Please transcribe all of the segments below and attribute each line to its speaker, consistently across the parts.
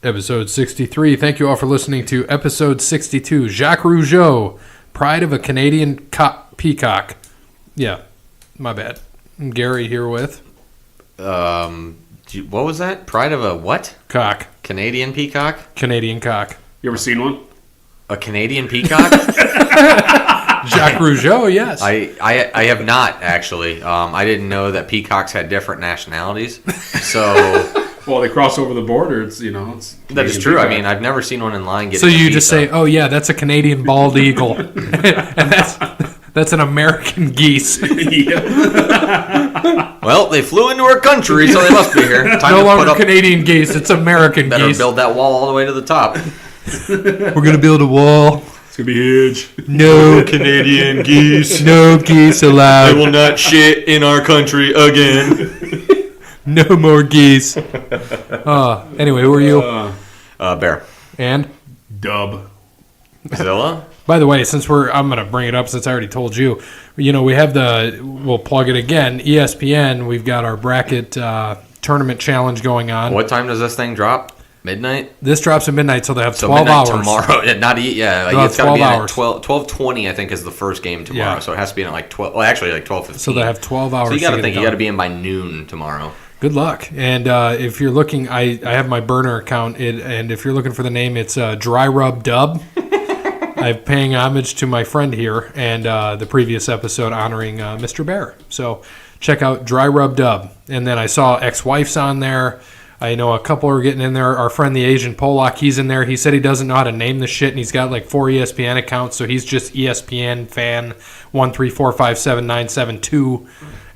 Speaker 1: Episode 63. Thank you all for listening to episode 62. Jacques Rougeau, Pride of a Canadian Peacock. Yeah, my bad. I'm Gary here with...
Speaker 2: what was that? Pride of a what?
Speaker 1: Cock.
Speaker 2: Canadian peacock?
Speaker 1: Canadian cock.
Speaker 3: You ever seen one?
Speaker 2: A Canadian peacock?
Speaker 1: Jacques Rougeau, yes.
Speaker 2: I have not, actually. I didn't know that peacocks had different nationalities. So...
Speaker 3: Well, they cross over the border. It's it's.
Speaker 2: That is true. Peacock. I mean, I've never seen one in line get.
Speaker 1: So you just say, "Oh yeah, that's a Canadian bald eagle," and that's an American geese.
Speaker 2: Well, they flew into our country, so they must be here.
Speaker 1: Time no longer Canadian geese; it's American
Speaker 2: better
Speaker 1: geese.
Speaker 2: Better build that wall all the way to the top.
Speaker 1: We're gonna build a wall.
Speaker 3: It's gonna be huge.
Speaker 2: No Canadian geese.
Speaker 1: No geese allowed.
Speaker 2: They will not shit in our country again.
Speaker 1: No more geese. Anyway, who are you?
Speaker 2: Bear.
Speaker 1: And?
Speaker 3: Dub.
Speaker 2: Zilla?
Speaker 1: By the way, I'm going to bring it up since I already told you. We have we'll plug it again, ESPN. We've got our bracket tournament challenge going on.
Speaker 2: What time does this thing drop? Midnight?
Speaker 1: This drops at midnight, so they have 12 hours.
Speaker 2: Tomorrow. It's got to be in at 12:20, I think, is the first game tomorrow. Yeah. So it has to be in at like 12. Well, actually, like 12:15.
Speaker 1: So they have 12 hours.
Speaker 2: So you got to think you got to be in by noon tomorrow.
Speaker 1: Good luck. And if you're looking, I have my burner account, and if you're looking for the name, it's Dry Rub Dub. I'm paying homage to my friend here and the previous episode honoring Mr. Bear. So check out Dry Rub Dub. And then I saw ex-wifes on there. I know a couple are getting in there. Our friend, the Asian Polak, he's in there. He said he doesn't know how to name the shit, and he's got like 4 ESPN accounts, so he's just ESPN fan 134579772.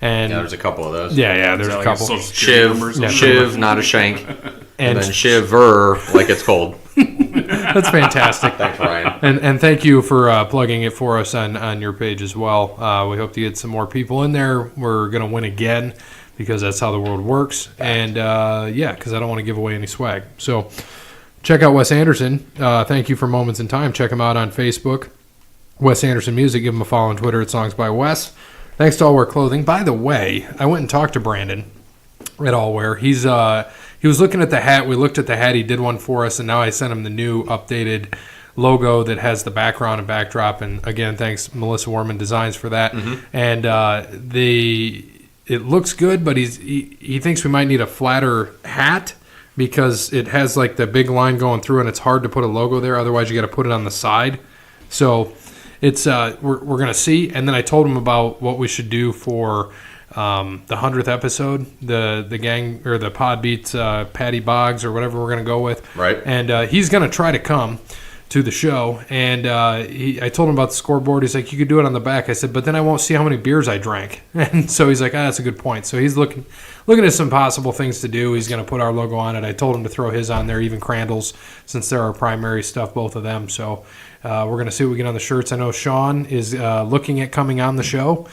Speaker 1: And
Speaker 2: there's a couple of those.
Speaker 1: Yeah, there's a couple.
Speaker 2: Shiv, not a shank. And then Shiver, like it's cold.
Speaker 1: That's fantastic.
Speaker 2: Thanks, Ryan.
Speaker 1: And thank you for plugging it for us on your page as well. We hope to get some more people in there. We're going to win again because that's how the world works. And, because I don't want to give away any swag. So check out Wes Anderson. Thank you for Moments in Time. Check him out on Facebook. Wes Anderson Music. Give him a follow on Twitter at Songs by Wes. Thanks to All Wear Clothing. By the way, I went and talked to Brandon at All Wear. He was looking at the hat. We looked at the hat. He did one for us, and now I sent him the new updated logo that has the background and backdrop. And again, thanks Melissa Warman Designs for that. Mm-hmm. And it looks good, but he thinks we might need a flatter hat because it has like the big line going through, and it's hard to put a logo there. Otherwise, you got to put it on the side. So. It's we're gonna see, and then I told him about what we should do for the 100th episode, the gang or the pod beats Patty Boggs or whatever we're gonna go with.
Speaker 2: Right.
Speaker 1: And he's gonna try to come to the show, and I told him about the scoreboard. He's like, you could do it on the back. I said, but then I won't see how many beers I drank. And so he's like, that's a good point. So he's looking at some possible things to do. He's gonna put our logo on it. I told him to throw his on there, even Crandall's, since they're our primary stuff, both of them. So. We're going to see what we get on the shirts. I know Sean is looking at coming on the show,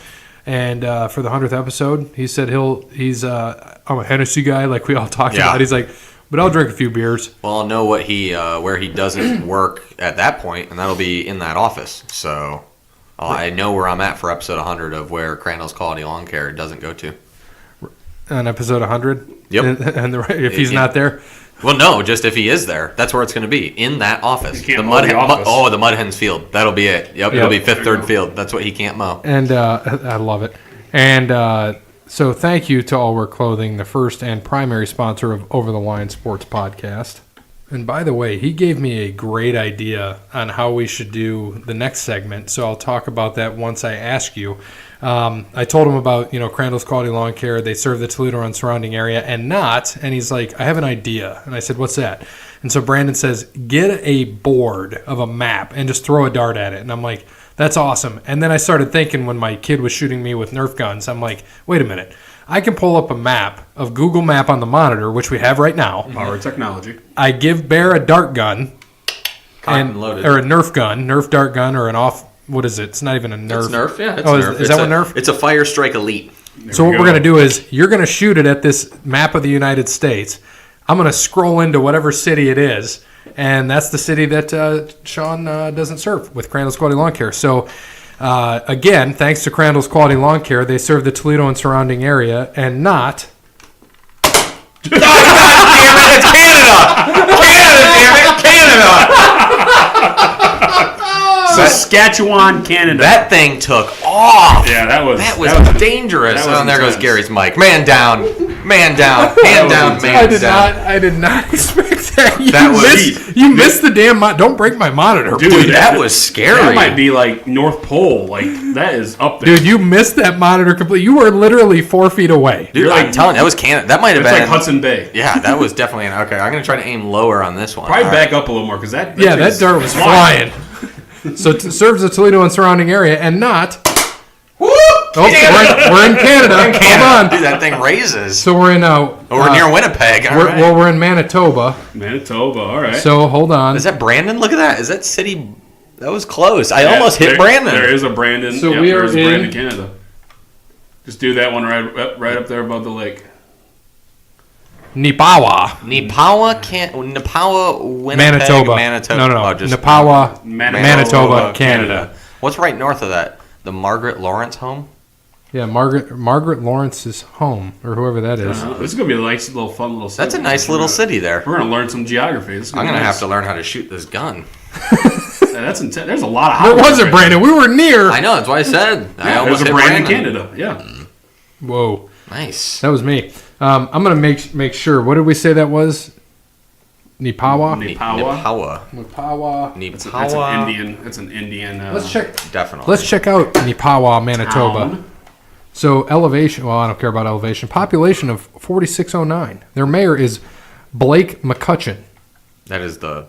Speaker 1: and for the 100th episode, he said he's I'm a Hennessy guy, like we all talked about. He's like, but I'll drink a few beers.
Speaker 2: Well, I'll know what where he doesn't work at that point, and that'll be in that office. So I know where I'm at for episode 100 of where Crandall's Quality Lawn Care doesn't go to.
Speaker 1: On episode 100?
Speaker 2: Yep.
Speaker 1: And if he's not there?
Speaker 2: Well, no, just if he is there. That's where it's going to be, in that office.
Speaker 3: The Mud
Speaker 2: Hens field. That'll be it. Yep. It'll be Fifth Third Field. That's what he can't mow.
Speaker 1: And I love it. And so thank you to All Wear Clothing, the first and primary sponsor of Over the Line Sports Podcast. And by the way, he gave me a great idea on how we should do the next segment, so I'll talk about that once I ask you. I told him about, Crandall's Quality Lawn Care. They serve the Toledo and surrounding area and he's like, I have an idea. And I said, what's that? And so Brandon says, get a board of a map and just throw a dart at it. And I'm like, that's awesome. And then I started thinking when my kid was shooting me with Nerf guns, I'm like, wait a minute. I can pull up a map of Google Map on the monitor, which we have right now.
Speaker 3: Power technology.
Speaker 1: I give Bear a dart gun. Or a Nerf gun, Nerf dart gun, or an off... What is it? It's not even a Nerf.
Speaker 2: It's Nerf, yeah. It's Nerf.
Speaker 1: Is that what Nerf?
Speaker 2: It's a Fire Strike Elite.
Speaker 1: So what we're going to do is you're going to shoot it at this map of the United States. I'm going to scroll into whatever city it is, and that's the city that Sean doesn't serve with Crandall's Quality Lawn Care. So, again, thanks to Crandall's Quality Lawn Care, they serve the Toledo and surrounding area and not...
Speaker 2: God damn it, it's Canada!
Speaker 3: Saskatchewan, Canada.
Speaker 2: That thing took off.
Speaker 3: Yeah, that was
Speaker 2: dangerous.
Speaker 3: that was
Speaker 2: And there goes
Speaker 3: intense.
Speaker 2: Gary's mic. Man down, hand down, man down.
Speaker 1: I did not expect that.
Speaker 2: You
Speaker 1: missed the damn. Don't break my monitor,
Speaker 3: Dude,
Speaker 2: That was scary.
Speaker 3: That might be like North Pole. Like, that is up there.
Speaker 1: Dude, you missed that monitor completely. You were literally 4 feet away.
Speaker 2: Dude, I'm telling you, that was Canada. That might have
Speaker 3: It's
Speaker 2: been
Speaker 3: like Hudson Bay.
Speaker 2: Yeah, that was definitely okay. I'm gonna try to aim lower on this one.
Speaker 3: Probably
Speaker 2: All
Speaker 3: back up a little more because that
Speaker 1: That dart was flying. So it serves the Toledo and surrounding area and not.
Speaker 2: Woo!
Speaker 1: We're in Canada. Hold on.
Speaker 2: Dude, that thing raises.
Speaker 1: So we're in
Speaker 2: we're near Winnipeg. All right.
Speaker 1: we're in Manitoba.
Speaker 3: Manitoba, all right.
Speaker 1: So hold on.
Speaker 2: Is that Brandon? Look at that. Is that city? That was close. I almost hit Brandon.
Speaker 3: There is a Brandon.
Speaker 1: So we are
Speaker 3: there is a
Speaker 1: in
Speaker 3: Brandon, Canada. Just do that one right up there above the lake.
Speaker 1: Neepawa.
Speaker 2: Neepawa, Winnipeg,
Speaker 1: Manitoba.
Speaker 2: Manitoba.
Speaker 1: No.
Speaker 2: Oh, just
Speaker 1: Neepawa,
Speaker 3: Manitoba,
Speaker 1: Canada.
Speaker 2: What's right north of that? The Margaret Lawrence home?
Speaker 1: Yeah, Margaret Lawrence's home, or whoever that is.
Speaker 3: This is going to be a nice little fun little city.
Speaker 2: That's a nice little city there.
Speaker 3: We're going to learn some geography.
Speaker 2: I'm going to have to learn how to shoot this gun.
Speaker 3: That's intense. There's a lot of
Speaker 1: Where was
Speaker 3: highways
Speaker 1: it,
Speaker 3: right
Speaker 1: Brandon? We were near.
Speaker 2: I know, that's why I said. I
Speaker 3: there.
Speaker 2: almost
Speaker 3: There's a
Speaker 2: hit
Speaker 3: Brandon,
Speaker 2: Brandon.
Speaker 3: Canada. Yeah.
Speaker 1: Whoa,
Speaker 2: Nice.
Speaker 1: that was me. I'm gonna make sure. What did we say that was? Neepawa.
Speaker 2: Neepawa.
Speaker 3: That's an Indian. That's an Indian.
Speaker 1: Let's check.
Speaker 2: Definitely.
Speaker 1: Let's check out Neepawa, Manitoba.
Speaker 3: town.
Speaker 1: So elevation. Well, I don't care about elevation. Population of 4,609. Their mayor is Blake McCutcheon.
Speaker 2: That is the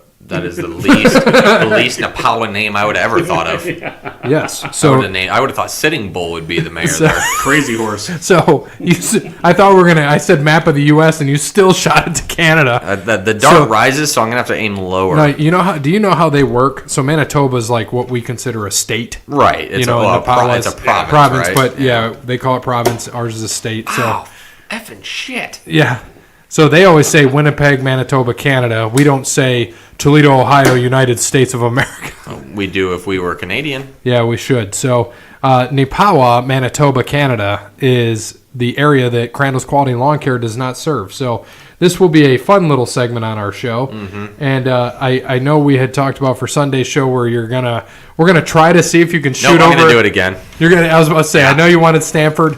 Speaker 2: least Neepawa name I would have ever thought of.
Speaker 1: Yes.
Speaker 2: I
Speaker 1: So
Speaker 2: would have thought Sitting Bull would be the mayor there.
Speaker 3: Crazy horse.
Speaker 1: so I thought we were gonna. I said map of the U.S. and you still shot it to Canada.
Speaker 2: The dart rises, so I'm gonna have to aim lower.
Speaker 1: Now, do you know how they work? So Manitoba is like what we consider a state.
Speaker 2: Right. It's
Speaker 1: and Neepawa
Speaker 2: it's a
Speaker 1: is
Speaker 2: province, right?
Speaker 1: but yeah, they call it province. Ours is a state. So
Speaker 2: Wow. Effing shit.
Speaker 1: yeah. So they always say Winnipeg, Manitoba, Canada. We don't say Toledo, Ohio, United States of America.
Speaker 2: We do if we were Canadian.
Speaker 1: Yeah, we should. So Neepawa, Manitoba, Canada is the area that Crandall's Quality Lawn Care does not serve. So this will be a fun little segment on our show. Mm-hmm. And I know we had talked about for Sunday's show where we're gonna try to see if you can shoot over.
Speaker 2: I'm gonna do it again.
Speaker 1: I was about to say, I know you wanted Stanford.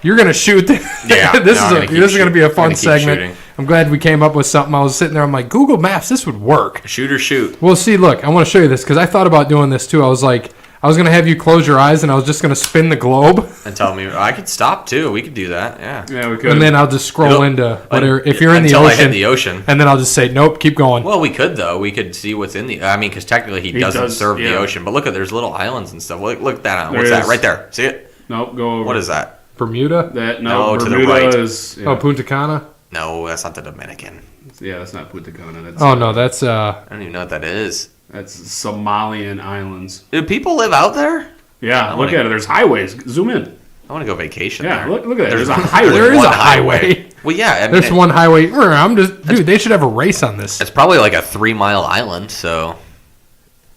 Speaker 1: You're gonna shoot.
Speaker 2: Yeah,
Speaker 1: this is gonna be a fun segment.
Speaker 2: Shooting.
Speaker 1: I'm glad we came up with something. I was sitting there. I'm like, Google Maps. This would work.
Speaker 2: Shoot or shoot.
Speaker 1: Well, see, look, I want to show you this because I thought about doing this too. I was like, I was gonna have you close your eyes and I was just gonna spin the globe.
Speaker 2: And tell me, I could stop too. We could do that. Yeah.
Speaker 3: Yeah, we could.
Speaker 1: And then I'll just scroll into whatever. If you're in the
Speaker 2: Until I
Speaker 1: ocean,
Speaker 2: hit the ocean.
Speaker 1: and then I'll just say, nope, keep going.
Speaker 2: Well, we could though. We could see what's in the. I mean, because technically he doesn't serve the ocean. But look at there's little islands and stuff. Look at that. What's that right there? See it?
Speaker 3: Nope. Go over.
Speaker 2: What is that?
Speaker 1: Bermuda?
Speaker 2: No, to the
Speaker 3: Bermuda
Speaker 2: right.
Speaker 3: is. Yeah.
Speaker 1: Oh, Punta Cana?
Speaker 2: No, that's not the Dominican.
Speaker 3: Yeah, that's not Punta Cana. That's,
Speaker 1: Oh no, that's
Speaker 2: I don't even know what that is.
Speaker 3: That's Somalian islands.
Speaker 2: Do people live out there?
Speaker 3: Yeah, look at it. There's highways. Zoom in.
Speaker 2: I want to go vacation
Speaker 3: Yeah,
Speaker 2: there.
Speaker 3: look at that. There's a highway.
Speaker 1: there is
Speaker 2: one
Speaker 1: a highway.
Speaker 2: Well, yeah. I mean,
Speaker 1: There's one highway. Dude, they should have a race on this.
Speaker 2: It's probably like a 3-mile island, so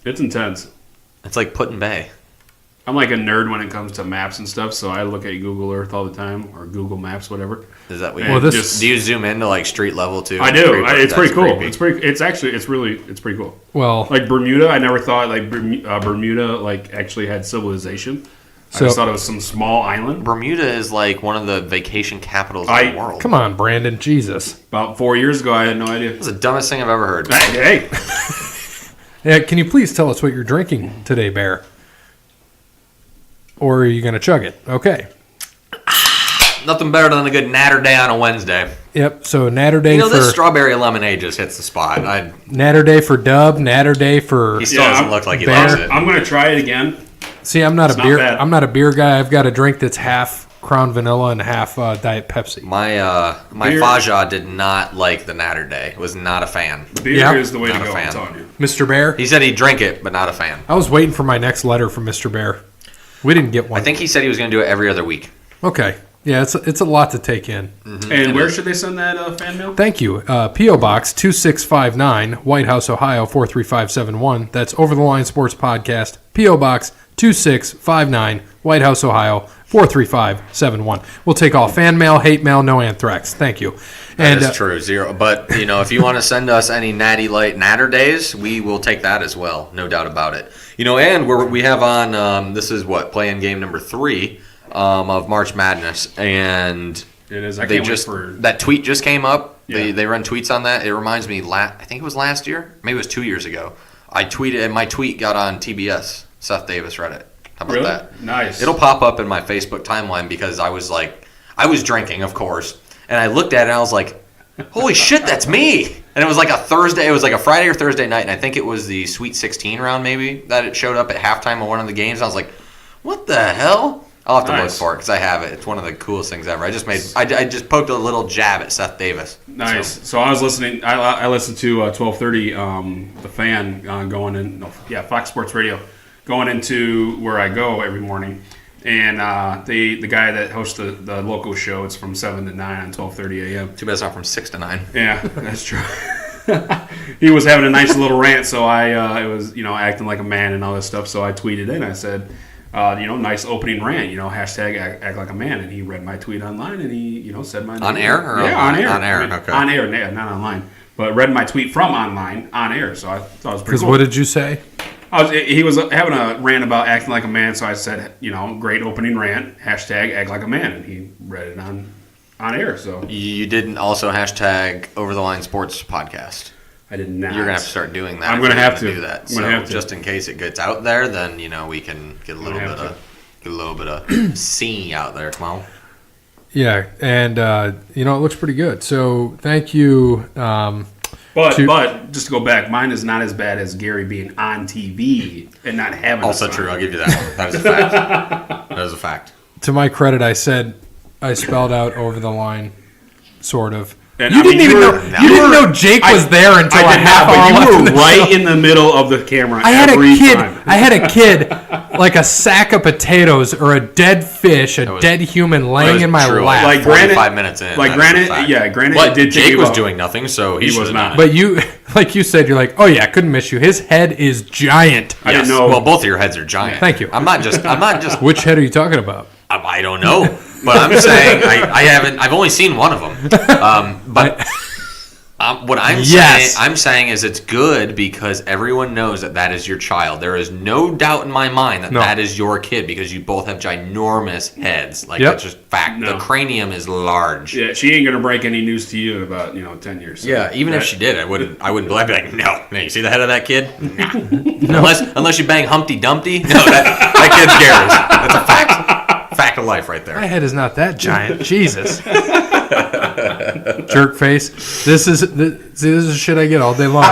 Speaker 3: It's intense.
Speaker 2: it's like Put in Bay.
Speaker 3: I'm like a nerd when it comes to maps and stuff, so I look at Google Earth all the time, or Google Maps, whatever.
Speaker 2: Is that what
Speaker 3: Well,
Speaker 2: you
Speaker 1: this-
Speaker 2: do? You zoom into like street level too?
Speaker 3: I do. It's pretty cool.
Speaker 2: Creepy.
Speaker 3: It's pretty cool.
Speaker 1: Well,
Speaker 3: Like Bermuda, I never thought like Bermuda like actually had civilization. I
Speaker 1: So-
Speaker 3: just thought it was some small island.
Speaker 2: Bermuda is like one of the vacation capitals of the world.
Speaker 1: come on, Brandon. Jesus.
Speaker 3: About 4 years ago, I had no idea.
Speaker 2: That's the dumbest thing I've ever heard.
Speaker 3: Hey,
Speaker 1: Yeah, can you please tell us what you're drinking today, Bear? Or are you going to chug it? Okay.
Speaker 2: Nothing better than a good natter day on a Wednesday.
Speaker 1: Yep. So Natter Day for
Speaker 2: This strawberry lemonade just hits the spot.
Speaker 1: Natter Day for Dub. Natter Day for.
Speaker 2: He still
Speaker 3: Yeah,
Speaker 2: doesn't
Speaker 3: I'm-
Speaker 2: look like he
Speaker 1: Bear.
Speaker 2: loves it.
Speaker 3: I'm gonna try it again.
Speaker 1: See, I'm not a
Speaker 3: It's not
Speaker 1: beer.
Speaker 3: bad.
Speaker 1: I'm not a beer guy. I've got a drink that's half Crown Vanilla and half Diet Pepsi.
Speaker 2: My
Speaker 3: Beer.
Speaker 2: Faja did not like the natter day. Was not a fan.
Speaker 3: Beer
Speaker 1: Yeah.
Speaker 3: is the way to
Speaker 2: Not a
Speaker 3: go. I'm
Speaker 2: fan.
Speaker 3: telling you.
Speaker 1: Mr. Bear.
Speaker 2: He said he'd drink it, but not a fan.
Speaker 1: I was waiting for my next letter from Mr. Bear. We didn't get one.
Speaker 2: I think he said he was going to do it every other week.
Speaker 1: Okay. Yeah, it's a lot to take in.
Speaker 3: And where should they send that fan mail?
Speaker 1: Thank you. P.O. Box 2659, White House, Ohio 43571. That's Over the Line Sports Podcast. P.O. Box 2659, White House, Ohio 435-71. We'll take all fan mail, hate mail, no anthrax. Thank you.
Speaker 2: That is true, 0. But, if you want to send us any Natty Light Natter Days, we will take that as well. No doubt about it. And we have on, this is playing game number 3 of March Madness. And
Speaker 3: it is. I can't wait for...
Speaker 2: That tweet just came up.
Speaker 3: Yeah.
Speaker 2: They run tweets on that. It reminds me, I think it was last year. Maybe it was 2 years ago. I tweeted, and my tweet got on TBS. Seth Davis read it. How about that?
Speaker 3: Nice.
Speaker 2: It'll pop up in my Facebook timeline because I was drinking, of course, and I looked at it and I was like, holy shit, that's me. And it was like a Thursday, it was like a Friday or Thursday night, and I think it was the Sweet 16 round maybe that it showed up at halftime of one of the games. I was like, what the hell? I'll have to look for it because I have it. It's one of the coolest things ever. I just poked a little jab at Seth Davis.
Speaker 3: Nice. So I was listening. I listened to 1230, the fan going in. Fox Sports Radio, going into where I go every morning, and the guy that hosts the local show. It's from 7 to 9 on 12:30 a.m.
Speaker 2: Too bad it's not from 6 to 9.
Speaker 3: Yeah, that's true. He was having a nice little rant, so I was acting like a man and all this stuff. So I tweeted in. I said. Nice opening rant, hashtag act like a man. And he read my tweet online and he, said my name.
Speaker 2: On air?
Speaker 3: Or on air.
Speaker 2: On air, okay.
Speaker 3: On air, not online. But read my tweet from online, on air. So I thought it was pretty cool.
Speaker 1: Because what did you say?
Speaker 3: He was having a rant about acting like a man. So I said, great opening rant, hashtag act like a man. And he read it on air. So
Speaker 2: you didn't also hashtag Over the Line Sports Podcast.
Speaker 3: I did not.
Speaker 2: You're going to have to start doing that.
Speaker 3: I'm going to have to
Speaker 2: do that.
Speaker 3: I'm gonna have to.
Speaker 2: Just in case it gets out there, then we can get a little bit of scene out there. Come on.
Speaker 1: Yeah, and it looks pretty good. So thank you.
Speaker 3: But just to go back, mine is not as bad as Gary being on TV and not having.
Speaker 2: Also true. I'll give you that one. That is a fact. That is a fact.
Speaker 1: To my credit, I spelled out Over the Line, sort of.
Speaker 3: And
Speaker 1: you didn't know Jake was there until a half hour left.
Speaker 3: You were right in the middle of the camera.
Speaker 1: I had a kid, like a sack of potatoes or a dead fish, a dead human laying in my lap.
Speaker 2: Like 45 minutes in.
Speaker 3: Granted,
Speaker 2: but Jake was doing nothing, so he was not.
Speaker 1: But you, like you said, you're like, oh yeah, couldn't miss you. His head is giant.
Speaker 2: I didn't know. Well, both of your heads are giant.
Speaker 1: Thank you.
Speaker 2: I'm not just.
Speaker 1: Which head are you talking about?
Speaker 2: I don't know. But I'm saying I've only seen one of them. But what I'm saying is it's good because everyone knows that is your child. There is no doubt in my mind that is your kid because you both have ginormous heads. That's just fact. No. The cranium is large.
Speaker 3: Yeah, she ain't gonna break any news to you in about 10 years. So
Speaker 2: yeah, even if she did, I wouldn't believe. I'd be like, no, you see the head of that kid? Nah. Unless you bang Humpty Dumpty. No, that kid's Gary's. That's a fact. Fact of life right there.
Speaker 1: My head is not that giant. Jesus. Jerk face. This is shit I get all day long.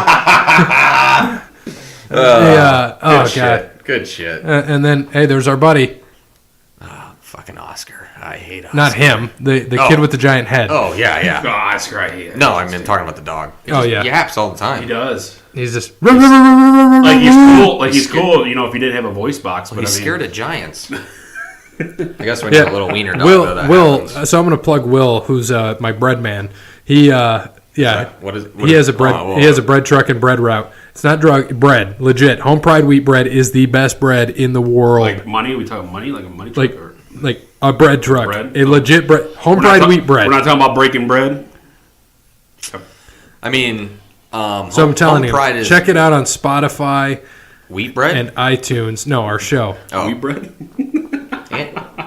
Speaker 2: God. Good shit.
Speaker 1: And then, hey, there's our buddy.
Speaker 2: Oh, fucking Oscar. I hate Oscar.
Speaker 1: Not him. The kid with the giant head.
Speaker 2: Oh, yeah.
Speaker 3: Oh, Oscar, I hate it.
Speaker 2: No, I'm talking about the dog. He yaps all the time.
Speaker 3: He does.
Speaker 1: He's just...
Speaker 3: He's cool, if he did have a voice box. But
Speaker 2: he's scared of giants. I guess when you're a little wiener dog.
Speaker 1: Will. So I'm going to plug Will, who's my bread man. He, he has a bread. He has a bread truck and bread route. It's not bread. Legit. Home Pride wheat bread is the best bread in the world.
Speaker 3: Like money? We talking money? Like a money truck?
Speaker 1: Like a bread truck. A legit bread. Home Pride wheat bread.
Speaker 3: We're not talking about breaking bread.
Speaker 2: I mean,
Speaker 1: so I'm telling you, check it out on Spotify.
Speaker 2: Wheat bread
Speaker 1: and iTunes. No, our show.
Speaker 3: Oh. Wheat bread.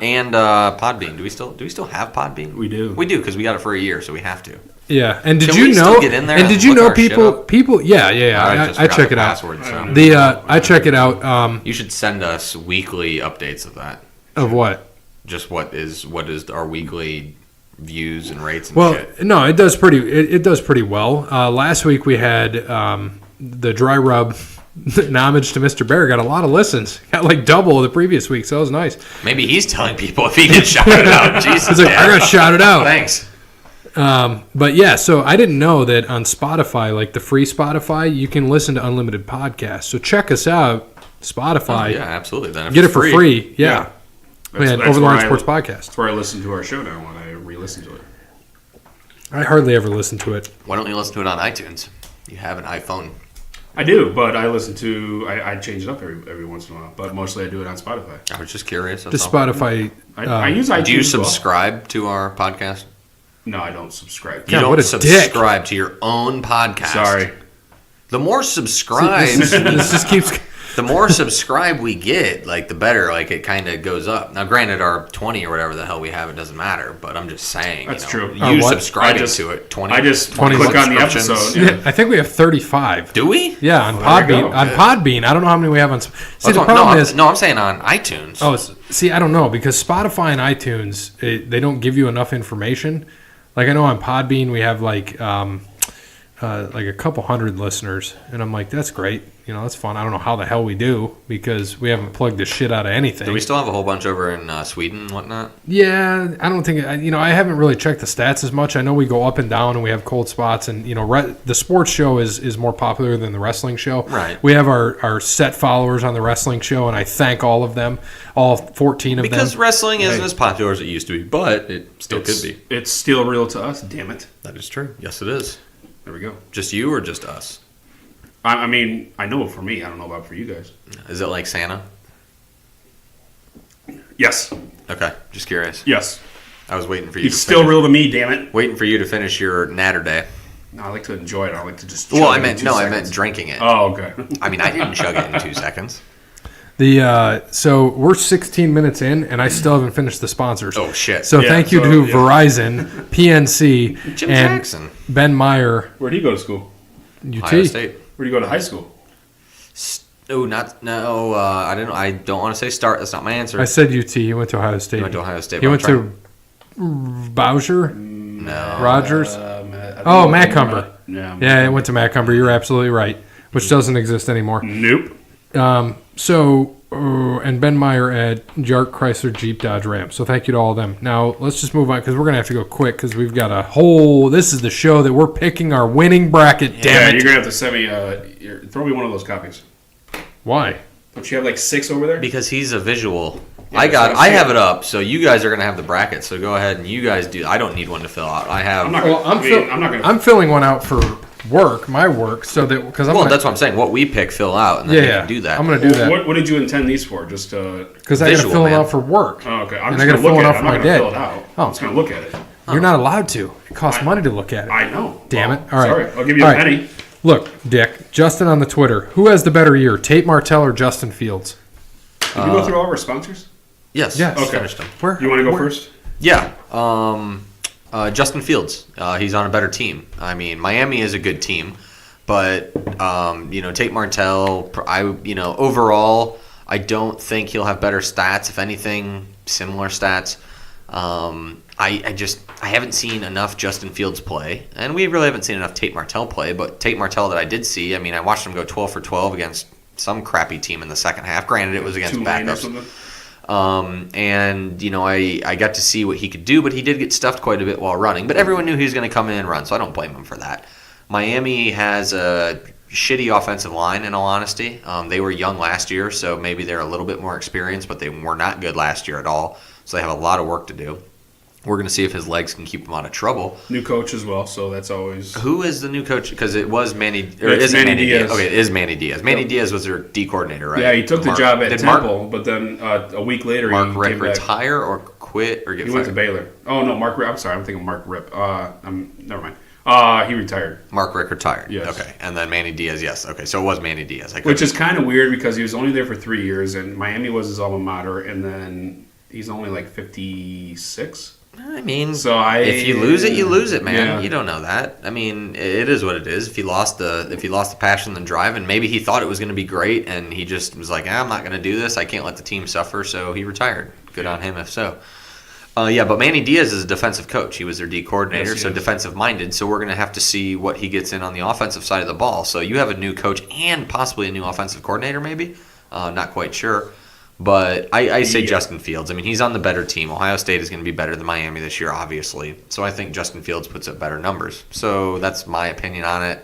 Speaker 2: And Podbean. Do we still have Podbean?
Speaker 3: We do.
Speaker 2: We do because we got it for a year, so we have to.
Speaker 1: Yeah, and did
Speaker 2: Can
Speaker 1: you
Speaker 2: we
Speaker 1: know?
Speaker 2: Still get in there
Speaker 1: and did you know people? Yeah.
Speaker 2: I
Speaker 1: check it out.
Speaker 2: Password, so.
Speaker 1: I check it out.
Speaker 2: You should send us weekly updates of that.
Speaker 1: Of what?
Speaker 2: Just what is our weekly views and rates and shit.
Speaker 1: No, it does pretty well. Last week we had the dry rub. Homage to Mr. Bear got a lot of listens. Got like double the previous week, so that was nice.
Speaker 2: Maybe he's telling people if he gets shouted out. Jesus,
Speaker 1: he's like, I got shouted out.
Speaker 2: Thanks.
Speaker 1: But yeah, so I didn't know that on Spotify, like the free Spotify, you can listen to unlimited podcasts. So check us out, Spotify.
Speaker 2: Oh, yeah, absolutely. Then
Speaker 1: get it for free. Yeah.
Speaker 3: That's
Speaker 1: Over the Line Sports Podcast.
Speaker 3: That's where I listen to our show now when I re-listen to it.
Speaker 1: I hardly ever listen to it.
Speaker 2: Why don't you listen to it on iTunes? You have an iPhone.
Speaker 3: I do, but I listen to. I change it up every once in a while, but mostly I do it on Spotify.
Speaker 2: I was just curious.
Speaker 1: The Spotify.
Speaker 3: I use iTunes.
Speaker 2: Do you
Speaker 3: as well.
Speaker 2: subscribe to our podcast?
Speaker 3: No, I don't subscribe.
Speaker 2: You
Speaker 1: God,
Speaker 2: don't
Speaker 1: what a
Speaker 2: subscribe to your own podcast.
Speaker 3: Sorry.
Speaker 2: The more subscribes,
Speaker 1: This just keeps.
Speaker 2: the more subscribe we get, like the better. Like it kind of goes up. Now, granted, our 20 or whatever the hell we have, it doesn't matter. But I'm just saying.
Speaker 3: That's
Speaker 2: you know,
Speaker 3: true.
Speaker 2: You
Speaker 1: What?
Speaker 2: subscribing to it. 20.
Speaker 3: I just
Speaker 1: 20
Speaker 3: click on the
Speaker 2: subscriptions.
Speaker 3: episode.
Speaker 1: Yeah, I think we have 35.
Speaker 2: Do we?
Speaker 1: Yeah, on
Speaker 3: there you
Speaker 1: Podbean.
Speaker 3: go.
Speaker 1: On Podbean, I don't know how many we have on. See, the
Speaker 2: No,
Speaker 1: problem is.
Speaker 2: I'm saying on iTunes.
Speaker 1: Oh, see, I don't know because Spotify and iTunes they don't give you enough information. Like I know on Podbean we have like a couple hundred listeners, and I'm like, that's great. You know, that's fun. I don't know how the hell we do because we haven't plugged the shit out of anything.
Speaker 2: Do we still have a whole bunch over in Sweden and whatnot?
Speaker 1: Yeah, I don't think I haven't really checked the stats as much. I know we go up and down and we have cold spots, and the sports show is more popular than the wrestling show.
Speaker 2: Right.
Speaker 1: We have our set followers on the wrestling show, and I thank all of them, all 14 of them.
Speaker 2: Because wrestling isn't as popular as it used to be, but it still
Speaker 3: It's,
Speaker 2: could be.
Speaker 3: It's still real to us. Damn it.
Speaker 2: That is true. Yes, it is.
Speaker 3: There we go.
Speaker 2: Just you or just us?
Speaker 3: I mean, I know for me. I don't know about for you guys.
Speaker 2: Is it like Santa?
Speaker 3: Yes.
Speaker 2: Okay, just curious.
Speaker 3: Yes.
Speaker 2: I was waiting for you.
Speaker 3: He's
Speaker 2: to
Speaker 3: still
Speaker 2: finish,
Speaker 3: real to me. Damn it.
Speaker 2: waiting for you to finish your natter day.
Speaker 3: No, I like to enjoy it. I like to just.
Speaker 2: Well,
Speaker 3: chug
Speaker 2: I
Speaker 3: it in
Speaker 2: meant
Speaker 3: 2
Speaker 2: no, I
Speaker 3: seconds.
Speaker 2: meant drinking it.
Speaker 3: Oh, okay.
Speaker 2: I mean, I didn't chug it in 2 seconds.
Speaker 1: So we're 16 minutes in, and I still haven't finished the sponsors.
Speaker 2: Oh shit!
Speaker 1: So
Speaker 3: Yeah,
Speaker 1: thank you
Speaker 3: so,
Speaker 1: to
Speaker 3: yeah.
Speaker 1: Verizon, PNC,
Speaker 2: Jim
Speaker 1: and
Speaker 2: Jackson,
Speaker 1: Ben Meyer,
Speaker 3: Where'd he go to school?
Speaker 1: UT.
Speaker 2: Ohio State.
Speaker 3: Where'd he go to high school?
Speaker 2: Oh, no. I didn't. I don't want to say start. That's not my answer.
Speaker 1: I said UT. He went to Ohio State.
Speaker 2: He went to Ohio State.
Speaker 1: He
Speaker 2: but
Speaker 1: went
Speaker 2: I'm
Speaker 1: to Bowser,
Speaker 2: No.
Speaker 1: Rogers.
Speaker 3: Oh,
Speaker 1: Matt Cumber.
Speaker 3: Yeah.
Speaker 1: Yeah, it went to Matt Cumber. You're absolutely right, which doesn't exist anymore.
Speaker 3: Nope.
Speaker 1: And Ben Meyer at Jark Chrysler Jeep Dodge Ram. So thank you to all of them. Now let's just move on because we're gonna have to go quick because we've got a whole. This is the show that we're picking our winning bracket.
Speaker 3: Yeah,
Speaker 1: Damn
Speaker 3: you're
Speaker 1: it!
Speaker 3: gonna have to send me. Throw me one of those copies.
Speaker 1: Why?
Speaker 3: Don't you have like 6 over there?
Speaker 2: Because he's a visual.
Speaker 3: Yeah,
Speaker 2: I
Speaker 3: that's what I'm
Speaker 2: I have
Speaker 3: saying.
Speaker 2: it up, so you guys are gonna have the bracket. So go ahead and you guys do. I don't need one to fill out. I have.
Speaker 3: I'm not.
Speaker 1: Well,
Speaker 3: Gonna, I'm not gonna.
Speaker 1: I'm filling one out for my work, so that because I'm
Speaker 2: Well,
Speaker 1: gonna,
Speaker 2: that's what I'm saying. What we pick, fill out, and then you can do that.
Speaker 1: I'm gonna do that
Speaker 3: What did you intend these for? Just
Speaker 1: because I gotta
Speaker 2: visual,
Speaker 1: fill them
Speaker 2: man.
Speaker 1: out for work.
Speaker 3: Oh, okay. I'm
Speaker 1: And
Speaker 3: just
Speaker 1: I gotta
Speaker 3: gonna look
Speaker 1: fill it
Speaker 3: at
Speaker 1: out
Speaker 3: it.
Speaker 1: for
Speaker 3: I'm
Speaker 1: my
Speaker 3: not gonna
Speaker 1: dad.
Speaker 3: fill it out.
Speaker 1: Oh.
Speaker 3: I'm just gonna look at it.
Speaker 1: You're not allowed to. It costs money to look at it.
Speaker 3: I know.
Speaker 1: Damn
Speaker 3: Well,
Speaker 1: it! All right,
Speaker 3: Sorry, I'll give you
Speaker 1: All
Speaker 3: a
Speaker 1: right.
Speaker 3: penny.
Speaker 1: Look, Dick, Justin on the Twitter. Who has the better year, Tate Martell or Justin Fields?
Speaker 3: Did you go through all of our sponsors?
Speaker 2: Yes.
Speaker 1: Yes.
Speaker 3: Okay.
Speaker 2: Finished them.
Speaker 1: Where
Speaker 3: You want to go
Speaker 1: where-
Speaker 3: first?
Speaker 2: Yeah. Justin Fields. He's on a better team. I mean, Miami is a good team, but Tate Martell. Overall, I don't think he'll have better stats. If anything, similar stats. I haven't seen enough Justin Fields play, and we really haven't seen enough Tate Martell play. But Tate Martell that I did see, I mean, I watched him go 12 for 12 against some crappy team in the second half. Granted, it was against
Speaker 3: Tulane or
Speaker 2: backups.
Speaker 3: something?
Speaker 2: I got to see what he could do, but he did get stuffed quite a bit while running. But everyone knew he was going to come in and run, so I don't blame him for that. Miami has a shitty offensive line, in all honesty. They were young last year, so maybe they're a little bit more experienced, but they were not good last year at all. So they have a lot of work to do. We're going to see if his legs can keep him out of trouble.
Speaker 3: New coach as well, so that's always.
Speaker 2: Who is the new coach? Because it was Manny. Or
Speaker 3: It's
Speaker 2: is it
Speaker 3: Manny
Speaker 2: Manny
Speaker 3: Diaz.
Speaker 2: Diaz? Okay, it is Manny Diaz. Manny
Speaker 3: Yep.
Speaker 2: Diaz was their D coordinator, right?
Speaker 3: Yeah, he took the
Speaker 2: Mark-
Speaker 3: job at
Speaker 2: did
Speaker 3: Temple, but then a week later
Speaker 2: Mark
Speaker 3: he
Speaker 2: Rick
Speaker 3: came back.
Speaker 2: retire or quit or get
Speaker 3: He
Speaker 2: fired?
Speaker 3: went to Baylor. Oh no, Mark Rip. I'm sorry, I'm thinking Mark Rip. Never mind. He retired,
Speaker 2: Mark Rick retired.
Speaker 3: Yes.
Speaker 2: Okay, and then Manny Diaz. Yes. Okay, so it was Manny Diaz.
Speaker 3: which is kind of weird because he was only there for 3 years, and Miami was his alma mater, and then he's only like 56.
Speaker 2: I mean,
Speaker 3: if
Speaker 2: you lose it, you lose it, man.
Speaker 3: Yeah.
Speaker 2: You don't know that. I mean, it is what it is. If he lost the passion and drive, and maybe he thought it was going to be great, and he just was like, I'm not going to do this. I can't let the team suffer, so he retired. Good on him, if so. But Manny Diaz is a defensive coach. He was their D coordinator,
Speaker 3: Yes, he
Speaker 2: so
Speaker 3: is.
Speaker 2: defensive minded. So we're going to have to see what he gets in on the offensive side of the ball. So you have a new coach and possibly a new offensive coordinator, maybe. Not quite sure. But I say
Speaker 3: Yeah.
Speaker 2: Justin Fields. I mean, he's on the better team. Ohio State is going to be better than Miami this year, obviously. So I think Justin Fields puts up better numbers. So that's my opinion on it.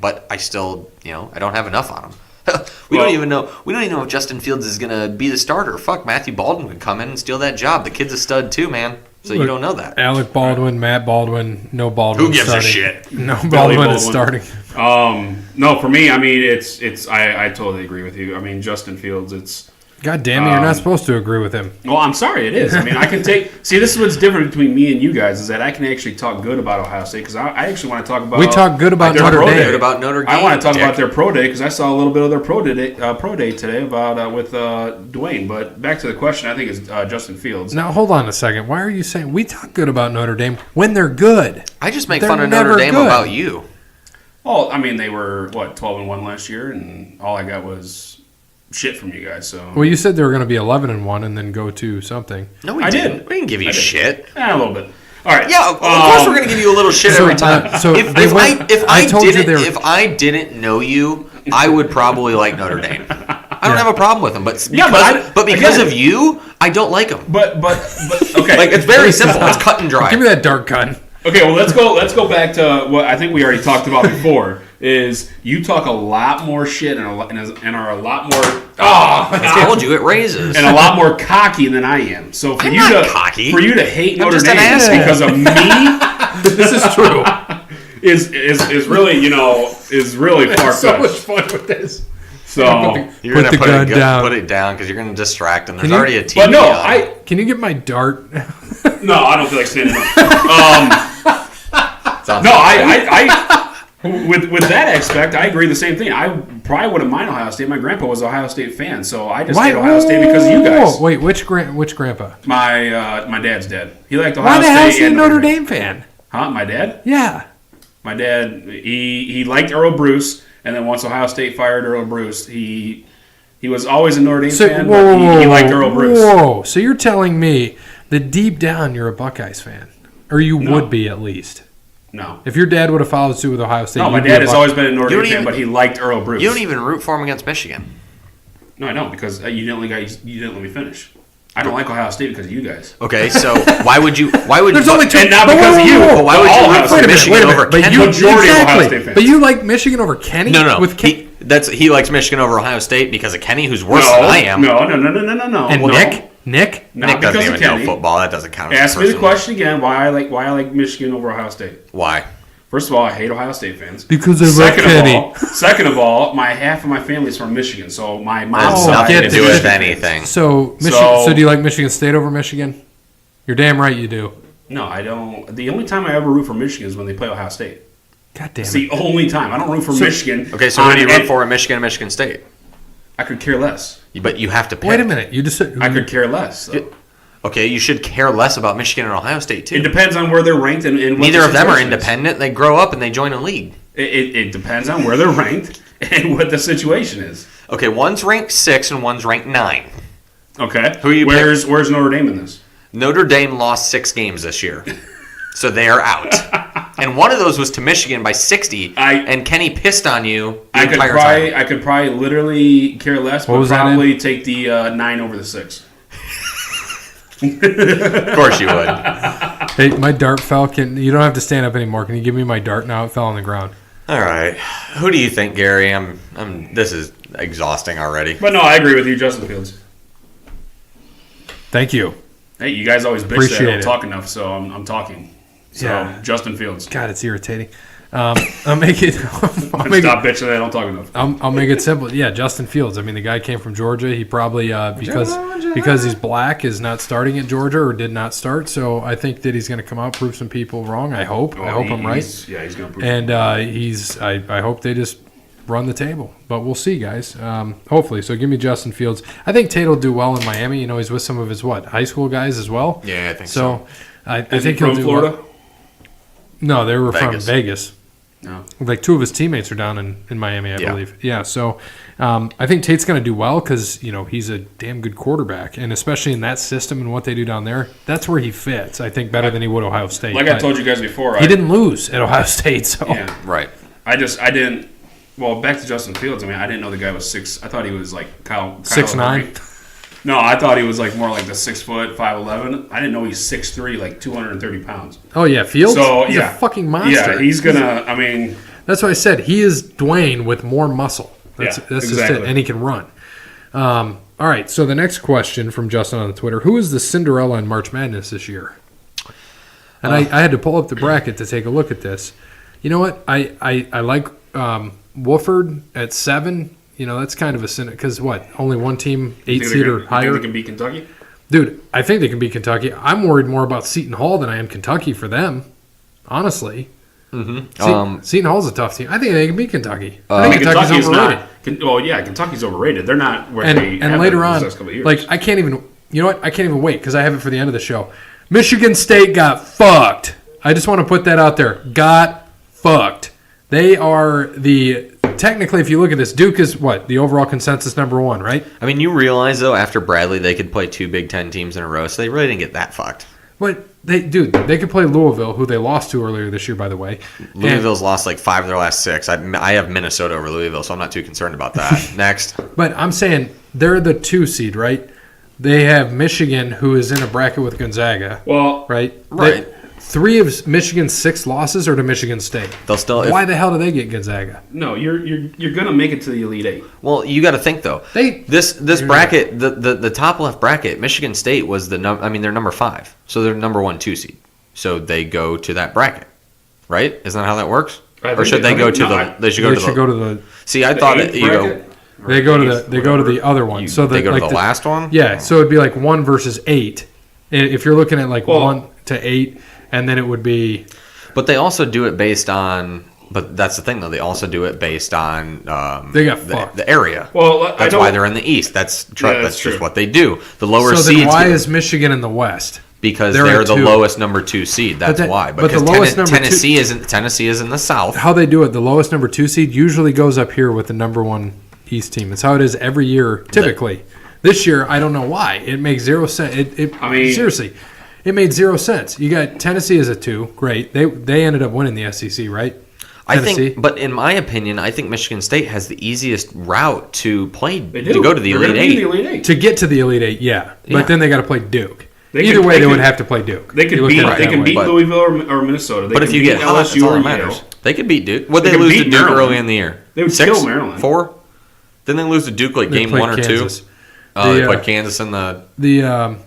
Speaker 2: But I still, I don't have enough on him. We don't even know if Justin Fields is going to be the starter. Fuck, Matthew Baldwin could come in and steal that job. The kid's a stud too, man. So you don't know that.
Speaker 1: Alec Baldwin, Matt Baldwin, no Baldwin.
Speaker 2: Who gives
Speaker 1: starting.
Speaker 2: a shit?
Speaker 1: No
Speaker 3: Billy
Speaker 1: Baldwin is starting.
Speaker 3: No, for me, I mean, I totally agree with you. I mean, Justin Fields, it's.
Speaker 1: God damn it, you're not supposed to agree with him.
Speaker 3: Well, I'm sorry, it is. I mean, I can take. See, this is what's different between me and you guys is that I can actually talk good about Ohio State because I actually want to talk about.
Speaker 1: We talk good about Notre Dame.
Speaker 2: Good about Notre Dame.
Speaker 3: I want to talk about their pro day because I saw a little bit of their pro day today about with Dwayne. But back to the question, I think it's Justin Fields.
Speaker 1: Now hold on a second. Why are you saying we talk good about Notre Dame when they're good?
Speaker 2: I just make
Speaker 1: They're
Speaker 2: fun of Notre
Speaker 1: never
Speaker 2: Dame
Speaker 1: good.
Speaker 2: about you.
Speaker 3: Well, I mean, they were 12-1 last year, and all I got was shit from you guys. So
Speaker 1: Well, you said they were going to be 11-1 and then go to something.
Speaker 2: No, we
Speaker 3: I
Speaker 2: didn't.
Speaker 3: did.
Speaker 2: We didn't give you shit.
Speaker 3: a little bit. All right.
Speaker 2: Yeah, of course we're gonna give you a little shit every time.
Speaker 1: so
Speaker 2: If I didn't know you, I would probably like Notre Dame. I don't have a problem with them, but because of you, I don't like them.
Speaker 3: But okay.
Speaker 2: Like it's very simple. It's cut and dry.
Speaker 1: Give me that dart gun.
Speaker 3: Okay, well let's go back to what I think we already talked about before. Is you talk a lot more shit and are a lot more
Speaker 2: I told you it raises.
Speaker 3: and a lot more cocky than I am. So for
Speaker 2: I'm
Speaker 3: you
Speaker 2: not
Speaker 3: to
Speaker 2: cocky.
Speaker 3: for you to hate
Speaker 2: I'm
Speaker 3: Notre
Speaker 2: just an
Speaker 3: Dame
Speaker 2: asshole.
Speaker 3: because of me
Speaker 1: This is true.
Speaker 3: is really is really far
Speaker 1: So
Speaker 3: fetched.
Speaker 1: much fun with this.
Speaker 3: So
Speaker 2: You're
Speaker 1: Put
Speaker 2: gonna
Speaker 1: the gun down.
Speaker 2: Put it down because you're gonna distract them. There's
Speaker 1: Can you-
Speaker 2: already a TV.
Speaker 3: but no,
Speaker 2: on.
Speaker 1: Can you get my dart?
Speaker 3: no, I don't feel like standing up.
Speaker 2: Sounds
Speaker 3: No,
Speaker 2: like
Speaker 3: I with that aspect, I agree the same thing. I probably wouldn't mind Ohio State. My grandpa was an Ohio State fan, so I just hate Ohio State because of you guys.
Speaker 1: Wait, which grandpa?
Speaker 3: My dad's dead. He liked Ohio
Speaker 1: Why the
Speaker 3: State
Speaker 1: hell is he a
Speaker 3: and
Speaker 1: Notre Dame fan?
Speaker 3: Huh? My dad?
Speaker 1: Yeah.
Speaker 3: My dad, he liked Earl Bruce, and then once Ohio State fired Earl Bruce, he was always a Notre Dame
Speaker 1: So,
Speaker 3: fan,
Speaker 1: whoa,
Speaker 3: but he liked Earl Bruce.
Speaker 1: Whoa, so you're telling me that deep down you're a Buckeyes fan? Or you would be at least.
Speaker 3: No.
Speaker 1: If your dad would have followed suit with Ohio State,
Speaker 3: No, my
Speaker 1: you'd be
Speaker 3: dad
Speaker 1: a
Speaker 3: has
Speaker 1: Buck-
Speaker 3: always been a Notre
Speaker 2: You
Speaker 3: Dame
Speaker 2: don't
Speaker 3: fan,
Speaker 2: even-
Speaker 3: but he liked Earl Bruce.
Speaker 2: You don't even root for them against Michigan.
Speaker 3: No, I don't, because you didn't let me finish. I don't like Ohio State because of you guys.
Speaker 2: Okay, so why would you?
Speaker 1: There's only two.
Speaker 3: And not
Speaker 1: But
Speaker 3: because of you.
Speaker 1: whoa,
Speaker 2: But why would
Speaker 3: All
Speaker 2: you
Speaker 3: Ohio
Speaker 2: root
Speaker 3: State
Speaker 2: for
Speaker 3: fans.
Speaker 2: Michigan over
Speaker 1: But
Speaker 2: Kenny?
Speaker 1: you,
Speaker 3: Majority of Ohio
Speaker 1: exactly.
Speaker 3: State fans.
Speaker 1: But you like Michigan over Kenny?
Speaker 2: No.
Speaker 1: With Kenny?
Speaker 2: He likes Michigan over Ohio State because of Kenny, who's worse
Speaker 3: No,
Speaker 2: than I am.
Speaker 3: No.
Speaker 1: And
Speaker 3: No.
Speaker 1: Nick?
Speaker 3: Not
Speaker 2: Nick doesn't
Speaker 3: because
Speaker 2: even
Speaker 3: of
Speaker 2: know
Speaker 3: Kenny.
Speaker 2: football. That doesn't count.
Speaker 3: Ask me the
Speaker 2: personally.
Speaker 3: question again. Why I like Michigan over Ohio State?
Speaker 2: Why?
Speaker 3: First of all, I hate Ohio State fans.
Speaker 1: Because they love Kenny.
Speaker 3: Second of all, half of my family's from Michigan, so my
Speaker 2: That
Speaker 3: mom's
Speaker 2: has
Speaker 1: Oh,
Speaker 3: side
Speaker 2: nothing
Speaker 1: get
Speaker 2: to
Speaker 3: is
Speaker 2: do with
Speaker 3: Michigan.
Speaker 2: anything.
Speaker 1: So do you like Michigan State over Michigan? You're damn right you do.
Speaker 3: No, I don't. The only time I ever root for Michigan is when they play Ohio State.
Speaker 1: God damn
Speaker 3: It's
Speaker 1: it.
Speaker 3: the only time. I don't root for Michigan.
Speaker 2: Okay, so who do you root for in Michigan and Michigan State?
Speaker 3: I could care less.
Speaker 2: But you have to pick.
Speaker 1: Wait a minute. You just said
Speaker 3: I could care less. though.
Speaker 2: Okay, you should care less about Michigan and Ohio State too.
Speaker 3: It depends on where they're ranked and what
Speaker 2: Neither
Speaker 3: the
Speaker 2: of them are
Speaker 3: situation is.
Speaker 2: independent. They grow up and they join a league.
Speaker 3: It depends on where they're ranked and what the situation is.
Speaker 2: Okay, one's ranked 6 and one's ranked 9.
Speaker 3: Okay.
Speaker 2: Who you
Speaker 3: Where's Notre Dame in this?
Speaker 2: Notre Dame lost 6 games this year, so they are out. And one of those was to Michigan by 60. And Kenny pissed on you the entire time.
Speaker 3: I could probably literally care less,
Speaker 1: What
Speaker 3: but
Speaker 1: was that
Speaker 3: probably take the 9 over the 6.
Speaker 2: Of course you would.
Speaker 1: Hey, my dart fell. You don't have to stand up anymore. Can you give me my dart now? It fell on the ground.
Speaker 2: All right. Who do you think, Gary? This is exhausting already.
Speaker 3: But no, I agree with you, Justin Fields.
Speaker 1: Thank you.
Speaker 3: Hey, you guys always bitch that I
Speaker 1: Appreciate
Speaker 3: don't
Speaker 1: it.
Speaker 3: talk enough, so I'm talking. So
Speaker 1: Yeah.
Speaker 3: Justin Fields.
Speaker 1: God, it's irritating. I'll make it.
Speaker 3: Stop bitching that I don't talk enough.
Speaker 1: I'll make it simple. Yeah, Justin Fields. I mean, the guy came from Georgia. He probably because he's black is not starting at Georgia or did not start. So I think that he's going to come out, prove some people wrong. I hope. I hope I'm right.
Speaker 3: He's going to prove
Speaker 1: And I hope they just run the table. But we'll see, guys. Hopefully. So give me Justin Fields. I think Tate will do well in Miami. You know, he's with some of his high school guys as well.
Speaker 2: Yeah, I think so.
Speaker 1: I
Speaker 3: Is
Speaker 1: think
Speaker 3: he
Speaker 1: he'll
Speaker 3: from
Speaker 1: do
Speaker 3: Florida?
Speaker 1: well. No, they were
Speaker 2: Vegas.
Speaker 1: from Vegas.
Speaker 3: No.
Speaker 1: Like 2 of his teammates are down in Miami, I
Speaker 2: Yeah.
Speaker 1: believe. Yeah, so I think Tate's going to do well because he's a damn good quarterback, and especially in that system and what they do down there, that's where he fits. I think better than he would Ohio State.
Speaker 3: Like I
Speaker 1: But
Speaker 3: told you guys before,
Speaker 1: he didn't lose at Ohio State, so
Speaker 3: Yeah.
Speaker 2: Right.
Speaker 3: I didn't. Well, back to Justin Fields. I mean, I didn't know the guy was 6. I thought he was like Kyle
Speaker 1: 6'9".
Speaker 3: Murray. No, I thought he was like more like the 6 foot, 5'11". I didn't know he's 6'3", like 230 pounds.
Speaker 1: Oh yeah, Fields.
Speaker 3: So
Speaker 1: he's
Speaker 3: yeah,
Speaker 1: a fucking monster.
Speaker 3: Yeah, he's gonna. I mean,
Speaker 1: that's what I said. He is Dwayne with more muscle. That's just
Speaker 3: exactly.
Speaker 1: it, and he can run. All right, so the next question from Justin on Twitter: who is the Cinderella in March Madness this year? And I had to pull up the bracket to take a look at this. You know what? I like Wofford at 7. You know, that's kind of a sin because what? Only one team 8 seed or higher.
Speaker 3: You think they can beat Kentucky?
Speaker 1: Dude, I think they can beat Kentucky. I'm worried more about Seton Hall than I am Kentucky for them. Honestly.
Speaker 2: Mm-hmm.
Speaker 1: Seton Hall's a tough team. I think they can beat Kentucky.
Speaker 3: I think Kentucky's overrated. Well, yeah, Kentucky's overrated. They're not where they have
Speaker 1: and later
Speaker 3: been
Speaker 1: on,
Speaker 3: the last couple of years.
Speaker 1: like I can't even. You know what? I can't even wait because I have it for the end of the show. Michigan State got fucked. I just want to put that out there. Got fucked. They are technically, if you look at this, Duke is what? The overall consensus number 1, right?
Speaker 2: I mean, you realize, though, after Bradley, they could play 2 Big Ten teams in a row, so they really didn't get that fucked.
Speaker 1: But, they could play Louisville, who they lost to earlier this year, by the way.
Speaker 2: Louisville's lost like 5 of their last 6. I have Minnesota over Louisville, so I'm not too concerned about that. Next.
Speaker 1: But I'm saying they're the 2 seed, right? They have Michigan, who is in a bracket with Gonzaga.
Speaker 3: Well,
Speaker 1: right? 3 of Michigan's 6 losses are to Michigan State.
Speaker 2: They'll still.
Speaker 1: Why the hell do they get Gonzaga?
Speaker 3: No, you're gonna make it to the Elite 8.
Speaker 2: Well, you got to think though. This bracket, the top left bracket, Michigan State was they're number 5, so they're number 1 2 seed. So they go to that bracket, right? Isn't that how that works? Or should they go to the? They should go to the. See, I thought you go.
Speaker 1: They go to the other one. So
Speaker 2: they go to the last one.
Speaker 1: Yeah, so it'd be like 1 versus 8. If you're looking at like 1 to 8. And then it would be...
Speaker 2: But they also do it based on... But that's the thing, though. They also do it based on
Speaker 1: they got fucked.
Speaker 2: The area.
Speaker 3: Well,
Speaker 2: that's why they're in the East. That's just what they do. The lower seeds...
Speaker 1: So then why is Michigan in the West?
Speaker 2: Because they're the lowest number 2 seed. That's why. Because
Speaker 1: the lowest number
Speaker 2: Tennessee is in the South.
Speaker 1: How they do it, the lowest number 2 seed usually goes up here with the number 1 East team. It's how it is every year, typically. This year, I don't know why. It makes 0 sense. Seriously... It made 0 sense. You got Tennessee as a 2. Great. They ended up winning the SEC, right? Tennessee.
Speaker 2: But in my opinion, I think Michigan State has the easiest route to play to go to the Elite Eight.
Speaker 1: To get to the Elite 8, yeah. But then they got to play Duke. They would have to play Duke.
Speaker 3: They could beat Louisville or Minnesota.
Speaker 2: But if you get hot, that's all that matters. They could beat Duke. Would they lose to Duke early in the year?
Speaker 3: They would kill Maryland.
Speaker 2: 4? Didn't they lose to Duke like game 1 or 2? They played Kansas in the...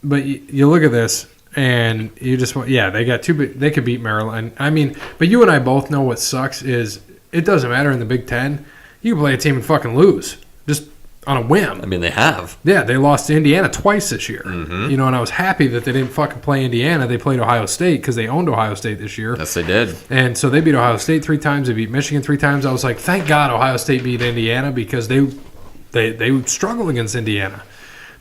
Speaker 1: But you look at this, and you just want, they got 2. They could beat Maryland. I mean, but you and I both know what sucks is it doesn't matter in the Big Ten. You can play a team and fucking lose just on a whim.
Speaker 2: I mean, they have.
Speaker 1: Yeah, they lost to Indiana twice this year.
Speaker 2: Mm-hmm.
Speaker 1: You know, and I was happy that they didn't fucking play Indiana. They played Ohio State because they owned Ohio State this year.
Speaker 2: Yes, they did.
Speaker 1: And so they beat Ohio State 3 times. They beat Michigan 3 times. I was like, thank God Ohio State beat Indiana because they struggle against Indiana.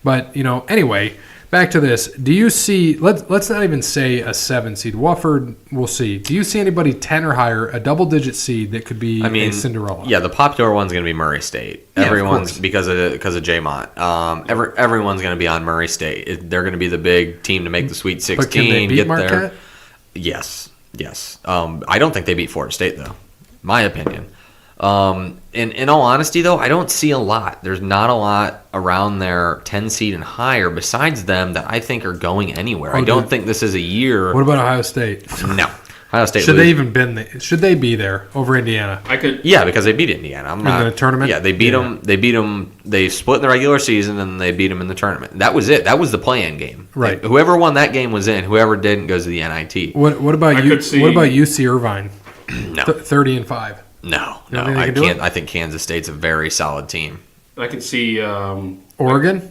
Speaker 1: But you know, anyway. Back to this. Do you see? Let's not even say a 7 seed. Wofford, we'll see. Do you see anybody 10 or higher, a double-digit seed that could be a Cinderella?
Speaker 2: Yeah, the popular one's going to be Murray State.
Speaker 1: Yeah,
Speaker 2: everyone's because of J-Mont. Everyone's going to be on Murray State. They're going to be the big team to make the Sweet 16.
Speaker 1: But can they beat Marquette?
Speaker 2: There. Yes. I don't think they beat Florida State though. My opinion. In all honesty, though, I don't see a lot. There's not a lot around their 10 seed and higher besides them that I think are going anywhere. I don't think this is a year.
Speaker 1: What about Ohio State?
Speaker 2: No. Ohio State
Speaker 1: should they be there over Indiana?
Speaker 2: Yeah, because they beat Indiana.
Speaker 1: In the tournament?
Speaker 2: Yeah, they beat them. They beat them. They split in the regular season and they beat them in the tournament. That was it. That was the play-in game.
Speaker 1: Right.
Speaker 2: Whoever won that game was in. Whoever didn't goes to the NIT.
Speaker 1: What about UC Irvine?
Speaker 2: No.
Speaker 1: 30-5.
Speaker 2: No, I can't. I think Kansas State's a very solid team.
Speaker 3: I can see
Speaker 1: Oregon.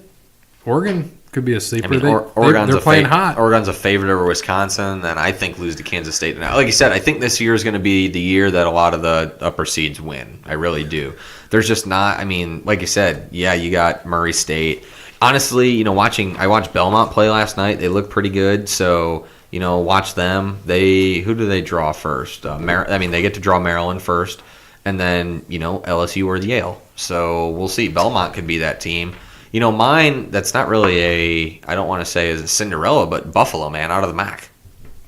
Speaker 1: Oregon could be a sleeper.
Speaker 2: I mean,
Speaker 1: they're playing hot.
Speaker 2: Oregon's a favorite over Wisconsin, and I think lose to Kansas State. Now, like you said, I think this year is going to be the year that a lot of the upper seeds win. I really do. There's just not. I mean, like you said, yeah, you got Murray State. Honestly, you know, I watched Belmont play last night. They look pretty good. So. You know, watch them. Who do they draw first? They get to draw Maryland first, and then LSU or Yale. So we'll see. Belmont could be that team. You know, mine. That's not really I don't want to say is a Cinderella, but Buffalo, man, out of the MAC.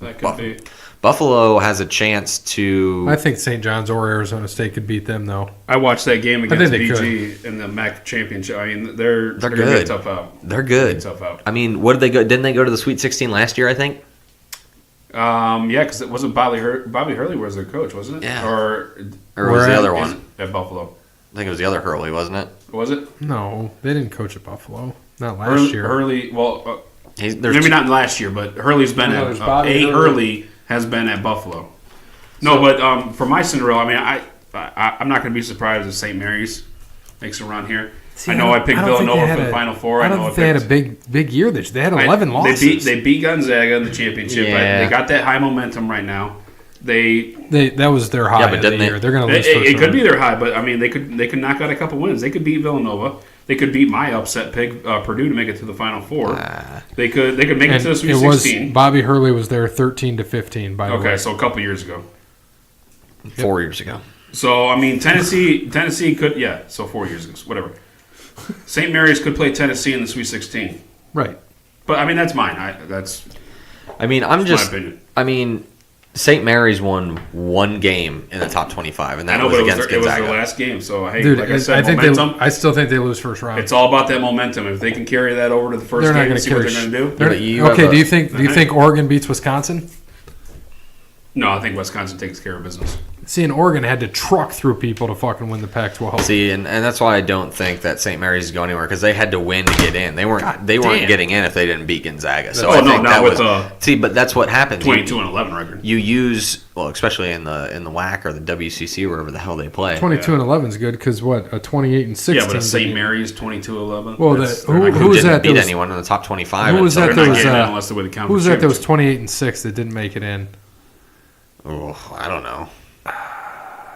Speaker 3: That could be.
Speaker 2: Buffalo has a chance to.
Speaker 1: I think St. John's or Arizona State could beat them, though.
Speaker 3: I watched that game against BG in the MAC championship. I mean, they're
Speaker 2: good.
Speaker 3: Gonna be tough out.
Speaker 2: They're good.
Speaker 3: Tough out.
Speaker 2: I mean, what did they go? Didn't they go to the Sweet 16 last year? I think.
Speaker 3: Yeah, because it wasn't Bobby Hurley was their coach, wasn't it?
Speaker 2: Yeah.
Speaker 3: Or
Speaker 2: was the other one
Speaker 3: at Buffalo?
Speaker 2: I think it was the other Hurley, wasn't it?
Speaker 3: Was it?
Speaker 1: No, they didn't coach at Buffalo. Not last year.
Speaker 3: Hurley. Well, Maybe not last year, but Hurley's been
Speaker 1: there's
Speaker 3: at
Speaker 1: Bobby
Speaker 3: Hurley has been at Buffalo. No, but for my Cinderella, I mean, I'm not going to be surprised if St. Mary's makes a run here.
Speaker 1: See,
Speaker 3: I know I picked Villanova for the Final Four.
Speaker 1: I don't think they had a big year. They had 11 losses.
Speaker 3: They beat Gonzaga in the championship.
Speaker 2: Yeah.
Speaker 3: They got that high momentum right now.
Speaker 1: That was their high of the year. They're going to lose.
Speaker 3: It could be their high, but I mean, they could knock out a couple wins. They could beat Villanova. They could beat my upset pick, Purdue, to make it to the Final Four. They could make it to the Sweet 16.
Speaker 1: Bobby Hurley was there 13-15. By the way,
Speaker 3: so a couple years ago.
Speaker 2: 4 years ago.
Speaker 3: So I mean, Tennessee could So 4 years ago, whatever. St. Mary's could play Tennessee in the Sweet 16.
Speaker 1: Right.
Speaker 3: But I mean, that's mine. My opinion.
Speaker 2: St. Mary's won one game in the top 25, and that was against Gonzaga.
Speaker 3: It was their last game, so hey,
Speaker 1: Dude,
Speaker 3: like I said,
Speaker 1: I still think they lose first round.
Speaker 3: It's all about that momentum. If they can carry that over to the first game and see what they're going to do.
Speaker 1: Do you think Oregon beats Wisconsin?
Speaker 3: No, I think Wisconsin takes care of business.
Speaker 1: See, and Oregon had to truck through people to fucking win the Pac-12.
Speaker 2: See, and that's why I don't think that St. Mary's is going anywhere, because they had to win to get in. They weren't getting in if they didn't beat Gonzaga. So but that's what happens.
Speaker 3: 22-11 record.
Speaker 2: You use, well, especially in the WAC or the WCC, wherever the hell they play.
Speaker 1: 22-11 is good because what, a 28-16.
Speaker 3: Yeah, but St. Mary's 22-11.
Speaker 1: Well, who was that?
Speaker 2: Beat anyone in the top 25.
Speaker 1: Who was that?
Speaker 3: Unless they win the conference.
Speaker 1: Who was that? That was 28-6 that didn't make it in.
Speaker 2: Oh, I don't know.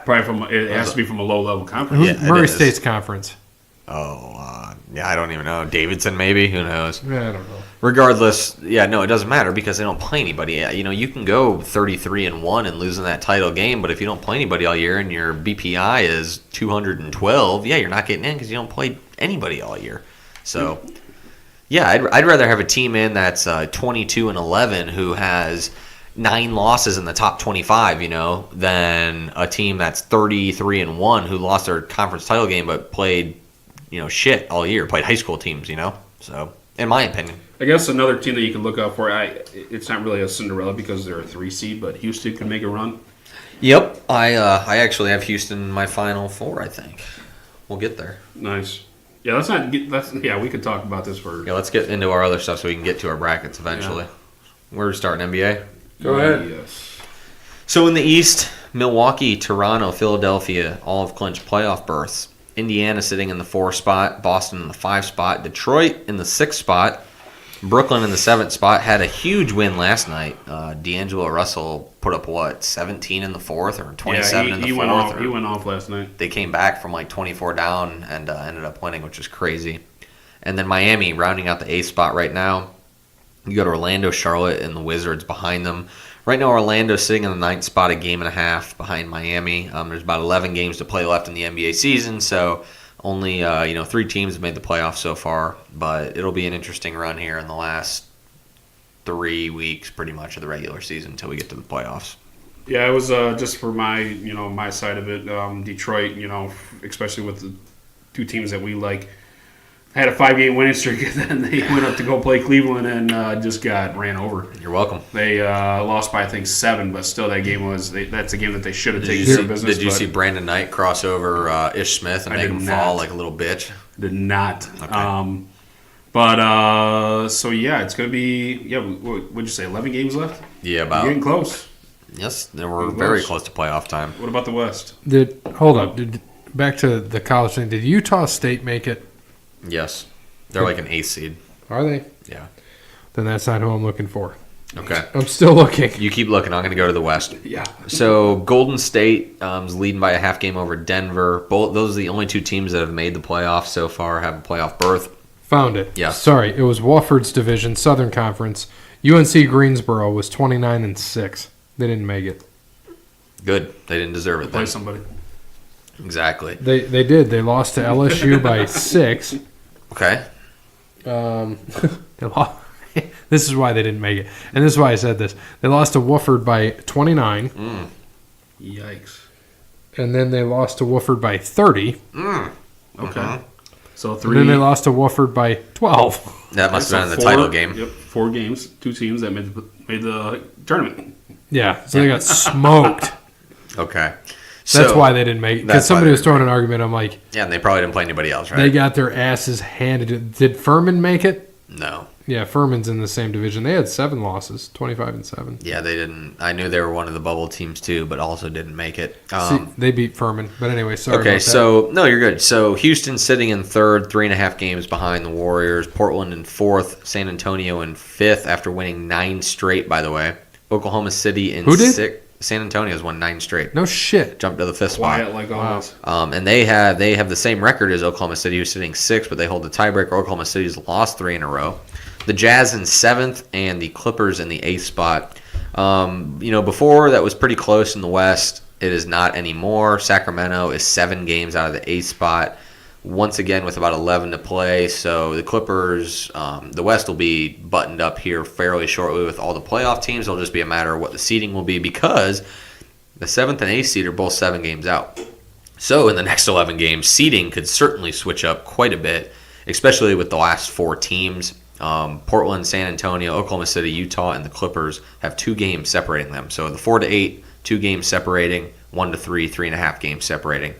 Speaker 3: Probably it has to be from a low-level conference.
Speaker 1: Yeah, Murray State's conference.
Speaker 2: Oh, I don't even know. Davidson, maybe? Who knows?
Speaker 1: Yeah, I don't know.
Speaker 2: Regardless, it doesn't matter because they don't play anybody. You can go 33-1 and lose in that title game, but if you don't play anybody all year and your BPI is 212, you're not getting in because you don't play anybody all year. So, I'd rather have a team in that's 22-11 who has 9 losses in the top 25, than a team that's 33-1 who lost their conference title game but played, shit all year, played high school teams, So, in my opinion.
Speaker 3: I guess another team that you can look out for, it's not really a Cinderella because they're a 3 seed, but Houston can make a run.
Speaker 2: Yep. I actually have Houston in my Final Four, I think. We'll get there.
Speaker 3: Nice. Yeah, we could talk about this for...
Speaker 2: Yeah, let's get into our other stuff so we can get to our brackets eventually. Yeah. We're starting NBA.
Speaker 1: Go ahead.
Speaker 3: Yes.
Speaker 2: So in the East, Milwaukee, Toronto, Philadelphia all have clinched playoff berths. Indiana sitting in the 4 spot, Boston in the 5 spot, Detroit in the 6 spot, Brooklyn in the 7th spot. Had a huge win last night. D'Angelo Russell put up 17 in the 4th or 27 in the 4th.
Speaker 3: He went off last night.
Speaker 2: They came back from 24 down and ended up winning, which is crazy. And then Miami rounding out the 8th spot right now. You go to Orlando, Charlotte, and the Wizards behind them. Right now, Orlando's sitting in the 9th spot, a game and a half behind Miami. There's about 11 games to play left in the NBA season, so only 3 teams have made the playoffs so far. But it'll be an interesting run here in the last 3 weeks, pretty much, of the regular season until we get to the playoffs.
Speaker 3: Yeah, it was just for my side of it. Detroit, especially with the 2 teams that we like. Had a 5-game winning streak, and then they went up to go play Cleveland and just got ran over.
Speaker 2: You're welcome.
Speaker 3: They lost by, I think, 7, but still that game that's a game that they should have taken care of business.
Speaker 2: Did you see Brandon Knight cross over Ish Smith and make him fall like a little bitch?
Speaker 3: Did not.
Speaker 2: Okay.
Speaker 3: So it's going to be, what'd you say, 11 games left?
Speaker 2: Yeah, about.
Speaker 3: You're getting close.
Speaker 2: Yes, we're very close to playoff time.
Speaker 3: What about the West?
Speaker 1: Back to the college thing. Did Utah State make it?
Speaker 2: Yes. They're like an 8th seed.
Speaker 1: Are they?
Speaker 2: Yeah.
Speaker 1: Then that's not who I'm looking for.
Speaker 2: Okay.
Speaker 1: I'm still looking.
Speaker 2: You keep looking. I'm going to go to the West.
Speaker 3: Yeah.
Speaker 2: So Golden State is leading by a half game over Denver. Those are the only 2 teams that have made the playoffs so far, have a playoff berth.
Speaker 1: Found it.
Speaker 2: Yeah.
Speaker 1: Sorry. It was Wofford's division, Southern Conference. UNC Greensboro was 29-6. They didn't make it.
Speaker 2: Good. They didn't deserve it.
Speaker 3: Play somebody.
Speaker 2: Exactly.
Speaker 1: They did. They lost to LSU by 6.
Speaker 2: Okay.
Speaker 1: This is why they didn't make it. And this is why I said this. They lost to Wofford by 29.
Speaker 3: Yikes.
Speaker 1: And then they lost to Wofford by 30.
Speaker 3: Okay. So 3.
Speaker 1: And then they lost to Wofford by 12.
Speaker 2: That must have been in the title game.
Speaker 3: Yep. 4 games. 2 teams that made the tournament.
Speaker 1: Yeah. So they got smoked.
Speaker 2: Okay.
Speaker 1: That's why they didn't make it. Because somebody was throwing an argument. I'm like...
Speaker 2: Yeah, and they probably didn't play anybody else, right?
Speaker 1: They got their asses handed. Did Furman make it?
Speaker 2: No.
Speaker 1: Yeah, Furman's in the same division. They had 7 losses, 25-7.
Speaker 2: Yeah, they didn't. I knew they were one of the bubble teams too, but also didn't make it.
Speaker 1: See, they beat Furman, but anyway, sorry.
Speaker 2: Okay,
Speaker 1: about that.
Speaker 2: so no, you're good. So Houston sitting in third, 3.5 games behind the Warriors. Portland in fourth. San Antonio in fifth after winning 9 straight. By the way, Oklahoma City in sixth. San Antonio's won 9 straight.
Speaker 1: No shit.
Speaker 2: Jumped to the 5th spot.
Speaker 3: Quiet like always.
Speaker 2: And they have the same record as Oklahoma City, who's sitting 6th, but they hold the tiebreaker. Oklahoma City's lost 3 in a row. The Jazz in 7th and the Clippers in the 8th spot. Before that was pretty close in the West. It is not anymore. Sacramento is 7 games out of the 8th spot. Once again with about 11 to play. So the Clippers, the West will be buttoned up here fairly shortly with all the playoff teams. It'll just be a matter of what the seeding will be because the 7th and 8th seed are both 7 games out. So in the next 11 games, seeding could certainly switch up quite a bit, especially with the last 4 teams. Portland, San Antonio, Oklahoma City, Utah, and the Clippers have 2 games separating them. So the 4 to 8, 2 games separating, 1 to 3, 3.5 games separating.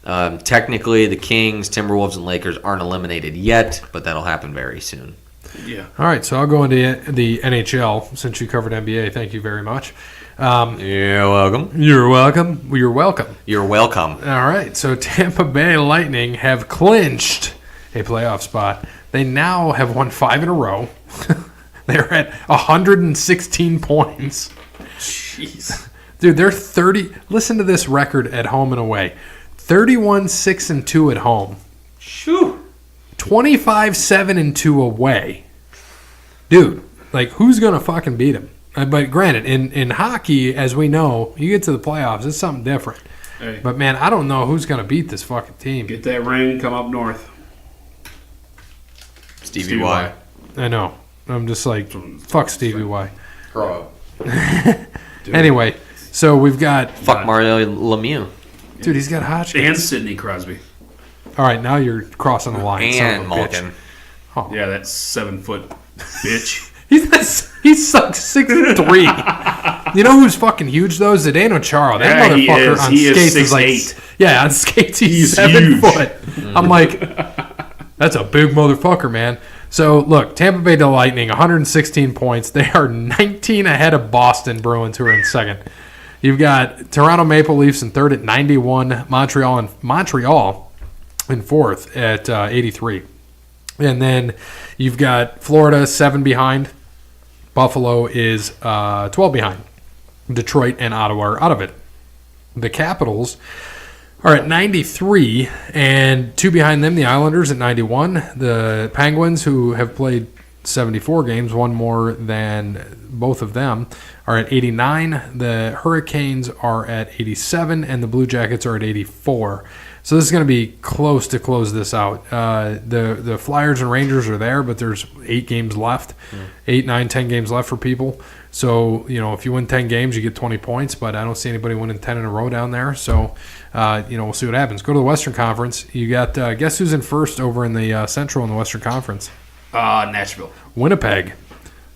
Speaker 2: Technically, the Kings, Timberwolves, and Lakers aren't eliminated yet, but that'll happen very soon.
Speaker 3: Yeah.
Speaker 1: All right, so I'll go into the NHL since you covered NBA. Thank you very much.
Speaker 2: You're welcome.
Speaker 1: You're welcome. You're welcome.
Speaker 2: You're welcome.
Speaker 1: All right, so Tampa Bay Lightning have clinched a playoff spot. They now have won 5 in a row. They're at 116 points.
Speaker 3: Jeez.
Speaker 1: Dude, they're 30. Listen to this record at home and away. 31-6-2 at home.
Speaker 3: Shoo.
Speaker 1: 25-7-2 away. Dude, like, who's going to fucking beat them? But granted, in hockey, as we know, you get to the playoffs, it's something different.
Speaker 3: Hey.
Speaker 1: But, man, I don't know who's going to beat this fucking team.
Speaker 3: Get that ring, come up north.
Speaker 2: Stevie Y.
Speaker 1: I know. I'm just like, fuck Stevie Y.
Speaker 2: Grow up.
Speaker 1: Anyway, so we've got...
Speaker 2: Fuck Mario Lemieux.
Speaker 1: Dude, he's got Hodgkins.
Speaker 3: And Sidney Crosby.
Speaker 1: All right, now you're crossing the line.
Speaker 2: And
Speaker 1: son of a
Speaker 2: Malkin.
Speaker 1: bitch. Oh.
Speaker 3: Yeah, that 7-foot bitch.
Speaker 1: He sucks 6'3". You know who's fucking huge though? Zdeno Chara. That
Speaker 3: Yeah, he
Speaker 1: motherfucker
Speaker 3: is.
Speaker 1: on
Speaker 3: He is
Speaker 1: skates is like
Speaker 3: 6'8".
Speaker 1: yeah, on skates he's 7
Speaker 3: huge.
Speaker 1: foot. I'm like, that's a big motherfucker, man. So look, Tampa Bay the Lightning, 116 points. They are 19 ahead of Boston Bruins, who are in second. You've got Toronto Maple Leafs in third at 91, Montreal in fourth at 83. And then you've got Florida 7 behind. Buffalo is 12 behind. Detroit and Ottawa are out of it. The Capitals are at 93, and 2 behind them, the Islanders at 91. The Penguins, who have played 74 games, 1 more than both of them, are at 89. The Hurricanes are at 87, and the Blue Jackets are at 84. So this is going to be close to close this out. The Flyers and Rangers are there, but there's 8 games left, 8, 9, 10 games left for people. So, if you win 10 games, you get 20 points, but I don't see anybody winning 10 in a row down there. So, we'll see what happens. Go to the Western Conference. You got, guess who's in first over in the Central in the Western Conference?
Speaker 3: Nashville.
Speaker 1: Winnipeg,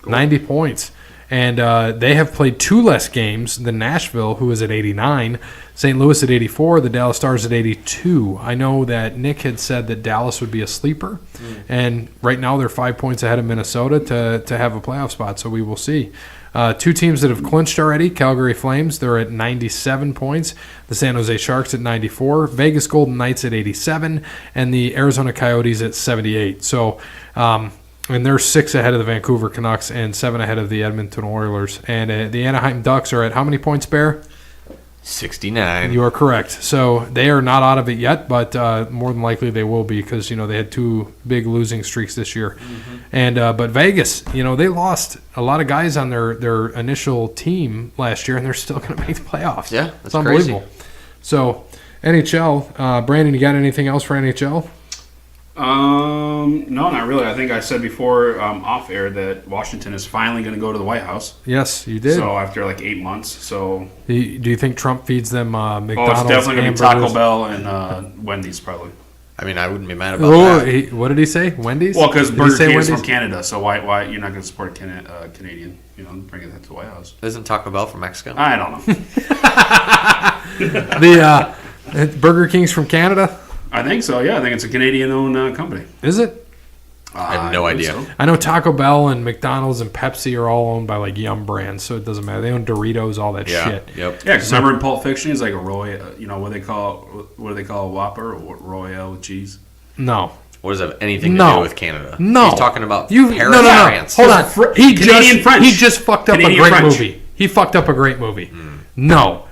Speaker 1: 90 points. And they have played 2 less games than Nashville, who is at 89. St. Louis at 84. The Dallas Stars at 82. I know that Nick had said that Dallas would be a sleeper. And right now they're 5 points ahead of Minnesota to have a playoff spot, so we will see. 2 teams that have clinched already, Calgary Flames, they're at 97 points. The San Jose Sharks at 94. Vegas Golden Knights at 87. And the Arizona Coyotes at 78. So... and they're 6 ahead of the Vancouver Canucks and 7 ahead of the Edmonton Oilers. And the Anaheim Ducks are at how many points, Bear?
Speaker 2: 69.
Speaker 1: You are correct. So they are not out of it yet, but more than likely they will be because, they had 2 big losing streaks this year. And but Vegas, they lost a lot of guys on their initial team last year, and they're still going to make the playoffs.
Speaker 2: Yeah, that's
Speaker 1: it's unbelievable.
Speaker 2: crazy.
Speaker 1: So NHL, Brandon, you got anything else for NHL?
Speaker 3: No, not really. I think I said before off air that Washington is finally going to go to the White House.
Speaker 1: Yes, you did.
Speaker 3: So after like 8 months, so
Speaker 1: Do you think Trump feeds them McDonald's?
Speaker 3: it's definitely going to be
Speaker 1: hamburgers?
Speaker 3: Taco Bell and Wendy's probably.
Speaker 2: I mean, I wouldn't be mad about that.
Speaker 1: What did he say? Wendy's?
Speaker 3: Well, because
Speaker 1: Did he
Speaker 3: Burger
Speaker 1: say
Speaker 3: King is
Speaker 1: Wendy's?
Speaker 3: from Canada, so why you're not going to support a Canadian? Bringing that to the White House.
Speaker 2: Isn't Taco Bell from Mexico?
Speaker 3: I don't know.
Speaker 1: The Burger King's from Canada?
Speaker 3: I think so. Yeah, I think it's a Canadian-owned company.
Speaker 1: Is it?
Speaker 2: I have no idea.
Speaker 3: So.
Speaker 1: I know Taco Bell and McDonald's and Pepsi are all owned by like Yum Brands, so it doesn't matter. They own Doritos, all that shit.
Speaker 2: Yep.
Speaker 3: Yeah, because remember in Pulp Fiction, he's like a Royal. What do they call a Whopper or Royale with cheese?
Speaker 1: No.
Speaker 2: What does that have anything to do with Canada?
Speaker 1: No.
Speaker 2: He's talking about
Speaker 1: No.
Speaker 2: France.
Speaker 1: Hold on. He
Speaker 3: French.
Speaker 1: just fucked up
Speaker 3: Canadian
Speaker 1: a great
Speaker 3: French.
Speaker 1: movie. He fucked up a great movie. No.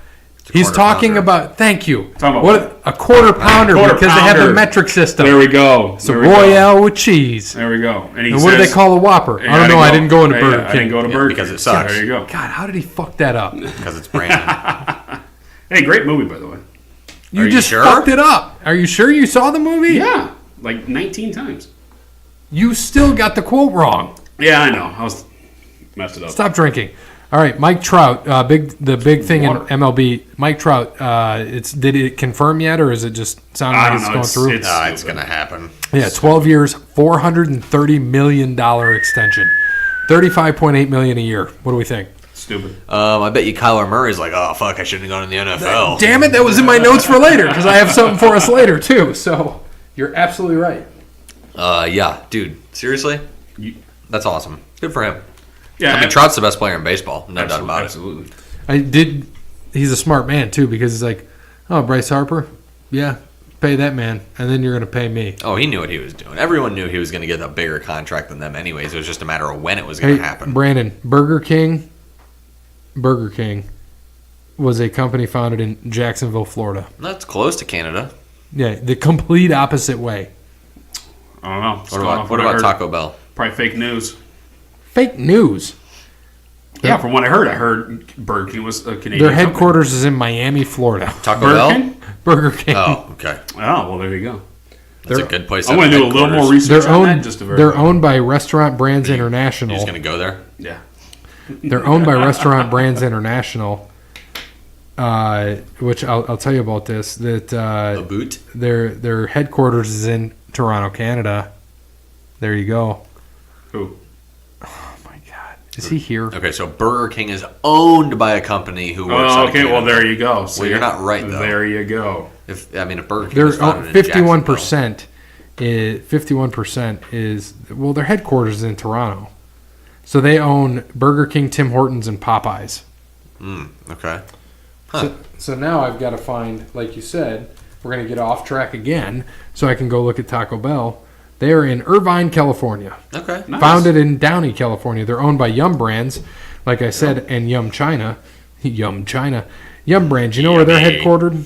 Speaker 1: He's talking about. Thank you.
Speaker 3: Talking about
Speaker 1: what a quarter pounder
Speaker 3: Quarter
Speaker 1: because they have the
Speaker 3: pounder.
Speaker 1: metric system.
Speaker 3: There we go.
Speaker 1: It's a Royale with cheese.
Speaker 3: There we go.
Speaker 1: And what do they call a Whopper? I don't know. I didn't go into Burger King.
Speaker 3: I didn't go to Burger King
Speaker 2: because it sucks.
Speaker 3: There you go.
Speaker 1: God, how did he fuck that up?
Speaker 2: Because it's Brandon.
Speaker 3: Hey, great movie, by the way.
Speaker 1: You
Speaker 2: Are
Speaker 1: just
Speaker 2: you sure?
Speaker 1: fucked it up. Are you sure you saw the movie?
Speaker 3: Yeah, like 19 times.
Speaker 1: You still got the quote wrong.
Speaker 3: Yeah, I know. I was messed it up.
Speaker 1: Stop drinking. All right, Mike Trout, the big thing
Speaker 3: Water.
Speaker 1: in MLB. Mike Trout, did it confirm yet, or is it just sounding
Speaker 3: I
Speaker 1: like
Speaker 3: don't
Speaker 1: it's
Speaker 3: know.
Speaker 1: going through?
Speaker 2: It's going to happen.
Speaker 1: Yeah, 12 years, $430 million extension, $35.8 million a year. What do we think?
Speaker 3: Stupid.
Speaker 2: I bet you Kyler Murray's like, oh, fuck, I shouldn't have gone in the NFL.
Speaker 1: Damn it, that was in my notes for later because I have something for us later too. So you're absolutely right.
Speaker 2: Yeah, dude, seriously? That's awesome. Good for him.
Speaker 3: Yeah,
Speaker 2: I mean, Trout's the best player in baseball. No doubt about it.
Speaker 3: Absolutely.
Speaker 1: He's a smart man too because he's like, oh, Bryce Harper, yeah, pay that man, and then you're gonna pay me.
Speaker 2: Oh, he knew what he was doing. Everyone knew he was going to get a bigger contract than them anyways. It was just a matter of when it was going to happen.
Speaker 1: Brandon, Burger King was a company founded in Jacksonville, Florida.
Speaker 2: That's close to Canada.
Speaker 1: Yeah, the complete opposite way.
Speaker 3: I don't know.
Speaker 2: What about Taco Bell?
Speaker 3: Probably fake news.
Speaker 1: Fake news.
Speaker 3: Yeah, from what I heard Burger King was a Canadian
Speaker 1: Their headquarters is in Miami, Florida.
Speaker 2: Taco
Speaker 3: Burger
Speaker 2: Bell?
Speaker 3: King?
Speaker 1: Burger King.
Speaker 2: Oh, okay.
Speaker 3: Oh, well, there you go.
Speaker 2: That's a good place.
Speaker 3: I'm going to do a little more research on that.
Speaker 1: They're owned by Restaurant Brands International.
Speaker 2: You're just going to go there?
Speaker 3: Yeah.
Speaker 1: They're owned by Restaurant Brands International, which I'll tell you about this. That
Speaker 2: A boot?
Speaker 1: their headquarters is in Toronto, Canada. There you go.
Speaker 3: Who?
Speaker 1: Oh my God, is he here?
Speaker 2: Okay, so Burger King is owned by a company who works
Speaker 3: Oh,
Speaker 2: out of
Speaker 3: okay.
Speaker 2: Canada.
Speaker 3: Well, there you go.
Speaker 2: Well, you're not right, though.
Speaker 3: There you go.
Speaker 2: If Burger King
Speaker 1: They're
Speaker 2: was founded in
Speaker 1: 51%. 51% is their headquarters is in Toronto, so they own Burger King, Tim Hortons, and Popeyes.
Speaker 2: Okay. Huh.
Speaker 1: So now I've got to find, like you said, we're going to get off track again, so I can go look at Taco Bell. They are in Irvine, California.
Speaker 2: Okay.
Speaker 3: Nice.
Speaker 1: Founded in Downey, California. They're owned by Yum Brands, like I said, and Yum China. Yum China. Yum Brands. You know where they're headquartered?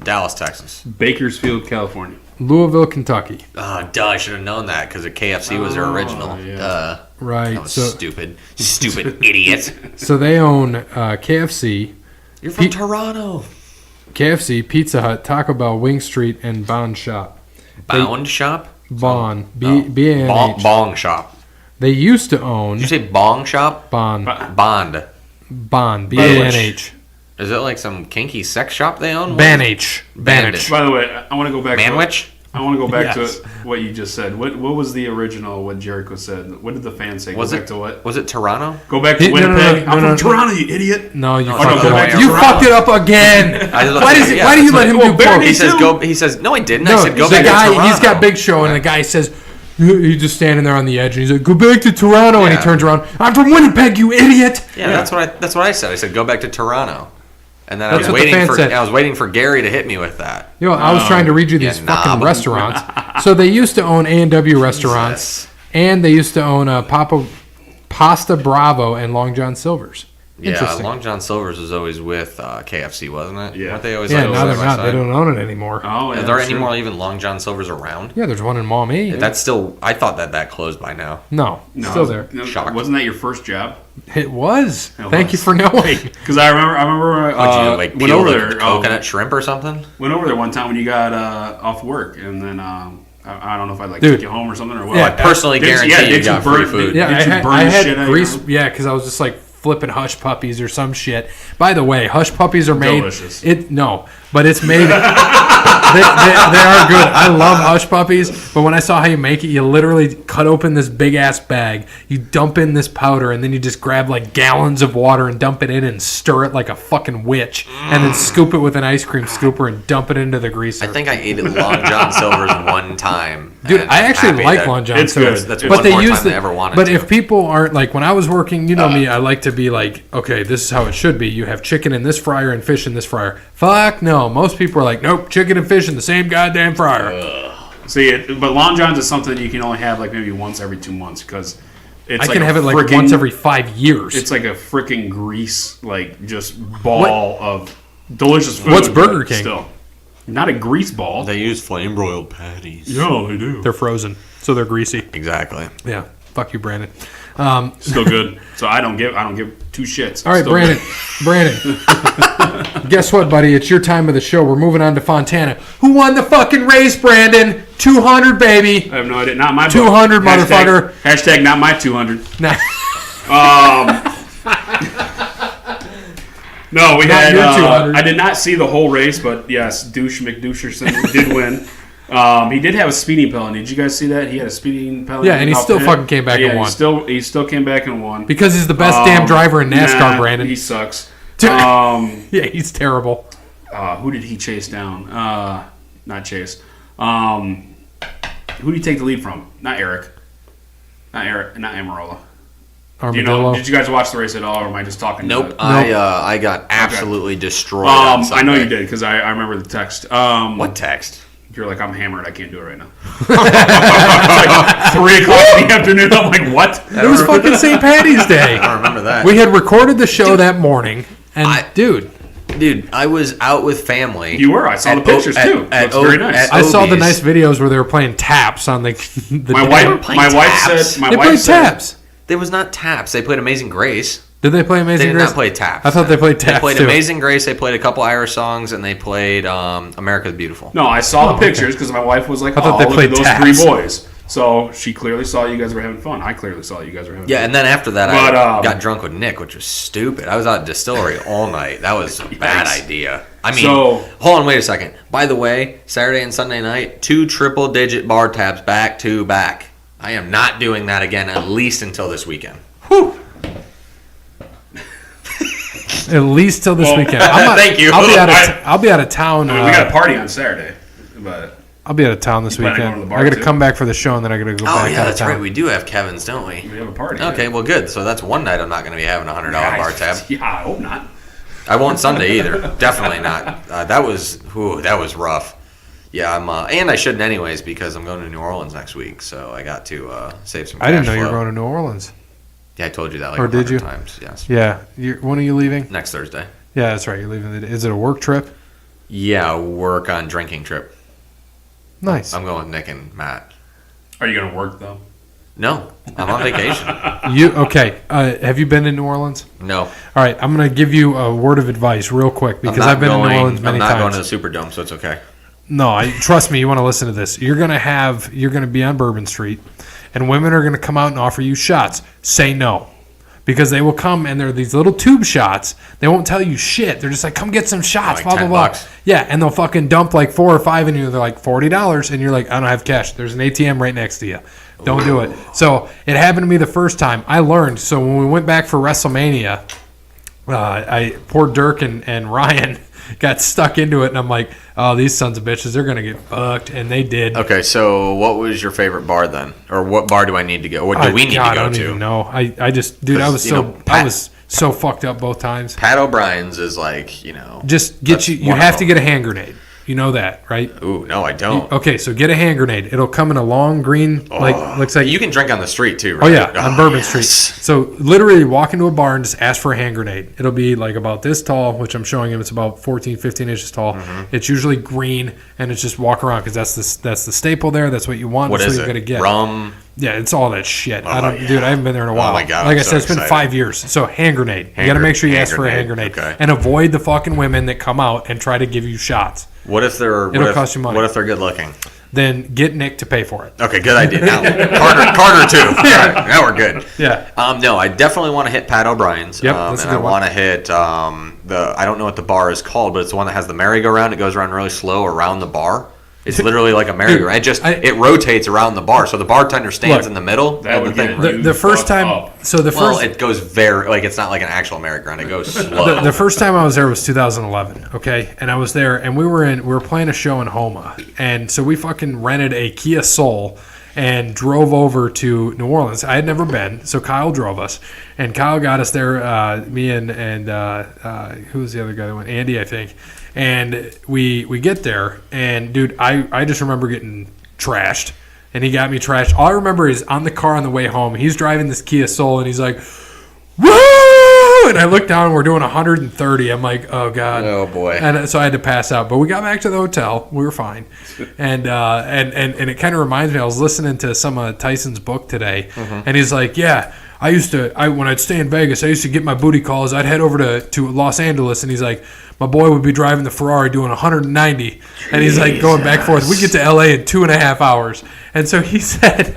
Speaker 2: Dallas, Texas.
Speaker 3: Bakersfield, California.
Speaker 1: Louisville, Kentucky.
Speaker 2: Duh, I should have known that because the KFC was their original.
Speaker 3: yeah.
Speaker 1: Right.
Speaker 2: That was
Speaker 1: So
Speaker 2: stupid. Stupid idiot.
Speaker 1: so they own KFC,
Speaker 2: You're from Toronto.
Speaker 1: KFC, Pizza Hut, Taco Bell, Wing Street, and Bond Shop.
Speaker 2: Bound shop?
Speaker 1: Bond.
Speaker 2: No.
Speaker 1: B-A-N-H.
Speaker 2: Bong shop.
Speaker 1: They used to own
Speaker 2: Did you say bong shop?
Speaker 1: Bond.
Speaker 2: Bond.
Speaker 1: Bond. B-A-N-H.
Speaker 2: Is it like some kinky sex shop they own?
Speaker 1: Banich.
Speaker 2: Bandage.
Speaker 3: By the way, I want to go back
Speaker 2: Manwich?
Speaker 3: I want to go back
Speaker 1: Yes.
Speaker 3: to what you just said. What was the original, what Jericho said? What did the fans say?
Speaker 2: Was
Speaker 3: go
Speaker 2: it
Speaker 3: back to what?
Speaker 2: Was it Toronto?
Speaker 3: Go back to
Speaker 1: No, no, no,
Speaker 3: Winnipeg.
Speaker 1: no,
Speaker 3: I'm
Speaker 1: no,
Speaker 3: from
Speaker 1: no.
Speaker 3: Toronto, you idiot.
Speaker 1: No, you
Speaker 2: No,
Speaker 1: fucked
Speaker 2: go
Speaker 1: it
Speaker 2: back
Speaker 1: up.
Speaker 2: to
Speaker 1: You
Speaker 3: Toronto.
Speaker 1: fucked it up again.
Speaker 2: I was about
Speaker 1: Why
Speaker 2: to
Speaker 1: does
Speaker 2: say,
Speaker 1: he?
Speaker 2: yeah,
Speaker 1: Why do you
Speaker 2: that's
Speaker 1: let him
Speaker 3: what-
Speaker 1: do
Speaker 3: Oh, Barry
Speaker 1: both?
Speaker 3: too.
Speaker 2: He says no, I didn't.
Speaker 1: No,
Speaker 2: I said go
Speaker 1: the
Speaker 2: back
Speaker 1: guy.
Speaker 2: to Toronto.
Speaker 1: He's got Big Show, and the guy says he's just standing there on the edge, and he's like, "Go back to Toronto," and he
Speaker 2: Yeah.
Speaker 1: turns around. I'm from Winnipeg, you idiot.
Speaker 2: Yeah, that's what I said. I said go back to Toronto. And then
Speaker 1: That's what the fan said.
Speaker 2: I was waiting for Gary to hit me with that.
Speaker 1: You know, I was trying to read you these
Speaker 2: yeah,
Speaker 1: fucking
Speaker 2: knob.
Speaker 1: restaurants. So they used to own A&W restaurants, and they used to own Pasta Bravo and Long John Silver's.
Speaker 2: Yeah,
Speaker 1: Interesting.
Speaker 2: Long John Silver's was always with KFC, wasn't it?
Speaker 3: Yeah.
Speaker 2: Weren't they always
Speaker 1: Yeah,
Speaker 2: like
Speaker 1: now they're
Speaker 2: side by
Speaker 1: not. They
Speaker 2: side?
Speaker 1: don't own it anymore.
Speaker 3: Oh, yeah.
Speaker 2: Are there
Speaker 3: that's
Speaker 2: any
Speaker 3: true.
Speaker 2: more even Long John Silver's around?
Speaker 1: Yeah, there's one in Maumee.
Speaker 2: That's still. I thought that closed by now.
Speaker 1: No,
Speaker 3: No,
Speaker 1: still there.
Speaker 3: no,
Speaker 2: Shocked.
Speaker 3: Wasn't that your first job?
Speaker 1: It was.
Speaker 3: It
Speaker 1: Thank you
Speaker 3: was.
Speaker 1: for knowing.
Speaker 3: Because I remember
Speaker 2: Like
Speaker 3: went
Speaker 2: peel
Speaker 3: over
Speaker 2: the
Speaker 3: there.
Speaker 2: coconut shrimp or something.
Speaker 3: Went over there one time when you got off work, and then I don't know if I'd like
Speaker 1: Dude.
Speaker 3: take you home or something or what.
Speaker 1: Yeah,
Speaker 2: I personally
Speaker 3: Did you-
Speaker 2: guarantee
Speaker 3: yeah,
Speaker 2: you
Speaker 3: did you
Speaker 2: got
Speaker 3: burn-
Speaker 2: free food.
Speaker 1: Yeah,
Speaker 3: Did you burn
Speaker 1: I
Speaker 3: the
Speaker 1: had
Speaker 3: shit out of
Speaker 1: grease.
Speaker 3: your-
Speaker 1: Yeah, because I was just like flipping hush puppies or some shit. By the way, hush puppies are made.
Speaker 3: Delicious.
Speaker 1: But it's made. they are good. I love hush puppies, but when I saw how you make it, you literally cut open this big ass bag, you dump in this powder, and then you just grab like gallons of water and dump it in and stir it like a fucking witch, and then scoop it with an ice cream scooper and dump it into the greaser.
Speaker 2: I think I ate at Long John Silver's one time
Speaker 1: Dude,
Speaker 2: And
Speaker 1: I
Speaker 2: I'm
Speaker 1: actually
Speaker 2: happy
Speaker 1: like
Speaker 2: that-
Speaker 1: Long John
Speaker 3: it's
Speaker 1: Silver's.
Speaker 3: good.
Speaker 2: That's
Speaker 3: But
Speaker 2: one
Speaker 1: they
Speaker 2: more
Speaker 1: use
Speaker 2: time they ever wanted
Speaker 1: But
Speaker 2: to.
Speaker 1: if people aren't like when I was working, you know me, I like to be like, okay, this is how it should be. You have chicken in this fryer and fish in this fryer. Fuck no. Most people are like, nope, chicken and fish in the same goddamn fryer.
Speaker 3: See, but Long John's is something you can only have like maybe once every 2 months because it's
Speaker 1: I can have it like once every 5 years.
Speaker 3: It's like a freaking grease, like just ball of delicious food.
Speaker 1: What's Burger
Speaker 3: but
Speaker 1: King?
Speaker 3: Still, not a grease ball.
Speaker 2: They use flame broiled patties.
Speaker 3: Yeah, they do.
Speaker 1: They're frozen, so they're greasy.
Speaker 2: Exactly.
Speaker 1: Yeah. Fuck you, Brandon.
Speaker 3: Still good. So I don't give two shits.
Speaker 1: All right,
Speaker 3: Still
Speaker 1: Brandon.
Speaker 3: good.
Speaker 1: Brandon. Guess what, buddy? It's your time of the show. We're moving on to Fontana. Who won the fucking race, Brandon? 200, baby.
Speaker 3: I have no idea. Not my
Speaker 1: 200,
Speaker 3: book.
Speaker 1: motherfucker.
Speaker 3: Hashtag not my 200.
Speaker 1: Nah.
Speaker 3: No, we
Speaker 1: Not
Speaker 3: had.
Speaker 1: your 200.
Speaker 3: I did not see the whole race, but yes, Douche McDoucherson did win. He did have a speeding penalty. Did you guys see that? He had a speeding penalty.
Speaker 1: Yeah, and he
Speaker 3: off
Speaker 1: still
Speaker 3: the
Speaker 1: fucking came back and
Speaker 3: yeah,
Speaker 1: won.
Speaker 3: He still came back and won.
Speaker 1: Because he's the best damn driver in NASCAR,
Speaker 3: Nah,
Speaker 1: Brandon.
Speaker 3: He sucks.
Speaker 1: Yeah, he's terrible.
Speaker 3: Who did he chase down? Not Chase. Who did he take the lead from? Not Eric. Not Amarola. Do you know?
Speaker 1: Armadillo.
Speaker 3: Did you guys watch the race at all, or am I just talking?
Speaker 2: Nope.
Speaker 3: To
Speaker 2: I got absolutely destroyed. On
Speaker 3: I know
Speaker 2: Sunday.
Speaker 3: you did because I remember the text.
Speaker 2: What text?
Speaker 3: You're like, I'm hammered. I can't do it right now. It's like 3 o'clock in the afternoon. I'm like, what?
Speaker 1: It was fucking St. Patty's Day.
Speaker 2: I don't remember that.
Speaker 1: We had recorded the show that morning, and dude,
Speaker 2: I was out with family.
Speaker 3: You were. I saw the pictures too. Looks very nice.
Speaker 1: I saw the
Speaker 2: Obies.
Speaker 1: nice videos where they were playing taps on the
Speaker 3: My wife said.
Speaker 1: They played taps.
Speaker 2: There was not taps. They played Amazing Grace.
Speaker 1: Did they play Amazing
Speaker 2: They did
Speaker 1: Grace?
Speaker 2: not play taps.
Speaker 1: I thought they played taps
Speaker 2: They played
Speaker 1: too.
Speaker 2: Amazing Grace. They played a couple Irish songs, and they played America's Beautiful.
Speaker 3: No, I saw the
Speaker 1: okay.
Speaker 3: pictures because my wife was like,
Speaker 1: I thought
Speaker 3: "Oh,
Speaker 1: they
Speaker 3: look
Speaker 1: played
Speaker 3: at those
Speaker 1: taps.
Speaker 3: 3 boys." So she clearly saw you guys were having fun. I clearly saw you guys were having
Speaker 2: Yeah,
Speaker 3: fun.
Speaker 2: and then after that,
Speaker 3: But,
Speaker 2: I got drunk with Nick, which was stupid. I was out at Distillery all night. That was a bad idea. I mean, hold on, wait a second. By the way, Saturday and Sunday night, 2 triple-digit bar tabs back to back. I am not doing that again, at least until this weekend.
Speaker 3: Whew.
Speaker 1: At least till this weekend.
Speaker 2: Thank you.
Speaker 1: I'll be out of town.
Speaker 3: I mean, we got a party on Saturday, but
Speaker 1: I'll be out of town this
Speaker 3: You plan on
Speaker 1: weekend.
Speaker 3: going to the bar
Speaker 1: I got to
Speaker 3: too?
Speaker 1: come back for the show, and then I got to go
Speaker 2: Oh,
Speaker 1: back
Speaker 2: yeah,
Speaker 1: out of
Speaker 2: that's
Speaker 1: town.
Speaker 2: right. We do have Kevin's, don't we?
Speaker 3: we have a party.
Speaker 2: Okay, well, good. So that's one night I'm not going to be having a $100 bar tab.
Speaker 3: Yeah, I hope not.
Speaker 2: I won't Sunday either. Definitely not. That was rough. Yeah, and I shouldn't anyways because I'm going to New Orleans next week, so I got to save some cash
Speaker 1: I didn't know you
Speaker 2: flow.
Speaker 1: were going to New Orleans.
Speaker 2: Yeah, I told you that like
Speaker 1: Or did
Speaker 2: 100
Speaker 1: you?
Speaker 2: times. Yes.
Speaker 1: Yeah. When are you leaving?
Speaker 2: Next Thursday.
Speaker 1: Yeah, that's right. You're leaving. Is it a work trip?
Speaker 2: Yeah, work on drinking trip.
Speaker 1: Nice.
Speaker 2: I'm going with Nick and Matt.
Speaker 3: Are you gonna work though?
Speaker 2: No, I'm on vacation.
Speaker 1: Okay. Have you been to New Orleans?
Speaker 2: No.
Speaker 1: All right. I'm going to give you a word of advice real quick because I've been to New Orleans many times.
Speaker 2: I'm not going to the Superdome, so it's okay.
Speaker 1: No, trust me. You want to listen to this. You're going to be on Bourbon Street, and women are going to come out and offer you shots. Say no. Because they will come and they're these little tube shots. They won't tell you shit. They're just like, come get some shots,
Speaker 2: Like
Speaker 1: blah, blah,
Speaker 2: $10.
Speaker 1: blah. Yeah, and they'll fucking dump like 4 or 5 in you. They're like $40, and you're like, I don't have cash. There's an ATM right next to you. Don't do it. So it happened to me the first time. I learned. So when we went back for WrestleMania, poor Dirk and Ryan got stuck into it, and I'm like, oh, these sons of bitches, they're going to get fucked, and they did.
Speaker 2: Okay, so what was your favorite bar then? Or what bar do I need to go? What do we need to go
Speaker 1: I don't
Speaker 2: to?
Speaker 1: even know. I just, dude, I was I was so fucked up both times.
Speaker 2: Pat O'Brien's is like,
Speaker 1: Just get
Speaker 2: that's
Speaker 1: you have
Speaker 2: wonderful.
Speaker 1: to get a hand grenade. You know that, right?
Speaker 2: Ooh, no, I don't.
Speaker 1: Okay, so get a hand grenade. It'll come in a long green, looks like.
Speaker 2: You can drink on the street too,
Speaker 1: Oh
Speaker 2: right?
Speaker 1: yeah, on Bourbon
Speaker 2: yes.
Speaker 1: Street. So literally walk into a bar and just ask for a hand grenade. It'll be like about this tall, which I'm showing him. It's about 14, 15 inches tall.
Speaker 2: Mm-hmm.
Speaker 1: It's usually green, and it's just walk around because that's the staple there. That's what you want.
Speaker 2: What
Speaker 1: that's
Speaker 2: is
Speaker 1: what you're
Speaker 2: it?
Speaker 1: gonna get.
Speaker 2: Rum?
Speaker 1: Yeah, it's all that shit.
Speaker 2: yeah.
Speaker 1: Dude, I haven't been there in a while.
Speaker 2: my God,
Speaker 1: Like
Speaker 2: I'm
Speaker 1: I
Speaker 2: so
Speaker 1: said, it's been
Speaker 2: excited.
Speaker 1: 5 years. So hand grenade. You got to make sure you ask for a hand grenade,
Speaker 2: Okay.
Speaker 1: and avoid the fucking women that come out and try to give you shots.
Speaker 2: What if they're
Speaker 1: cost you money.
Speaker 2: What if they're good looking?
Speaker 1: Then get Nick to pay for it.
Speaker 2: Okay, good idea. Now Carter too. All right, now we're good.
Speaker 1: Yeah.
Speaker 2: No, I definitely want to hit Pat O'Brien's.
Speaker 1: Yep, that's a
Speaker 2: and
Speaker 1: good
Speaker 2: I
Speaker 1: one.
Speaker 2: want to hit I don't know what the bar is called, but it's the one that has the merry-go-round. It goes around really slow around the bar. It's literally like a merry-go-round. It rotates around the bar, so the bartender stands in the middle.
Speaker 3: That
Speaker 2: and
Speaker 3: would
Speaker 2: the thing.
Speaker 3: get
Speaker 1: The first time,
Speaker 2: It goes very it's not like an actual merry-go-round. It goes slow.
Speaker 1: the first time I was there was 2011. Okay, and I was there, and we were playing a show in Homa, and so we fucking rented a Kia Soul and drove over to New Orleans. I had never been, so Kyle drove us, and Kyle got us there. Me and who was the other guy that went? Andy, I think. And we get there, and dude, I just remember getting trashed, and he got me trashed. All I remember is on the car on the way home, he's driving this Kia Soul, and he's like, "Woo!" And I look down, and we're doing 130. I'm like, "Oh god!"
Speaker 2: Oh boy!
Speaker 1: And so I had to pass out, but we got back to the hotel. We were fine, and it kind of reminds me. I was listening to some of Tyson's book today, and he's like, "Yeah." When I'd stay in Vegas, I used to get my booty calls. I'd head over to Los Angeles, and he's like, my boy would be driving the Ferrari doing 190, and he's like going back and forth. We get to LA in 2.5 hours, and so he said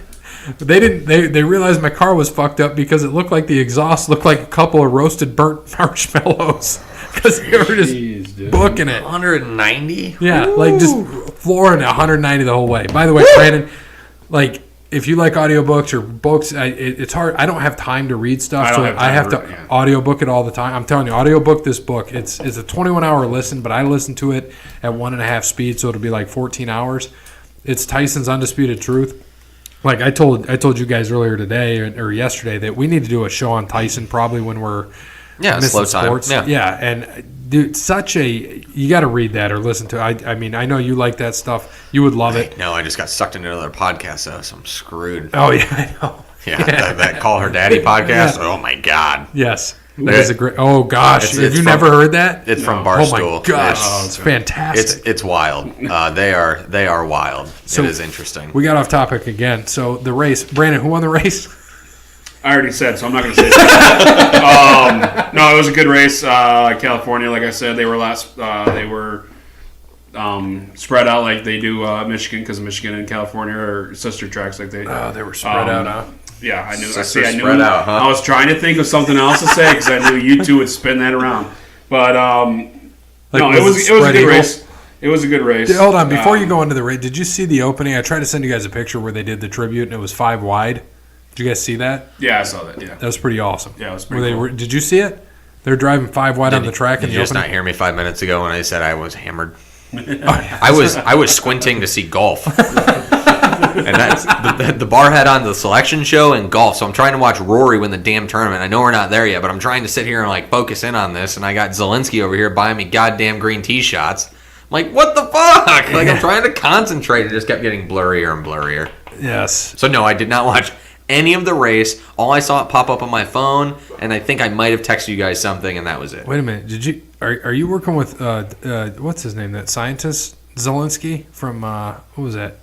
Speaker 1: they realized my car was fucked up because it looked like the exhaust looked like a couple of roasted burnt marshmallows because they were just booking it.
Speaker 2: 190?
Speaker 1: Yeah, like just flooring 190 the whole way. By the way, Brandon, like, if you like audiobooks or books, it's hard. I don't have time to read stuff, so I have to audiobook it all the time. I'm telling you, audiobook this book. It's a 21-hour listen, but I listen to it at 1.5 speed, so it'll be like 14 hours. It's Tyson's Undisputed Truth. Like I told you guys earlier today or yesterday that we need to do a show on Tyson probably when we're missing
Speaker 2: slow time.
Speaker 1: sports. Yeah, and dude, you got to read that or listen to it. I mean, I know you like that stuff. You would love it.
Speaker 2: No, I just got sucked into another podcast, though, so I'm screwed.
Speaker 1: Oh, yeah, I know.
Speaker 2: Yeah, that Call Her Daddy podcast. Yeah. Oh, my God.
Speaker 1: Yes. It is a great. Oh, gosh. Have you never heard that?
Speaker 2: It's from Barstool.
Speaker 1: Oh, my gosh. It's fantastic.
Speaker 2: It's wild. They are wild. So it is interesting.
Speaker 1: We got off topic again. So the race. Brandon, who won the race?
Speaker 3: I already said, so I'm not going to say that. No, it was a good race. California, like I said, they were spread out like they do Michigan, because Michigan and California are sister tracks. Like they
Speaker 1: were spread out, huh?
Speaker 3: Yeah, I knew.
Speaker 2: Spread out, huh?
Speaker 3: I was trying to think of something else to say because I knew you two would spin that around. But it was a good race. It was a good race.
Speaker 1: Hold on, before you go into the race, did you see the opening? I tried to send you guys a picture where they did the tribute, and it was 5 wide. Did you guys see that?
Speaker 3: Yeah, I saw that. Yeah,
Speaker 1: that was pretty awesome.
Speaker 3: Yeah, it was pretty cool.
Speaker 1: Did you see it? They're driving 5 wide on the track.
Speaker 2: Did
Speaker 1: in
Speaker 2: you
Speaker 1: the
Speaker 2: just
Speaker 1: opening?
Speaker 2: not hear me 5 minutes ago when I said I was hammered?
Speaker 1: Oh, yeah.
Speaker 2: I was squinting to see golf, and that's the bar had on the selection show and golf. So I'm trying to watch Rory win the damn tournament. I know we're not there yet, but I'm trying to sit here and like focus in on this. And I got Zelensky over here buying me goddamn green tee shots. I'm like, what the fuck? Like I'm trying to concentrate. It just kept getting blurrier and blurrier.
Speaker 1: Yes.
Speaker 2: So no, I did not watch any of the race. All I saw it pop up on my phone, and I think I might have texted you guys something, and that was it.
Speaker 1: Wait a minute. Are you working with what's his name? That scientist Zelensky from what was that?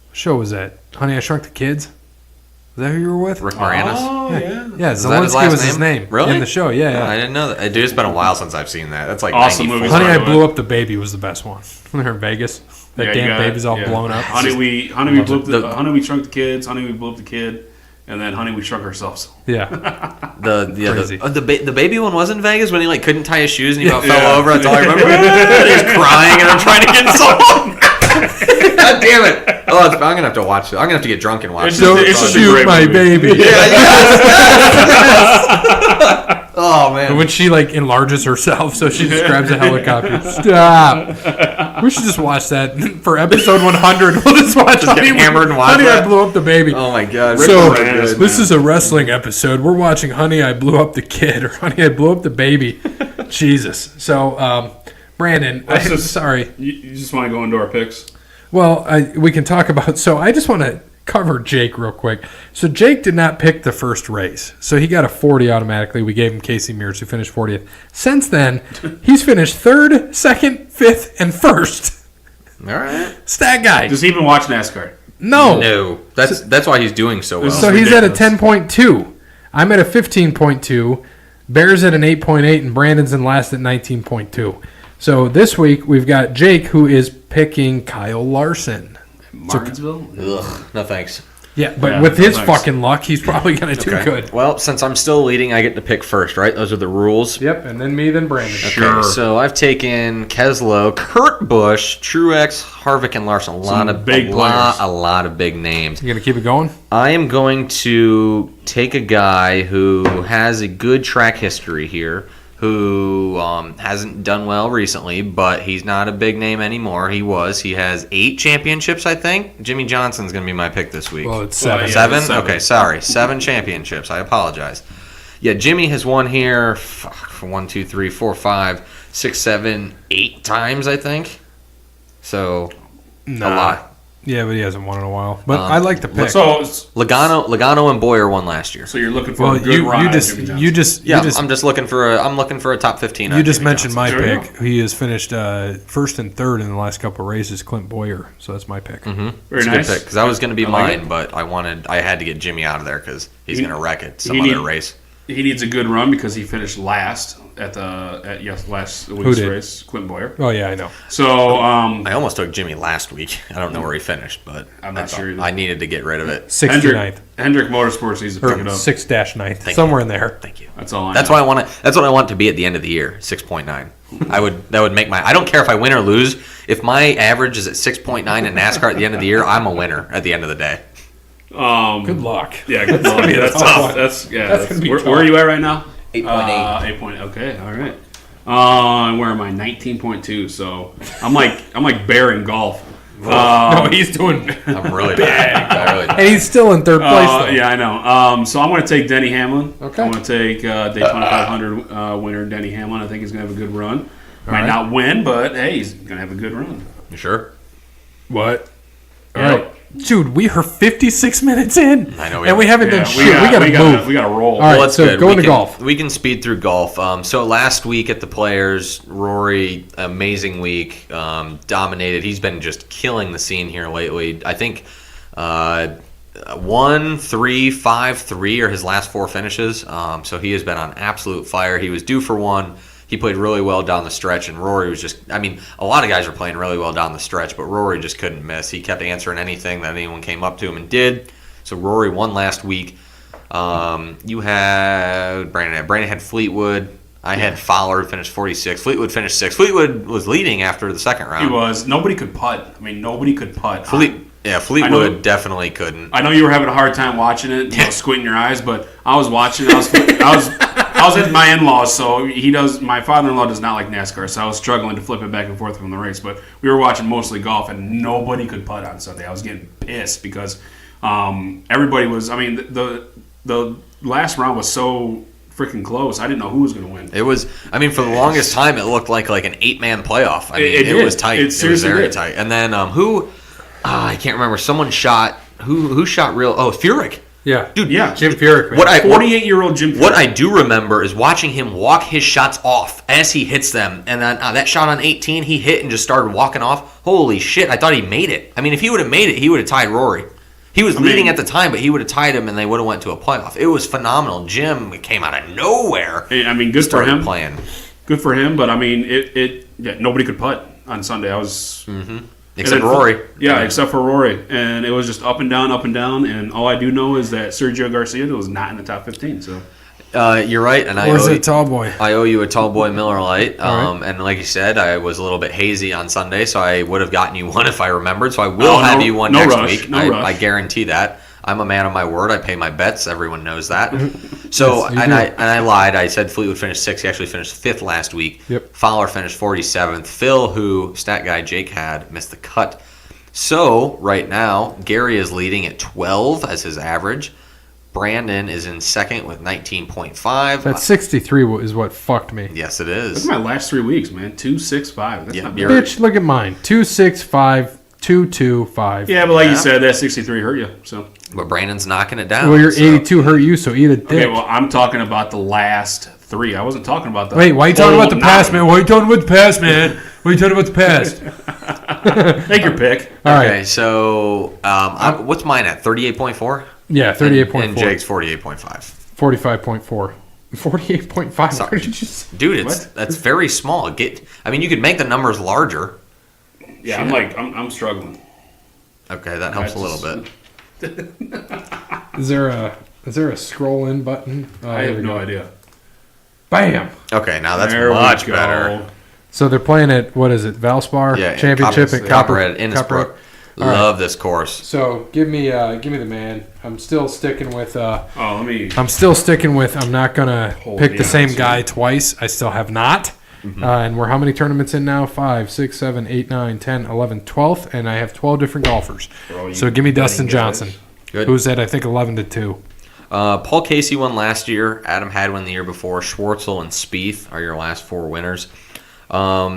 Speaker 1: What show was that? Honey, I Shrunk the Kids. Is that who you were with?
Speaker 2: Rick Moranis.
Speaker 3: Oh yeah.
Speaker 1: Yeah, Zelensky was his name.
Speaker 2: Really?
Speaker 1: In the show, yeah.
Speaker 2: I didn't know that. Dude, it's been a while since I've seen that. That's like
Speaker 3: Awesome
Speaker 2: 94.
Speaker 3: movies.
Speaker 1: Honey, I Blew Up the Baby was the best one. When they're in Vegas. That damn baby's all blown up.
Speaker 3: Honey, we Shrunk the Kids. Honey, we blew up the kid. And then, Honey, we shrunk ourselves.
Speaker 1: Yeah.
Speaker 2: The baby one was in Vegas when he like couldn't tie his shoes and he about fell over. That's all I remember. He was crying and I'm trying to get someone. God damn it! Oh, I'm gonna have to watch it. I'm gonna have to get drunk and watch it.
Speaker 1: Don't shoot my baby.
Speaker 2: Oh man!
Speaker 1: And when she like enlarges herself, so she just grabs a helicopter. Stop! We should just watch that for episode 100. We'll just watch
Speaker 2: Honey, hammered and watch
Speaker 1: Honey,
Speaker 2: that.
Speaker 1: I Blew Up the Baby.
Speaker 2: Oh my god!
Speaker 1: So this is a wrestling episode. We're watching Honey, I Blew Up the Kid, or Honey, I Blew Up the Baby. Jesus. So, Brandon, sorry.
Speaker 3: You just want to go into our picks?
Speaker 1: Well, we can talk about. So I just want to cover Jake real quick. So Jake did not pick the first race, so he got a 40 automatically. We gave him Casey Mears, who finished 40th. Since then, he's finished 3rd, 2nd, 5th, and 1st.
Speaker 2: All right.
Speaker 1: Stat guy.
Speaker 3: Does he even watch NASCAR?
Speaker 2: No. That's why he's doing so well.
Speaker 1: So he's at a 10.2. I'm at a 15.2. Bear's at an 8.8, and Brandon's in last at 19.2. So this week we've got Jake, who is picking Kyle Larson.
Speaker 3: Martinsville?
Speaker 2: Ugh, no thanks.
Speaker 1: Yeah, but
Speaker 3: Yeah,
Speaker 1: with his
Speaker 3: thanks.
Speaker 1: fucking luck, he's probably going to do good.
Speaker 2: Well, since I'm still leading, I get to pick first, right? Those are the rules.
Speaker 1: Yep, and then me, then Brandon.
Speaker 3: Sure.
Speaker 2: So I've taken Keslow, Kurt Busch, Truex, Harvick, and Larson. A lot of big names.
Speaker 1: You going to keep it going?
Speaker 2: I am going to take a guy who has a good track history here, who hasn't done well recently, but he's not a big name anymore. He has 8 championships, I think. Jimmy Johnson's going to be my pick this week.
Speaker 1: Well, it's 7.
Speaker 3: Yeah.
Speaker 2: 7? Okay, sorry. 7 championships. I apologize. Yeah, Jimmy has won here 1, 2, 3, 4, 5, 6, 7, 8 times, I think. So, a lot.
Speaker 1: Yeah, but he hasn't won in a while. But I like the pick.
Speaker 3: So
Speaker 2: Logano and Boyer won last year.
Speaker 3: So you're looking for a good run.
Speaker 1: I'm
Speaker 2: just looking for a top 15.
Speaker 1: You just mentioned
Speaker 2: Johnson.
Speaker 1: my
Speaker 3: There you
Speaker 1: pick. He has finished first and third in the last couple of races. Clint Boyer, so that's my pick.
Speaker 3: Very
Speaker 2: It's a
Speaker 3: nice.
Speaker 2: good pick because that was going to be
Speaker 3: I like
Speaker 2: mine,
Speaker 3: it.
Speaker 2: but I had to get Jimmy out of there because he's
Speaker 3: He-
Speaker 2: going to wreck it
Speaker 3: he
Speaker 2: other
Speaker 3: need-
Speaker 2: race.
Speaker 3: He needs a good run because he finished last at last
Speaker 1: Who
Speaker 3: week's
Speaker 1: did?
Speaker 3: race. Clint Boyer.
Speaker 1: Oh yeah, I know.
Speaker 3: So
Speaker 2: I almost took Jimmy last week. I don't know where he finished, but
Speaker 3: I'm not sure either.
Speaker 2: I needed to get rid of it.
Speaker 1: 69th
Speaker 3: Hendrick Motorsports needs to pick
Speaker 1: or
Speaker 3: it up.
Speaker 1: 6-9th, somewhere in there.
Speaker 2: Thank you.
Speaker 3: That's all.
Speaker 2: That's what I want to be at the end of the year. 6.9. That would make my. I don't care if I win or lose. If my average is at 6.9 in NASCAR at the end of the year, I'm a winner at the end of the day.
Speaker 1: Good luck.
Speaker 3: Yeah, good luck.
Speaker 1: be a
Speaker 3: That's
Speaker 1: tough
Speaker 3: tough.
Speaker 1: one.
Speaker 3: That's
Speaker 1: gonna be
Speaker 3: where
Speaker 1: tough.
Speaker 3: are you at right now?
Speaker 2: 8.8.
Speaker 3: 8.8. Okay, all right. Where am I? 19.2. So I'm like Bear in golf.
Speaker 1: No, he's doing.
Speaker 2: I'm really bad.
Speaker 1: And he's still in third place though.
Speaker 3: Yeah, I know. So I'm going to take Denny Hamlin.
Speaker 1: Okay.
Speaker 3: I'm going to take Daytona 500 winner Denny Hamlin. I think he's going to have a good run. Might
Speaker 1: right.
Speaker 3: not win, but hey, he's going to have a good run.
Speaker 2: You sure?
Speaker 1: What? All
Speaker 3: Yeah.
Speaker 1: right, dude. We are 56 minutes in,
Speaker 2: I know,
Speaker 1: and we haven't done shit. We gotta move.
Speaker 3: We got to roll.
Speaker 1: All right,
Speaker 2: Well, that's
Speaker 1: so
Speaker 2: good.
Speaker 1: go
Speaker 2: We
Speaker 1: into
Speaker 2: can-
Speaker 1: golf.
Speaker 2: We can speed through golf. So last week at the Players, Rory, amazing week, dominated. He's been just killing the scene here lately. I think 1, 3, 5, 3 are his last 4 finishes. So he has been on absolute fire. He was due for one. He played really well down the stretch, and Rory was just, I mean, a lot of guys were playing really well down the stretch, but Rory just couldn't miss. He kept answering anything that anyone came up to him and did. So Rory won last week. You had Brandon had Fleetwood. I had Fowler, who finished 46. Fleetwood finished 6th. Fleetwood was leading after the second round.
Speaker 3: He was. Nobody could putt. I mean, nobody could putt.
Speaker 2: Fleetwood definitely couldn't.
Speaker 3: I know you were having a hard time watching it, squinting your eyes, but I was watching. I was at my in-laws, so my father-in-law does not like NASCAR, so I was struggling to flip it back and forth from the race. But we were watching mostly golf, and nobody could putt on Sunday. I was getting pissed because everybody was. I mean, the last round was so freaking close. I didn't know who was going to win.
Speaker 2: It was. I mean, for the longest time, it looked like an 8-man playoff. I mean,
Speaker 3: It
Speaker 2: it
Speaker 3: did.
Speaker 2: was tight.
Speaker 3: It
Speaker 2: It was
Speaker 3: seriously
Speaker 2: very
Speaker 3: did.
Speaker 2: tight. And then who? I can't remember. Someone shot. Who shot real? Oh, Furyk.
Speaker 1: Yeah,
Speaker 2: Dude,
Speaker 3: Yeah.
Speaker 1: Jim Furyk. Man.
Speaker 2: What I
Speaker 3: 48-year-old Jim.
Speaker 2: What I do remember is watching him walk his shots off as he hits them. And then that shot on 18, he hit and just started walking off. Holy shit, I thought he made it. I mean, if he would have made it, he would have tied Rory. He was leading at the time, but he would have tied him and they would have went to a playoff. It was phenomenal. Jim came out of nowhere.
Speaker 3: I mean, good for
Speaker 2: Started
Speaker 3: him.
Speaker 2: playing.
Speaker 3: Good for him, but I mean, nobody could putt on Sunday. I was.
Speaker 2: Except
Speaker 3: And then-
Speaker 2: Rory.
Speaker 3: Yeah, except for Rory. And it was just up and down. And all I do know is that Sergio Garcia was not in the top 15. So
Speaker 2: You're right. And
Speaker 1: Where's the tall boy?
Speaker 2: I owe you a tall boy Miller Lite.
Speaker 1: All right.
Speaker 2: And like you said, I was a little bit hazy on Sunday, so I would have gotten you one if I remembered. So I will have you one
Speaker 3: no
Speaker 2: next
Speaker 3: rush,
Speaker 2: week.
Speaker 3: no
Speaker 2: I
Speaker 3: rush.
Speaker 2: guarantee that. I'm a man of my word. I pay my bets. Everyone knows that. So
Speaker 1: Yes, you
Speaker 2: and
Speaker 1: do.
Speaker 2: I lied. I said Fleetwood finished 6th. He actually finished 5th last week.
Speaker 1: Yep.
Speaker 2: Fowler finished 47th. Phil, who stat guy Jake had, missed the cut. So right now, Gary is leading at 12 as his average. Brandon is in second with 19.5.
Speaker 1: That 63 is what fucked me.
Speaker 2: Yes, it
Speaker 3: look
Speaker 2: is.
Speaker 3: at my last 3 weeks, man. 2-6-5. That's
Speaker 2: Yeah,
Speaker 3: not
Speaker 2: you're-
Speaker 3: bad.
Speaker 1: Bitch, look at mine. 265, 225.
Speaker 3: Yeah, but like
Speaker 2: Yeah.
Speaker 3: you said, that 63 hurt you. So
Speaker 2: But Brandon's knocking it down.
Speaker 1: Well, your
Speaker 2: so-
Speaker 1: 82 hurt you, so eat a dick.
Speaker 3: okay, well, I'm talking about the last 3. I wasn't talking about the.
Speaker 1: Wait, why are you talking
Speaker 3: whole
Speaker 1: about the past,
Speaker 3: 9.
Speaker 1: man? Why are you talking about the past, man? Why are you talking about the past?
Speaker 3: Take your pick.
Speaker 1: All right.
Speaker 2: Okay, so what's mine at? 38.4?
Speaker 1: Yeah, 38.4.
Speaker 2: And Jake's 48.5.
Speaker 1: 45.4. 48.5.
Speaker 2: Sorry.
Speaker 1: What did you say?
Speaker 2: Dude,
Speaker 3: What?
Speaker 2: that's very small. I mean, you could make the numbers larger.
Speaker 3: Yeah, I'm struggling.
Speaker 2: Okay, that helps a little bit.
Speaker 1: Is there a scroll in button? Oh,
Speaker 3: I
Speaker 1: there
Speaker 3: have
Speaker 1: we
Speaker 3: no
Speaker 1: go.
Speaker 3: idea.
Speaker 1: Bam.
Speaker 2: Okay, now that's
Speaker 3: There we
Speaker 2: much
Speaker 3: go.
Speaker 2: better.
Speaker 1: So they're playing at what is it? Valspar
Speaker 2: Yeah,
Speaker 1: Championship at
Speaker 2: Copperhead, Innisbrook.
Speaker 1: All
Speaker 2: Love this course.
Speaker 1: So give me the man. I'm still sticking with.
Speaker 3: Let me.
Speaker 1: I'm not gonna
Speaker 3: Hold
Speaker 1: pick
Speaker 3: the
Speaker 1: the same
Speaker 3: odds,
Speaker 1: guy twice. I still have not. And we're how many tournaments in now? 5, 6, 7, 8, 9, 10, 11, 12, and I have 12 different golfers. So give me Dustin Johnson,
Speaker 2: Good.
Speaker 1: who's at I think 11-2.
Speaker 2: Paul Casey won last year. Adam Hadwin the year before. Schwartzel and Spieth are your last 4 winners.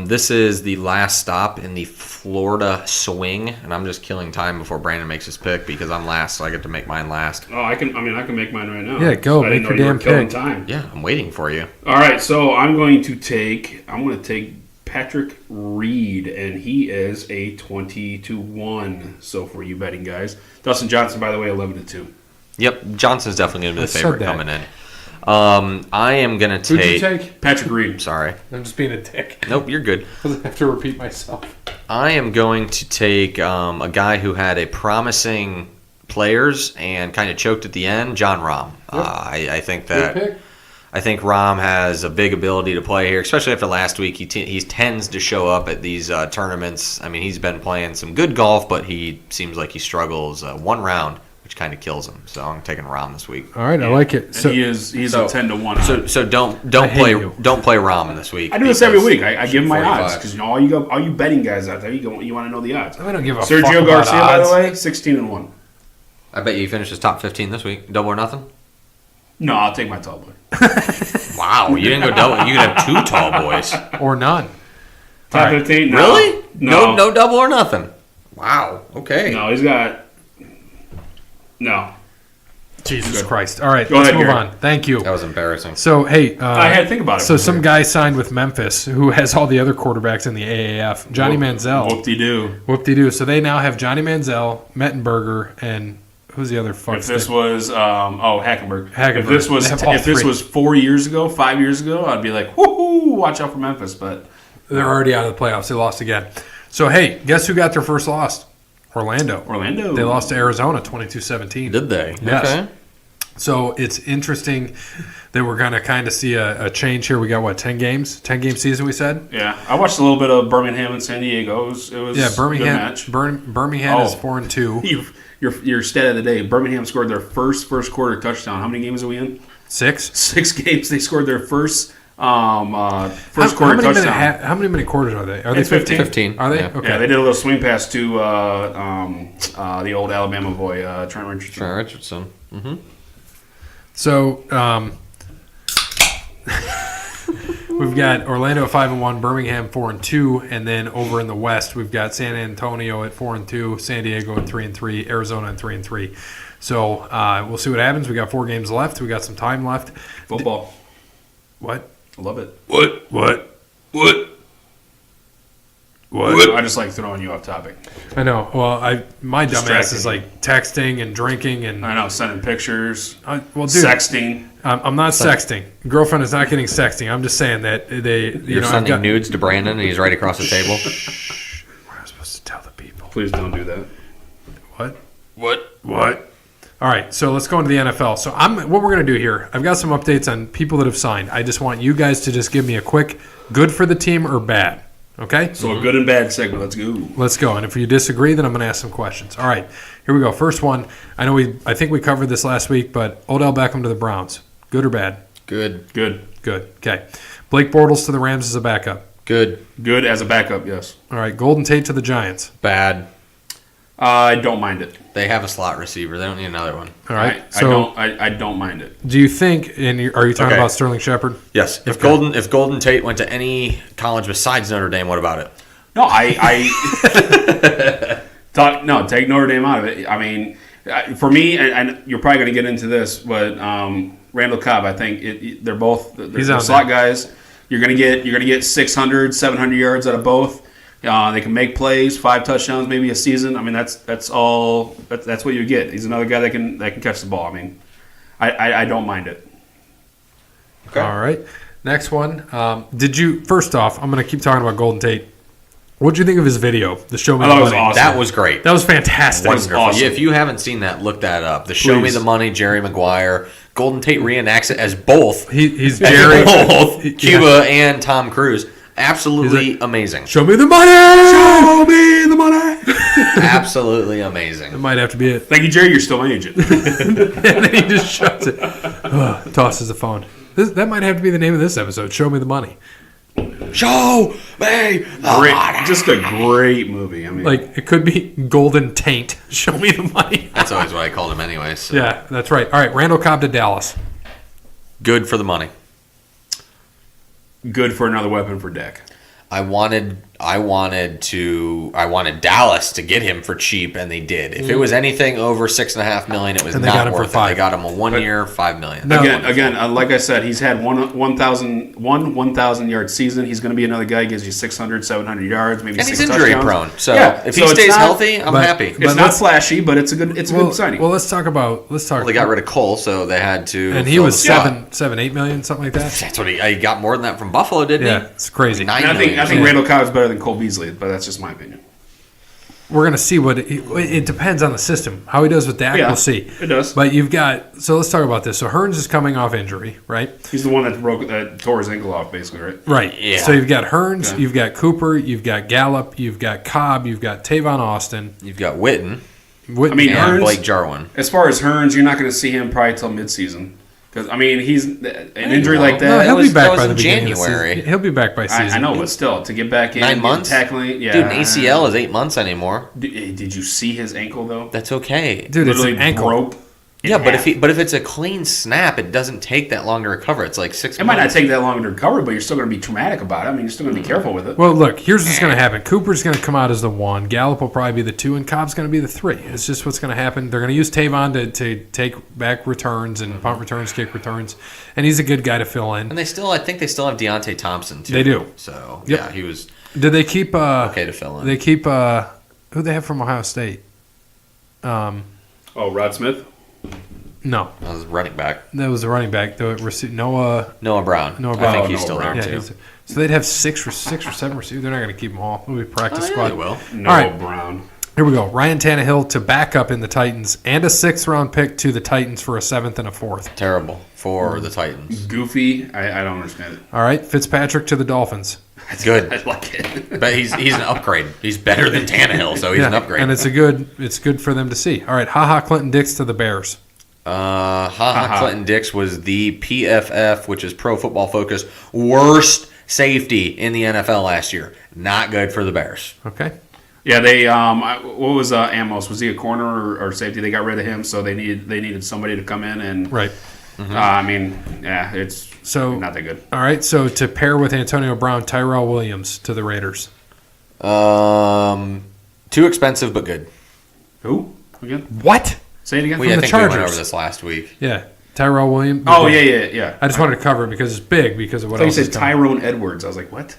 Speaker 2: This is the last stop in the Florida swing, and I'm just killing time before Brandon makes his pick because I'm last, so I get to make mine last.
Speaker 3: Oh, I can make mine right now.
Speaker 1: Yeah, go,
Speaker 3: I didn't
Speaker 1: make
Speaker 3: know
Speaker 1: your
Speaker 3: you were
Speaker 1: damn
Speaker 3: killing
Speaker 1: pick.
Speaker 3: time.
Speaker 2: Yeah, I'm waiting for you.
Speaker 3: All right, so I'm going to take Patrick Reed, and he is a 20-1. So for you betting guys, Dustin Johnson, by the way, 11-2.
Speaker 2: Yep, Johnson's definitely going to be the
Speaker 1: I
Speaker 2: favorite
Speaker 1: said that.
Speaker 2: coming in. I am going to
Speaker 1: Who'd you
Speaker 2: take...
Speaker 1: take?
Speaker 3: Patrick Reed.
Speaker 2: Sorry.
Speaker 1: I'm just being a dick.
Speaker 2: Nope, you're good.
Speaker 1: I have to repeat myself.
Speaker 2: I am going to take a guy who had a promising players and kind of choked at the end, John Rahm.
Speaker 1: Yep.
Speaker 2: I think
Speaker 1: Good
Speaker 2: that
Speaker 1: pick.
Speaker 2: I think Rahm has a big ability to play here, especially after last week. He tends to show up at these tournaments. I mean, he's been playing some good golf, but he seems like he struggles one round, which kind of kills him. So I'm taking Rahm this week.
Speaker 1: All right, I like it.
Speaker 3: And
Speaker 1: So
Speaker 3: he's
Speaker 2: so-
Speaker 3: a 10-1.
Speaker 2: So don't
Speaker 1: I hate
Speaker 2: play
Speaker 1: you.
Speaker 2: Rahm this week.
Speaker 3: I do this every
Speaker 2: because-
Speaker 3: week. I give him my
Speaker 2: 45.
Speaker 3: odds because all you betting guys out there, you want to know the odds.
Speaker 1: I don't give a fuck
Speaker 3: Sergio
Speaker 1: about
Speaker 3: Garcia, by
Speaker 1: odds.
Speaker 3: the way, 16-1.
Speaker 2: I bet you he finishes top 15 this week. Double or nothing?
Speaker 3: No, I'll take my tall boy.
Speaker 2: Wow, you didn't go double. You could have 2 tall boys.
Speaker 1: Or none.
Speaker 3: Top
Speaker 1: All right.
Speaker 3: 15? No.
Speaker 2: Really?
Speaker 3: No.
Speaker 2: No double or nothing. Wow. Okay.
Speaker 3: No, he's got. No.
Speaker 1: Jesus
Speaker 3: Good.
Speaker 1: Christ. All right,
Speaker 3: Go
Speaker 1: let's
Speaker 3: ahead,
Speaker 1: move
Speaker 3: Gary.
Speaker 1: on. Thank you.
Speaker 2: That was embarrassing.
Speaker 1: So, hey.
Speaker 3: I had to think about it.
Speaker 1: So
Speaker 3: for a
Speaker 1: some
Speaker 3: second.
Speaker 1: guy signed with Memphis who has all the other quarterbacks in the AAF. Johnny Manziel.
Speaker 3: Whoop-de-doo.
Speaker 1: Whoop-de-doo. So they now have Johnny Manziel, Mettenberger, and who's the other fuck?
Speaker 3: If this was Hackenberg.
Speaker 1: Hackenberg.
Speaker 3: If this was
Speaker 1: They have all
Speaker 3: if this
Speaker 1: three.
Speaker 3: was 4 years ago, 5 years ago, I'd be like, whoo, watch out for Memphis. But
Speaker 1: They're already out of the playoffs. They lost again. So, hey, guess who got their first loss? Orlando.
Speaker 3: Orlando.
Speaker 1: They lost to Arizona 22-17.
Speaker 2: Did they?
Speaker 1: Yes.
Speaker 2: Okay.
Speaker 1: So it's interesting that we're going to kind of see a change here. We got, what, 10 games? 10-game season, we said?
Speaker 3: Yeah, I watched a little bit of Birmingham and San Diego. It was
Speaker 1: Yeah,
Speaker 3: a
Speaker 1: Birmingham.
Speaker 3: good match.
Speaker 1: Birmingham is
Speaker 3: Oh.
Speaker 1: 4-2.
Speaker 3: Your stat of the day: Birmingham scored their first quarter touchdown. How many games are we in?
Speaker 1: 6.
Speaker 3: 6 games. They scored their first quarter
Speaker 1: how many
Speaker 3: touchdown.
Speaker 1: how many minute quarters are they? Are they
Speaker 3: It's 15.
Speaker 2: 15.
Speaker 1: Are they?
Speaker 2: Yeah.
Speaker 1: Okay.
Speaker 3: Yeah, they did a little swing pass to the old Alabama boy, Trent Richardson.
Speaker 2: Trent Richardson. Mm-hmm.
Speaker 1: So we've got Orlando at 5-1, Birmingham 4-2, and then over in the West we've got San Antonio at 4-2, San Diego at 3-3, Arizona at 3-3. So we'll see what happens. We got 4 games left. We got some time left.
Speaker 3: Football.
Speaker 1: What?
Speaker 3: I love it.
Speaker 1: What?
Speaker 3: I just like throwing you off topic.
Speaker 1: I know. Well, my dumbass is
Speaker 3: Distracting.
Speaker 1: like texting and drinking and
Speaker 3: I know, sending pictures,
Speaker 1: well, dude,
Speaker 3: sexting.
Speaker 1: I'm not sexting. Girlfriend is not getting sexting. I'm just saying that
Speaker 2: You're
Speaker 1: I've
Speaker 2: sending
Speaker 1: got-
Speaker 2: nudes to Brandon, and he's right across the table.
Speaker 1: We're not supposed to tell the people.
Speaker 3: Please don't do that.
Speaker 1: What? All right, so let's go into the NFL. So what we're going to do here, I've got some updates on people that have signed. I just want you guys to just give me a quick good for the team or bad. Okay?
Speaker 3: So a good and bad segment. Let's go.
Speaker 1: Let's go. And if you disagree, then I'm going to ask some questions. All right, here we go. First one. I think we covered this last week, but Odell Beckham to the Browns. Good or bad?
Speaker 2: Good.
Speaker 3: Good.
Speaker 1: Good. Okay. Blake Bortles to the Rams as a backup.
Speaker 2: Good.
Speaker 3: Good as a backup, yes.
Speaker 1: All right, Golden Tate to the Giants.
Speaker 2: Bad.
Speaker 3: I don't mind it.
Speaker 2: They have a slot receiver. They don't need another one.
Speaker 1: All right.
Speaker 3: I don't mind it.
Speaker 1: Do you think? And are you talking
Speaker 2: Okay.
Speaker 1: about Sterling Shepard?
Speaker 2: Yes. If Golden Tate went to any college besides Notre Dame, what about it?
Speaker 3: No, take Notre Dame out of it. I mean, for me, and you're probably going to get into this, but Randall Cobb, I think they're both
Speaker 1: He's
Speaker 3: they're
Speaker 1: out
Speaker 3: slot
Speaker 1: there.
Speaker 3: guys. You're going to get 600, 700 yards out of both. They can make plays, 5 touchdowns, maybe a season. I mean, that's all. That's what you get. He's another guy that can catch the ball. I mean, I don't mind it.
Speaker 2: Okay.
Speaker 1: All right. Next one. First off, I'm going to keep talking about Golden Tate. What'd you think of his video? The Show Me
Speaker 3: I
Speaker 1: the
Speaker 3: thought it was
Speaker 1: Money.
Speaker 3: awesome.
Speaker 2: That was great.
Speaker 1: That was fantastic.
Speaker 2: Wonderful.
Speaker 3: awesome.
Speaker 2: Yeah, if you haven't seen that, look that up. The Show Me
Speaker 3: Please.
Speaker 2: the Money, Jerry Maguire. Golden Tate reenacts it as both.
Speaker 1: He's
Speaker 2: As
Speaker 1: Jerry.
Speaker 2: both
Speaker 1: Yeah.
Speaker 2: Cuba and Tom Cruise. Absolutely amazing.
Speaker 1: Show me the money.
Speaker 3: Show me the money.
Speaker 2: Absolutely
Speaker 1: That
Speaker 2: amazing.
Speaker 1: might have to be it.
Speaker 3: Thank you, Jerry. You're still my agent.
Speaker 1: And then he just shuts it. Tosses the phone. That might have to be the name of this episode. Show me the money.
Speaker 2: Show me the
Speaker 3: Great,
Speaker 2: money.
Speaker 3: just a great movie. I mean,
Speaker 1: Like, it could be Golden Taint. Show me the money.
Speaker 2: That's always what I called him anyway. So.
Speaker 1: Yeah, that's right. All right, Randall Cobb to Dallas.
Speaker 2: Good for the money.
Speaker 3: good for another weapon for Dak.
Speaker 2: I wanted Dallas to get him for cheap, and they did. If it was anything over $6.5 million, it was
Speaker 1: And they got
Speaker 2: not
Speaker 1: him for
Speaker 2: worth it.
Speaker 1: $5.
Speaker 2: They got him a 1 year, $5 million.
Speaker 1: No.
Speaker 3: Again, like I said, he's had one 1,000 yard season. He's going to be another guy who gives you 600, 700 yards, maybe
Speaker 2: And
Speaker 3: 6
Speaker 2: he's injury
Speaker 3: touchdowns.
Speaker 2: prone, so
Speaker 3: Yeah,
Speaker 2: if
Speaker 3: so
Speaker 2: he
Speaker 3: it's
Speaker 2: stays
Speaker 3: not-
Speaker 2: healthy, I'm
Speaker 1: but-
Speaker 2: happy.
Speaker 3: It's
Speaker 1: But
Speaker 3: not
Speaker 1: let's-
Speaker 3: flashy, but it's a good signing.
Speaker 1: Well, let's talk.
Speaker 2: Well, they got rid of Cole, so they had to.
Speaker 1: And he
Speaker 2: fill
Speaker 1: was
Speaker 2: the spot.
Speaker 1: 8 million, something like that.
Speaker 2: That's what he got more than that from Buffalo, didn't
Speaker 1: Yeah,
Speaker 2: he?
Speaker 1: it's crazy.
Speaker 2: 9
Speaker 3: And I think
Speaker 2: million.
Speaker 3: Randall Cobb is better than Cole Beasley, but that's just my opinion.
Speaker 1: We're gonna see what it depends on the system. How he does with Dak,
Speaker 3: Yeah,
Speaker 1: we'll see.
Speaker 3: it does.
Speaker 1: But you've got. So let's talk about this. So Hearns is coming off injury, right?
Speaker 3: He's the one that tore his ankle off, basically, right?
Speaker 1: Right.
Speaker 2: Yeah.
Speaker 1: So you've got Hearns,
Speaker 3: Okay.
Speaker 1: you've got Cooper, you've got Gallup, you've got Cobb, you've got Tavon Austin.
Speaker 2: You've got Witten
Speaker 1: Whitten,
Speaker 3: I mean,
Speaker 2: and
Speaker 3: Hearns-
Speaker 2: Blake Jarwin.
Speaker 3: As far as Hearns, you're not going to see him probably till midseason. Because, I mean, he's an injury like
Speaker 1: no,
Speaker 3: that.
Speaker 1: he'll
Speaker 2: was-
Speaker 1: be back
Speaker 2: that was
Speaker 1: by the
Speaker 2: in
Speaker 1: beginning of the
Speaker 2: January.
Speaker 1: season. He'll be back by season.
Speaker 3: I know, but still, to get back in,
Speaker 2: 9
Speaker 3: get
Speaker 2: months?
Speaker 3: tackling, yeah.
Speaker 2: Dude, an ACL is 8 months anymore.
Speaker 3: Did you see his ankle though?
Speaker 2: That's okay.
Speaker 1: Dude, it's
Speaker 3: Literally
Speaker 1: an ankle.
Speaker 3: broke. in
Speaker 2: Yeah, but
Speaker 3: half.
Speaker 2: if it's a clean snap, it doesn't take that long to recover. It's like 6
Speaker 3: It might
Speaker 2: months.
Speaker 3: not take that long to recover, but you're still going to be traumatic about it. I mean, you're still going to be careful with it.
Speaker 1: Well, look, here's what's going to happen. Cooper's going to come out as the 1. Gallup will probably be the 2, and Cobb's going to be the 3. It's just what's going to happen. They're going to use Tavon to take back returns and punt returns, kick returns, and he's a good guy to fill in.
Speaker 2: And I think they still have Deontay Thompson too.
Speaker 1: They do.
Speaker 2: So
Speaker 1: Yep.
Speaker 2: yeah, he was
Speaker 1: Did they keep?
Speaker 2: okay to fill in.
Speaker 1: They keep. Who they have from Ohio State?
Speaker 3: Rod Smith?
Speaker 1: No,
Speaker 2: I was running back.
Speaker 1: that was the running back. The Noah.
Speaker 2: Noah Brown.
Speaker 1: Noah
Speaker 2: I
Speaker 1: Brown.
Speaker 2: think
Speaker 3: Oh,
Speaker 2: he's
Speaker 3: Noah
Speaker 2: still
Speaker 3: Brown.
Speaker 2: there
Speaker 1: Yeah,
Speaker 2: too.
Speaker 1: so they'd have 6 or 7 receivers. They're not going to keep them all. It'll be practice
Speaker 2: Oh, yeah,
Speaker 1: squad.
Speaker 2: they will.
Speaker 3: No,
Speaker 1: All right.
Speaker 3: Brown.
Speaker 1: Here we go. Ryan Tannehill to back up in the Titans and a 6th round pick to the Titans for a 7th and a 4th.
Speaker 2: Terrible for the Titans.
Speaker 3: Goofy. I don't understand it.
Speaker 1: All right, Fitzpatrick to the Dolphins.
Speaker 2: Good.
Speaker 3: I like it.
Speaker 2: But he's an upgrade. He's better than Tannehill, so he's an upgrade.
Speaker 1: and it's good for them to see. All right, Clinton Dix to the Bears.
Speaker 2: Clinton Dix was the PFF, which is Pro Football Focus, worst safety in the NFL last year. Not good for the Bears.
Speaker 1: Okay.
Speaker 3: Yeah, they what was Amos? Was he a corner or safety? They got rid of him, so they needed somebody to come in and
Speaker 1: Right.
Speaker 3: I mean, yeah, it's
Speaker 1: So
Speaker 3: not that good.
Speaker 1: All right, so to pair with Antonio Brown, Tyrell Williams to the Raiders.
Speaker 2: Too expensive, but good.
Speaker 3: Who again?
Speaker 1: What?
Speaker 3: Say it again.
Speaker 2: I
Speaker 1: the
Speaker 2: think we went
Speaker 1: Chargers.
Speaker 2: over this last week.
Speaker 1: Yeah, Tyrell Williams.
Speaker 3: Oh yeah.
Speaker 1: I just wanted to cover it because it's big because of what
Speaker 3: I thought you
Speaker 1: else
Speaker 3: said
Speaker 1: is coming.
Speaker 3: Tyrone Edwards. I was like, what?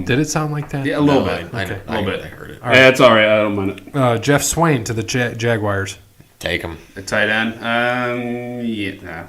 Speaker 1: Did it sound like that?
Speaker 3: Yeah, a little
Speaker 2: No,
Speaker 3: bit.
Speaker 2: I
Speaker 1: Okay.
Speaker 3: A little bit.
Speaker 2: I heard it.
Speaker 1: All right.
Speaker 3: Yeah, it's all right. I don't mind it.
Speaker 1: Jeff Swain to the Jaguars.
Speaker 2: Take him.
Speaker 3: A tight end. Yeah. Nah.